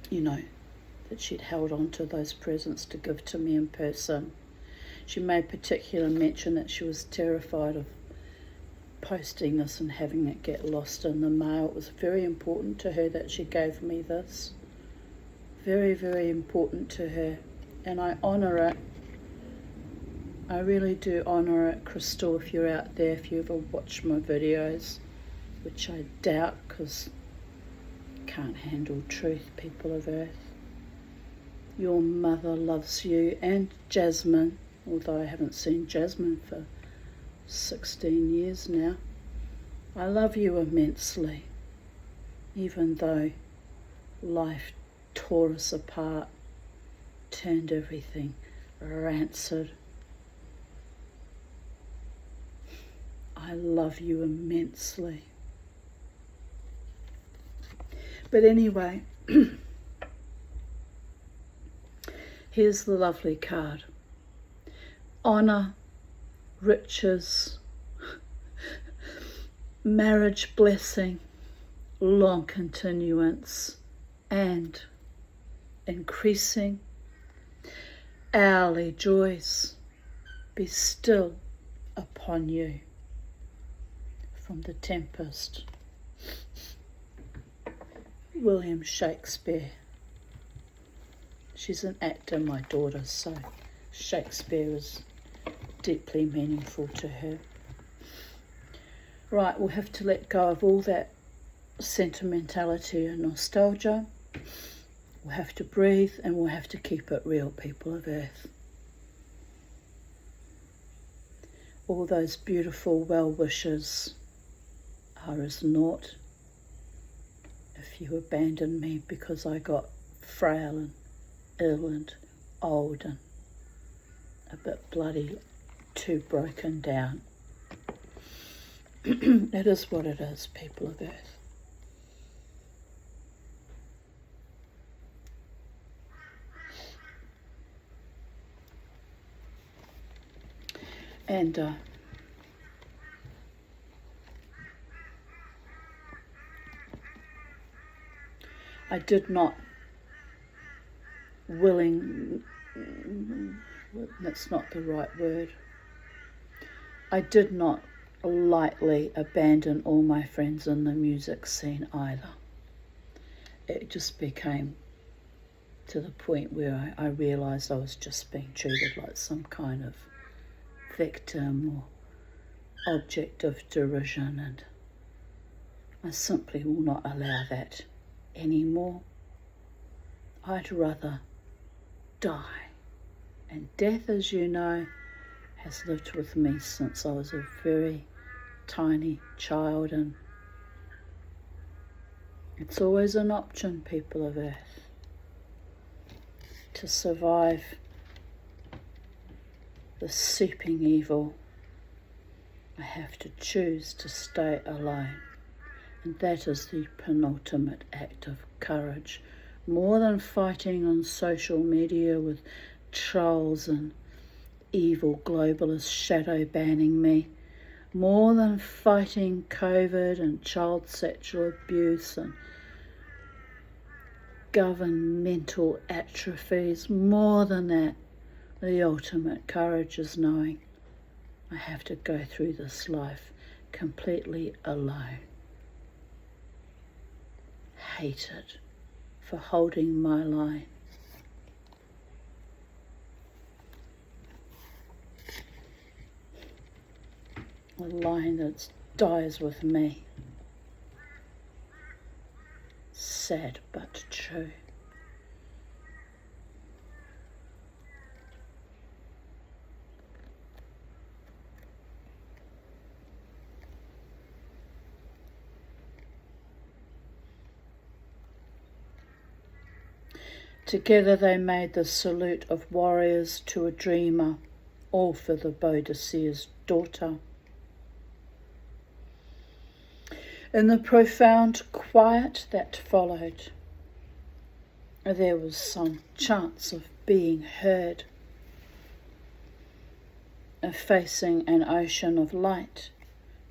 you know, that she'd held on to those presents to give to me in person. She made particular mention that she was terrified of posting this and having it get lost in the mail. It was very important to her that she gave me this. Very, very important to her. And I honour it. I really do honour it, Crystal, if you're out there, if you ever watch my videos, which I doubt because you can't handle truth, people of Earth. Your mother loves you, and Jasmine, although I haven't seen Jasmine for 16 years now. I love you immensely, even though life tore us apart, turned everything rancid. I love you immensely. But anyway, here's the lovely card. Honour, riches, marriage blessing, long continuance, and increasing hourly joys be still upon you. From the Tempest. William Shakespeare. She's an actor, my daughter, so Shakespeare is deeply meaningful to her. Right, we'll have to let go of all that sentimentality and nostalgia. We'll have to breathe, and we'll have to keep it real, people of Earth. All those beautiful well wishes are as naught if you abandon me because I got frail and ill and old and a bit bloody too broken down. It is what it is, people of Earth. And I did not that's not the right word. I did not lightly abandon all my friends in the music scene either. It just became to the point where I realised I was just being treated like some kind of victim or object of derision, and I simply will not allow that anymore. I'd rather die, and death, as you know, has lived with me since I was a very tiny child, and it's always an option, people of Earth. To survive the seeping evil, I have to choose to stay alone And that is the penultimate act of courage. More than fighting on social media with trolls and evil globalists shadow banning me. More than fighting COVID and child sexual abuse and governmental atrophies. More than that, the ultimate courage is knowing I have to go through this life completely alone. Hated for holding my line. A line that dies with me. Sad but true. Together they made the salute of warriors to a dreamer, all for the Boadicea's daughter. In the profound quiet that followed, there was some chance of being heard. Facing an ocean of light,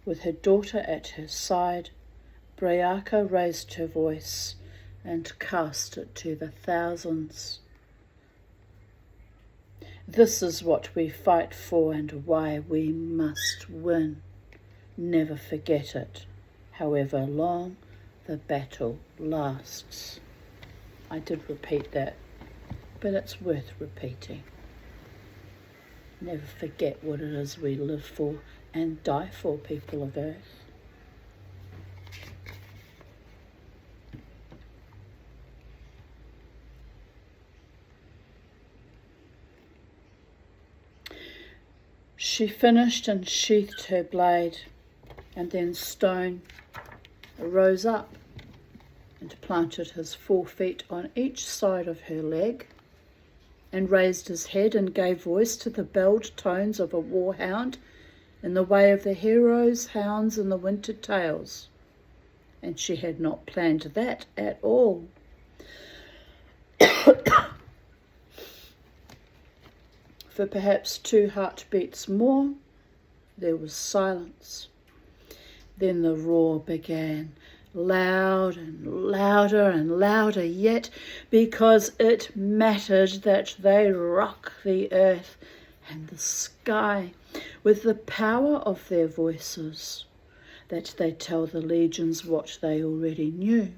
with her daughter at her side, Breaca raised her voice and cast it to the thousands. This is what we fight for and why we must win. Never forget it, however long the battle lasts. I did repeat that, but it's worth repeating. Never forget what it is we live for and die for, people of Earth. She finished and sheathed her blade, and then Stone rose up and planted his 4 feet on each side of her leg, and raised his head and gave voice to the belled tones of a warhound in the way of the heroes' hounds in the winter tales. And she had not planned that at all. For perhaps 2 heartbeats more, there was silence. Then the roar began, loud and louder and louder yet, because it mattered that they rock the earth and the sky with the power of their voices, that they tell the legions what they already knew,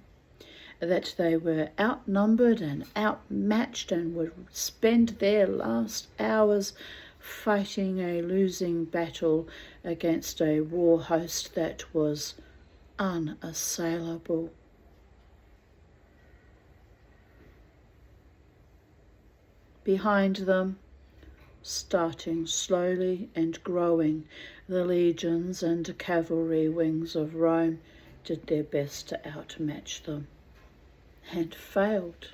that they were outnumbered and outmatched and would spend their last hours fighting a losing battle against a war host that was unassailable. Behind them, starting slowly and growing, the legions and cavalry wings of Rome did their best to outmatch them, and failed.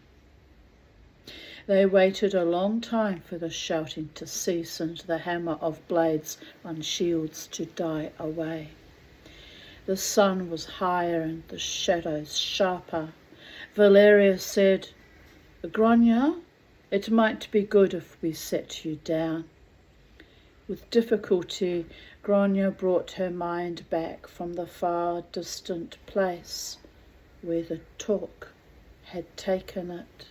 They waited a long time for the shouting to cease and the hammer of blades on shields to die away. The sun was higher and the shadows sharper. Valeria said, "Grania, it might be good if we set you down." With difficulty, Grania brought her mind back from the far distant place where the talk had taken it.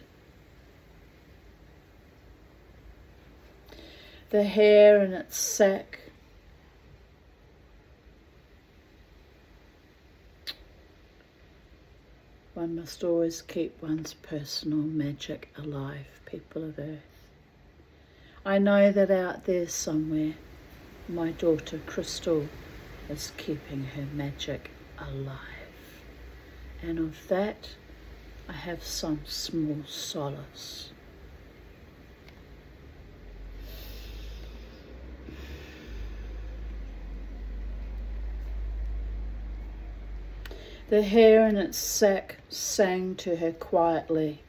The hair in its sack, one must always keep one's personal magic alive, people of Earth. I know that out there somewhere, my daughter Crystal is keeping her magic alive. And of that, I have some small solace. The hair in its sack sang to her quietly,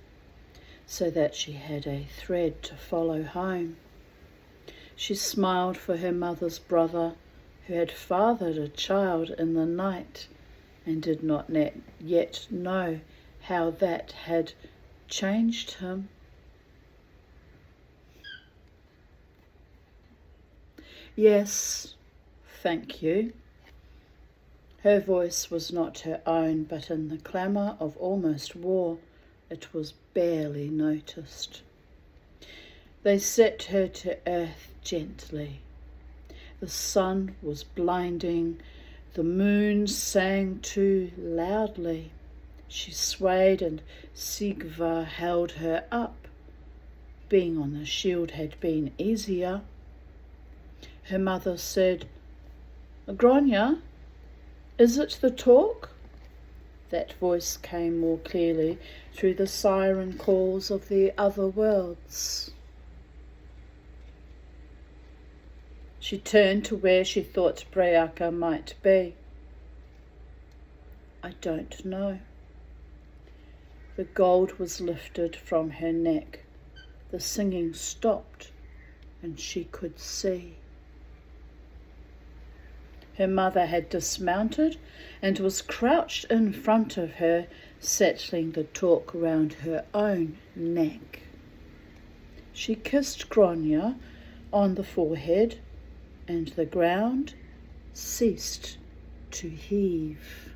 so that she had a thread to follow home. She smiled for her mother's brother, who had fathered a child in the night, and did not yet know how that had changed him. Yes, thank you. Her voice was not her own, but in the clamour of almost war, it was barely noticed. They set her to earth gently. The sun was blinding, the moon sang too loudly. She swayed and Sigvar held her up. Being on the shield had been easier. Her mother said, "Grania, is it the talk?" That voice came more clearly through the siren calls of the other worlds. She turned to where she thought Breaca might be. I don't know. The gold was lifted from her neck. The singing stopped, and she could see. Her mother had dismounted and was crouched in front of her, settling the talk round her own neck. She kissed Grania on the forehead, and the ground ceased to heave.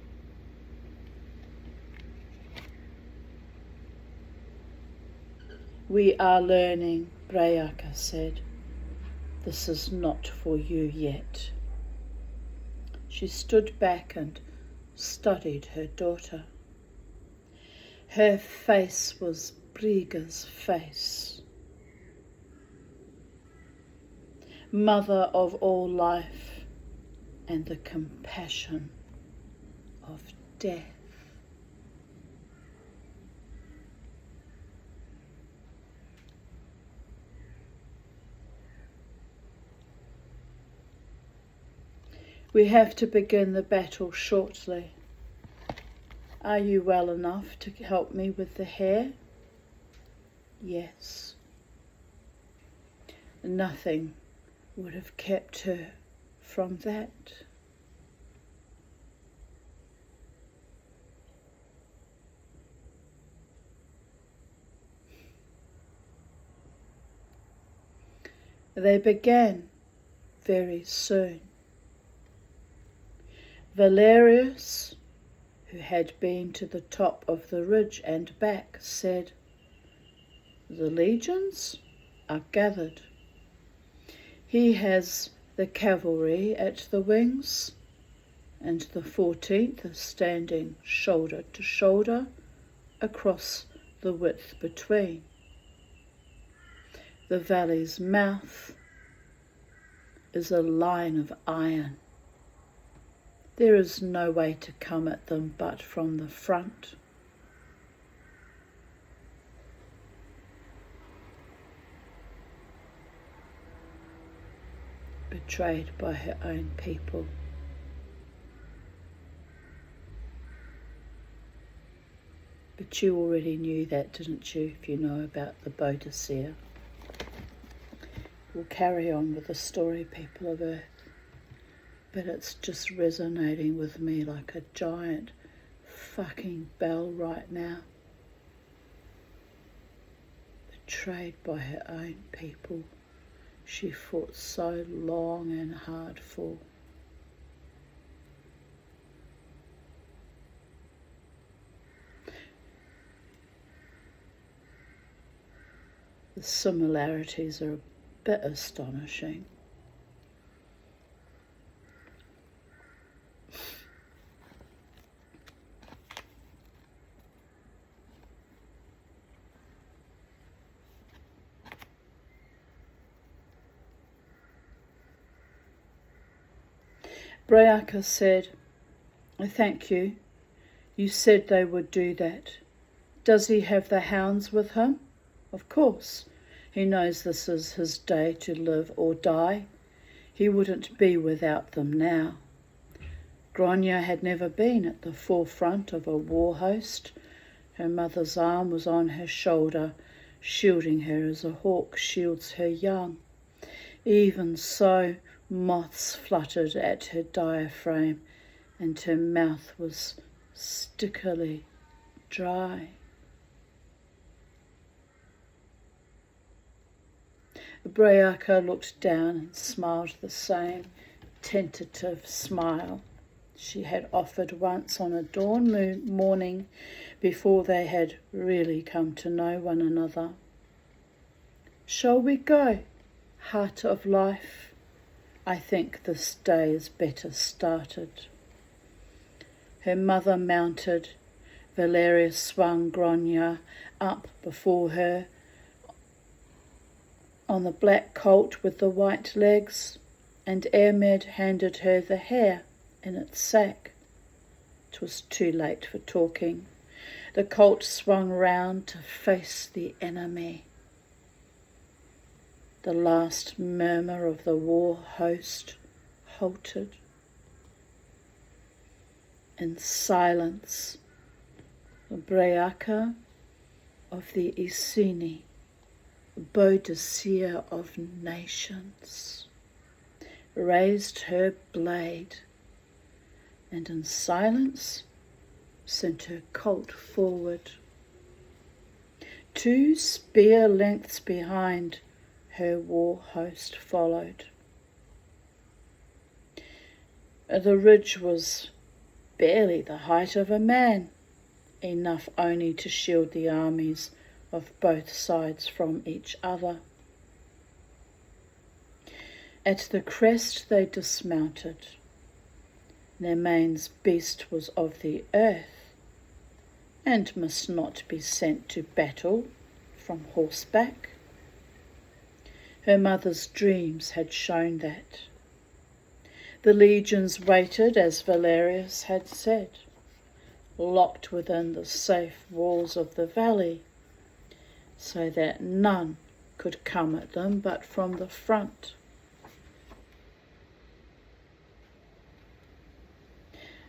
"We are learning," Breaca said. "This is not for you yet." She stood back and studied her daughter. Her face was Briga's face. Mother of all life and the compassion of death. We have to begin the battle shortly. Are you well enough to help me with the hair? Yes. Nothing would have kept her from that. They began very soon. Valerius, who had been to the top of the ridge and back, said, "The legions are gathered. He has the cavalry at the wings, and the 14th is standing shoulder to shoulder across the width between. The valley's mouth is a line of iron. There is no way to come at them but from the front." Betrayed by her own people. But you already knew that, didn't you, if you know about the Boadicea? We'll carry on with the story, people of Earth. But it's just resonating with me like a giant fucking bell right now. Betrayed by her own people she fought so long and hard for. The similarities are a bit astonishing. Breaca said, "I thank you. You said they would do that. Does he have the hounds with him?" "Of course. He knows this is his day to live or die. He wouldn't be without them now." Grania had never been at the forefront of a war host. Her mother's arm was on her shoulder, shielding her as a hawk shields her young. Even so, moths fluttered at her diaphragm and her mouth was stickily dry. Breaca looked down and smiled the same tentative smile she had offered once on a dawn morning before they had really come to know one another. "Shall we go, heart of life? I think this day is better started." Her mother mounted. Valeria swung Grania up before her on the black colt with the white legs, and Ermed handed her the hare in its sack. 'Twas too late for talking. The colt swung round to face the enemy. The last murmur of the war host halted. In silence, the Breaca of the Iceni, Boadicea of nations, raised her blade, and in silence sent her colt forward. 2 spear lengths behind, her war host followed. The ridge was barely the height of a man, enough only to shield the armies of both sides from each other. At the crest they dismounted. Their main beast was of the earth, and must not be sent to battle from horseback. Her mother's dreams had shown that. The legions waited as Valerius had said, locked within the safe walls of the valley, so that none could come at them but from the front.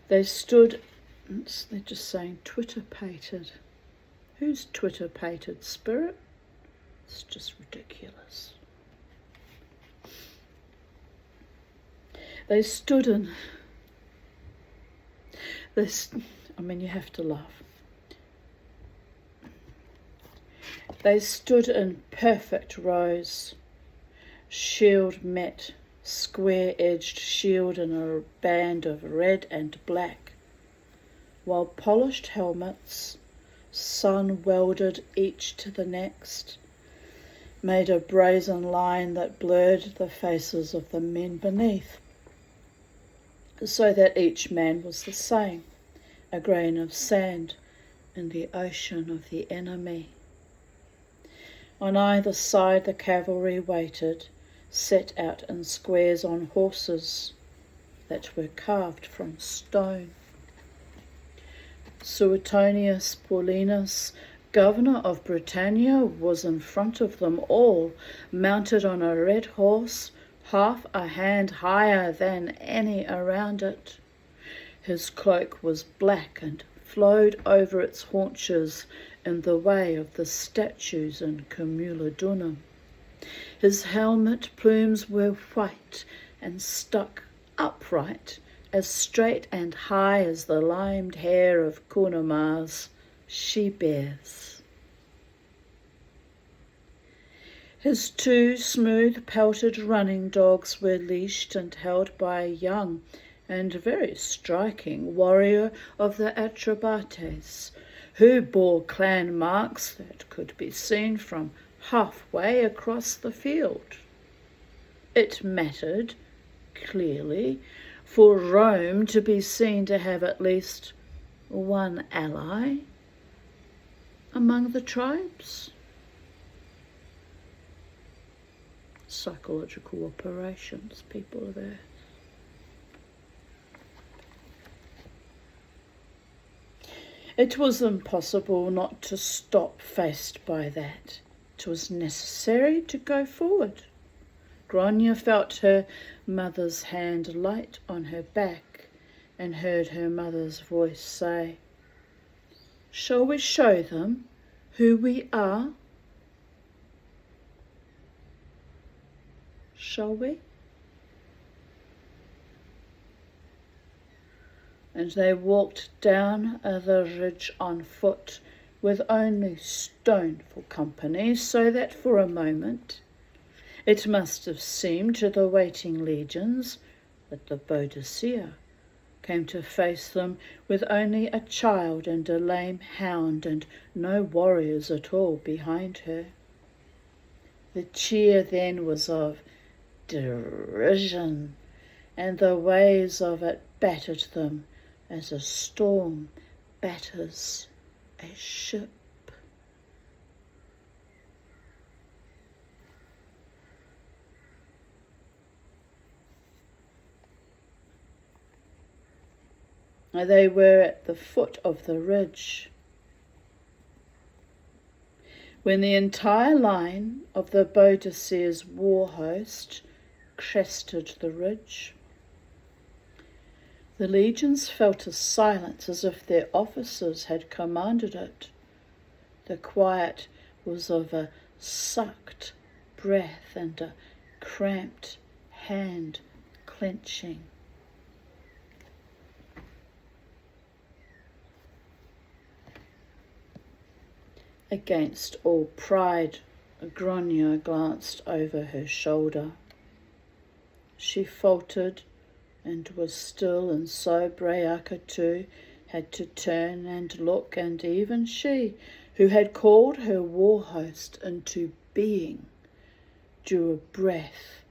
They stood, they're just saying Twitter-pated. Who's Twitter-pated, Spirit? It's just ridiculous. They stood in, you have to laugh. They stood in perfect rows, shield met, square-edged shield in a band of red and black, while polished helmets, sun-welded each to the next, made a brazen line that blurred the faces of the men beneath, so that each man was the same, a grain of sand in the ocean of the enemy. On either side the cavalry waited, set out in squares on horses that were carved from stone. Suetonius Paulinus, governor of Britannia, was in front of them all, mounted on a red horse, half a hand higher than any around it. His cloak was black and flowed over its haunches in the way of the statues in Cumulodunum. His helmet plumes were white and stuck upright, as straight and high as the limed hair of Cornish she-bears. His 2 smooth pelted running dogs were leashed and held by a young and very striking warrior of the Atrebates, who bore clan marks that could be seen from halfway across the field. It mattered, clearly, for Rome to be seen to have at least one ally among the tribes. Psychological operations, people of Earth. It was impossible not to stop faced by that. It was necessary to go forward. Grania felt her mother's hand light on her back and heard her mother's voice say, "Shall we show them who we are? Shall we?" and they walked down the ridge on foot, with only stone for company, so that for a moment it must have seemed to the waiting legions that the Boadicea came to face them with only a child and a lame hound and no warriors at all behind her. The cheer then was of derision, and the waves of it battered them as a storm batters a ship. They were at the foot of the ridge when the entire line of the Boadicea's war host crested the ridge. The legions felt a silence as if their officers had commanded it. The quiet was of a sucked breath and a cramped hand clenching. Against all pride, Grania glanced over her shoulder. She faltered and was still, and so Breaca too had to turn and look, and even she, who had called her war host into being, drew a breath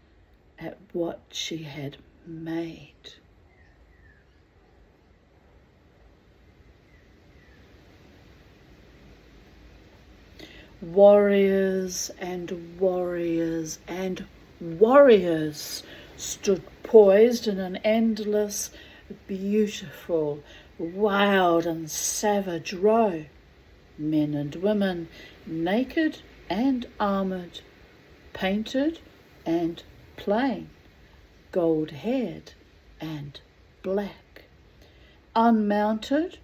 at what she had made. Warriors and warriors and warriors stood poised in an endless, beautiful, wild and savage row. Men and women, naked and armoured, painted and plain, gold-haired and black, unmounted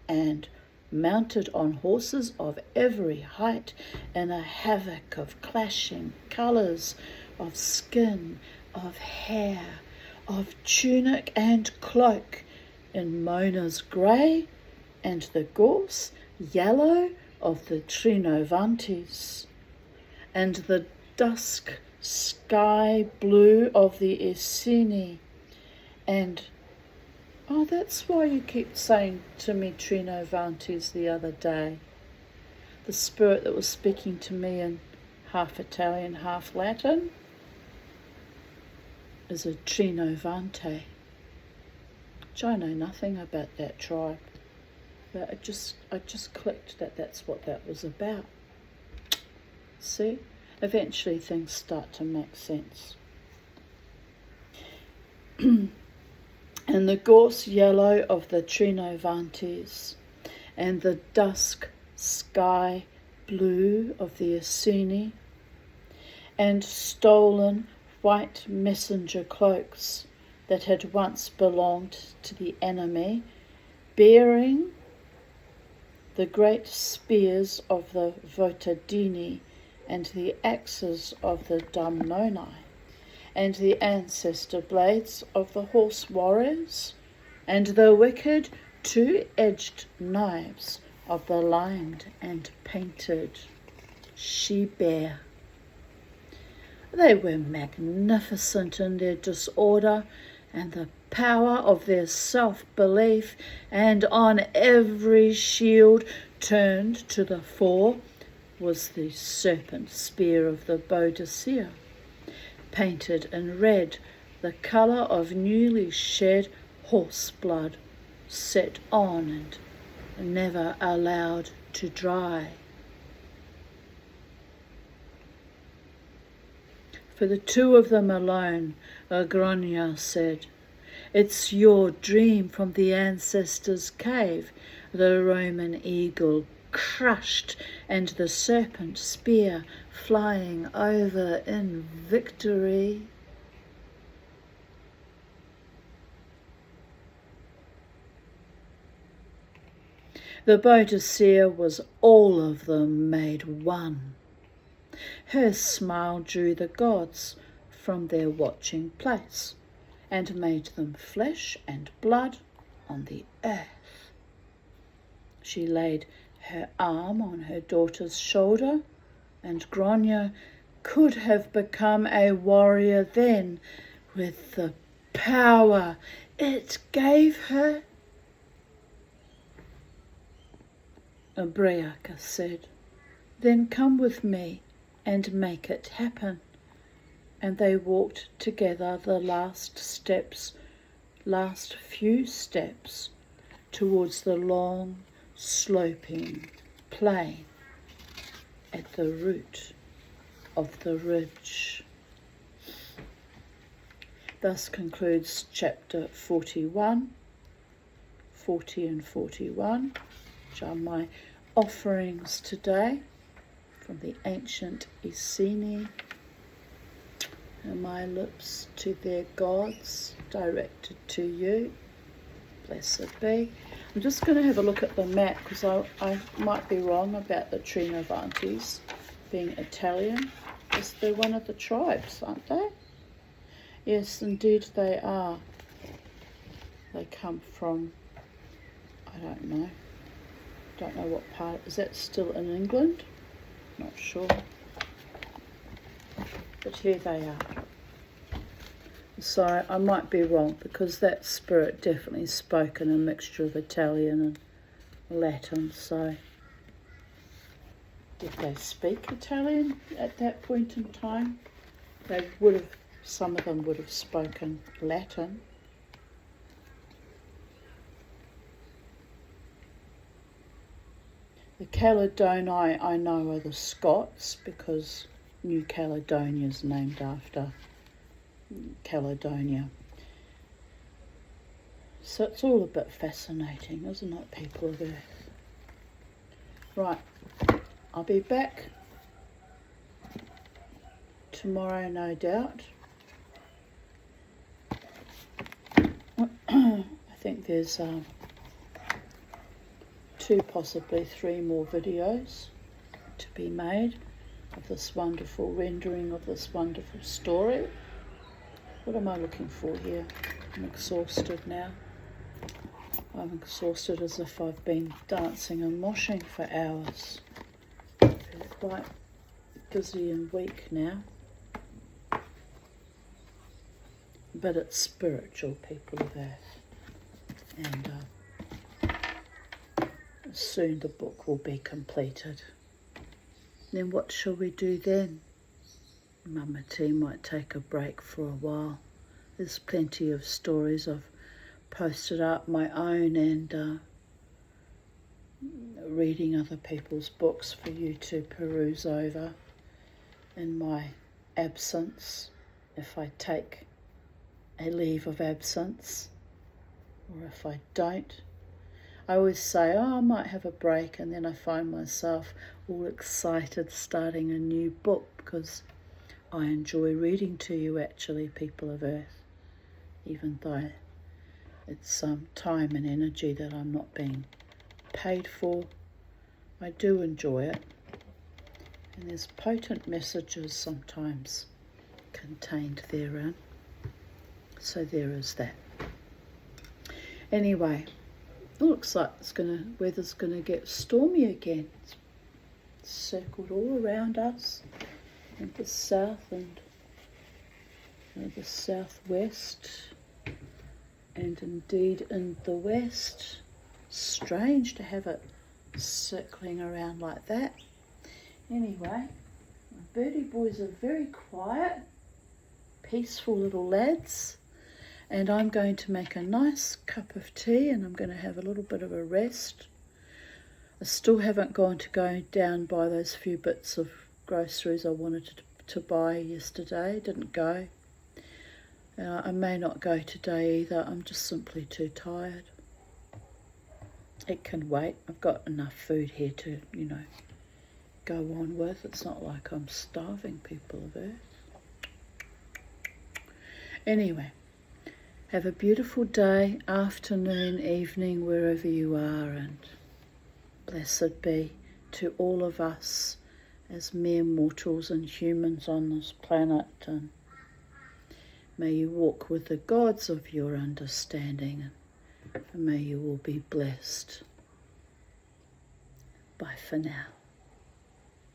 and mounted on horses of every height, in a havoc of clashing colours, of skin, of hair, of tunic and cloak, in Mona's grey and the gorse yellow of the Trinovantes, and the dusk sky blue of the Esseni, and oh, that's why you keep saying to me Trinovantes the other day. The spirit that was speaking to me in half Italian, half Latin is a Trinovante, which I know nothing about that tribe, but I just clicked that that's what that was about. See? Eventually things start to make sense. And the gorse yellow of the Trinovantes, and the dusk sky blue of the Esseni, and stolen white messenger cloaks that had once belonged to the enemy, bearing the great spears of the Votadini and the axes of the Damnoni, and the ancestor blades of the horse warriors, and the wicked two-edged knives of the lined and painted she-bear. They were magnificent in their disorder and the power of their self-belief, and on every shield turned to the fore was the serpent spear of the Boadicea, painted in red, the colour of newly shed horse blood, set on and never allowed to dry. For the two of them alone, Grania said, "It's your dream from the ancestor's cave, the Roman eagle crushed and the serpent spear flying over in victory." The Boadicea was all of them made one. Her smile drew the gods from their watching place, and made them flesh and blood on the earth. She laid her arm on her daughter's shoulder, and Grania could have become a warrior then with the power it gave her. Abriaca said, "Then come with me and make it happen." And they walked together the last few steps towards the long, sloping plain at the root of the ridge. Thus concludes chapter 41, 40 and 41, which are my offerings today from the ancient Iceni, and my lips to their gods directed to you. Blessed be. I'm just going to have a look at the map because I might be wrong about the Trinovantes being Italian. Because they're one of the tribes, aren't they? Yes, indeed they are. They come from, I don't know what part. Is that still in England? Not sure. But here they are. So I might be wrong because that spirit definitely spoke in a mixture of Italian and Latin. So did they speak Italian at that point in time? They would have. Some of them would have spoken Latin. The Caledonii I know are the Scots because New Caledonia is named after Caledonia. So it's all a bit fascinating, isn't it, people of Earth? Right, I'll be back tomorrow, no doubt. I think there's 2, possibly 3 more videos to be made of this wonderful rendering of this wonderful story. What am I looking for here? I'm exhausted now. I'm exhausted as if I've been dancing and moshing for hours. I feel quite busy and weak now. But it's spiritual, people of Earth. And soon the book will be completed. Then what shall we do then? Mama T might take a break for a while. There's plenty of stories I've posted up, my own, and reading other people's books for you to peruse over in my absence, if I take a leave of absence, or if I don't. I always say, I might have a break, and then I find myself all excited starting a new book because I enjoy reading to you, actually, people of Earth, even though it's time and energy that I'm not being paid for. I do enjoy it, and there's potent messages sometimes contained therein. So there is that. Anyway, it looks like weather's gonna get stormy again. It's circled all around us in the south and the southwest, and indeed in the west. Strange to have it circling around like that. Anyway, my birdie boys are very quiet, peaceful little lads. And I'm going to make a nice cup of tea, and I'm going to have a little bit of a rest. I still haven't go down by those few bits of groceries I wanted to buy yesterday. Didn't go. I may not go today either. I'm just simply too tired. It can wait. I've got enough food here to, go on with. It's not like I'm starving, people of Earth. Anyway. Have a beautiful day, afternoon, evening, wherever you are, and blessed be to all of us as mere mortals and humans on this planet, and may you walk with the gods of your understanding, and And may you all be blessed. Bye for now.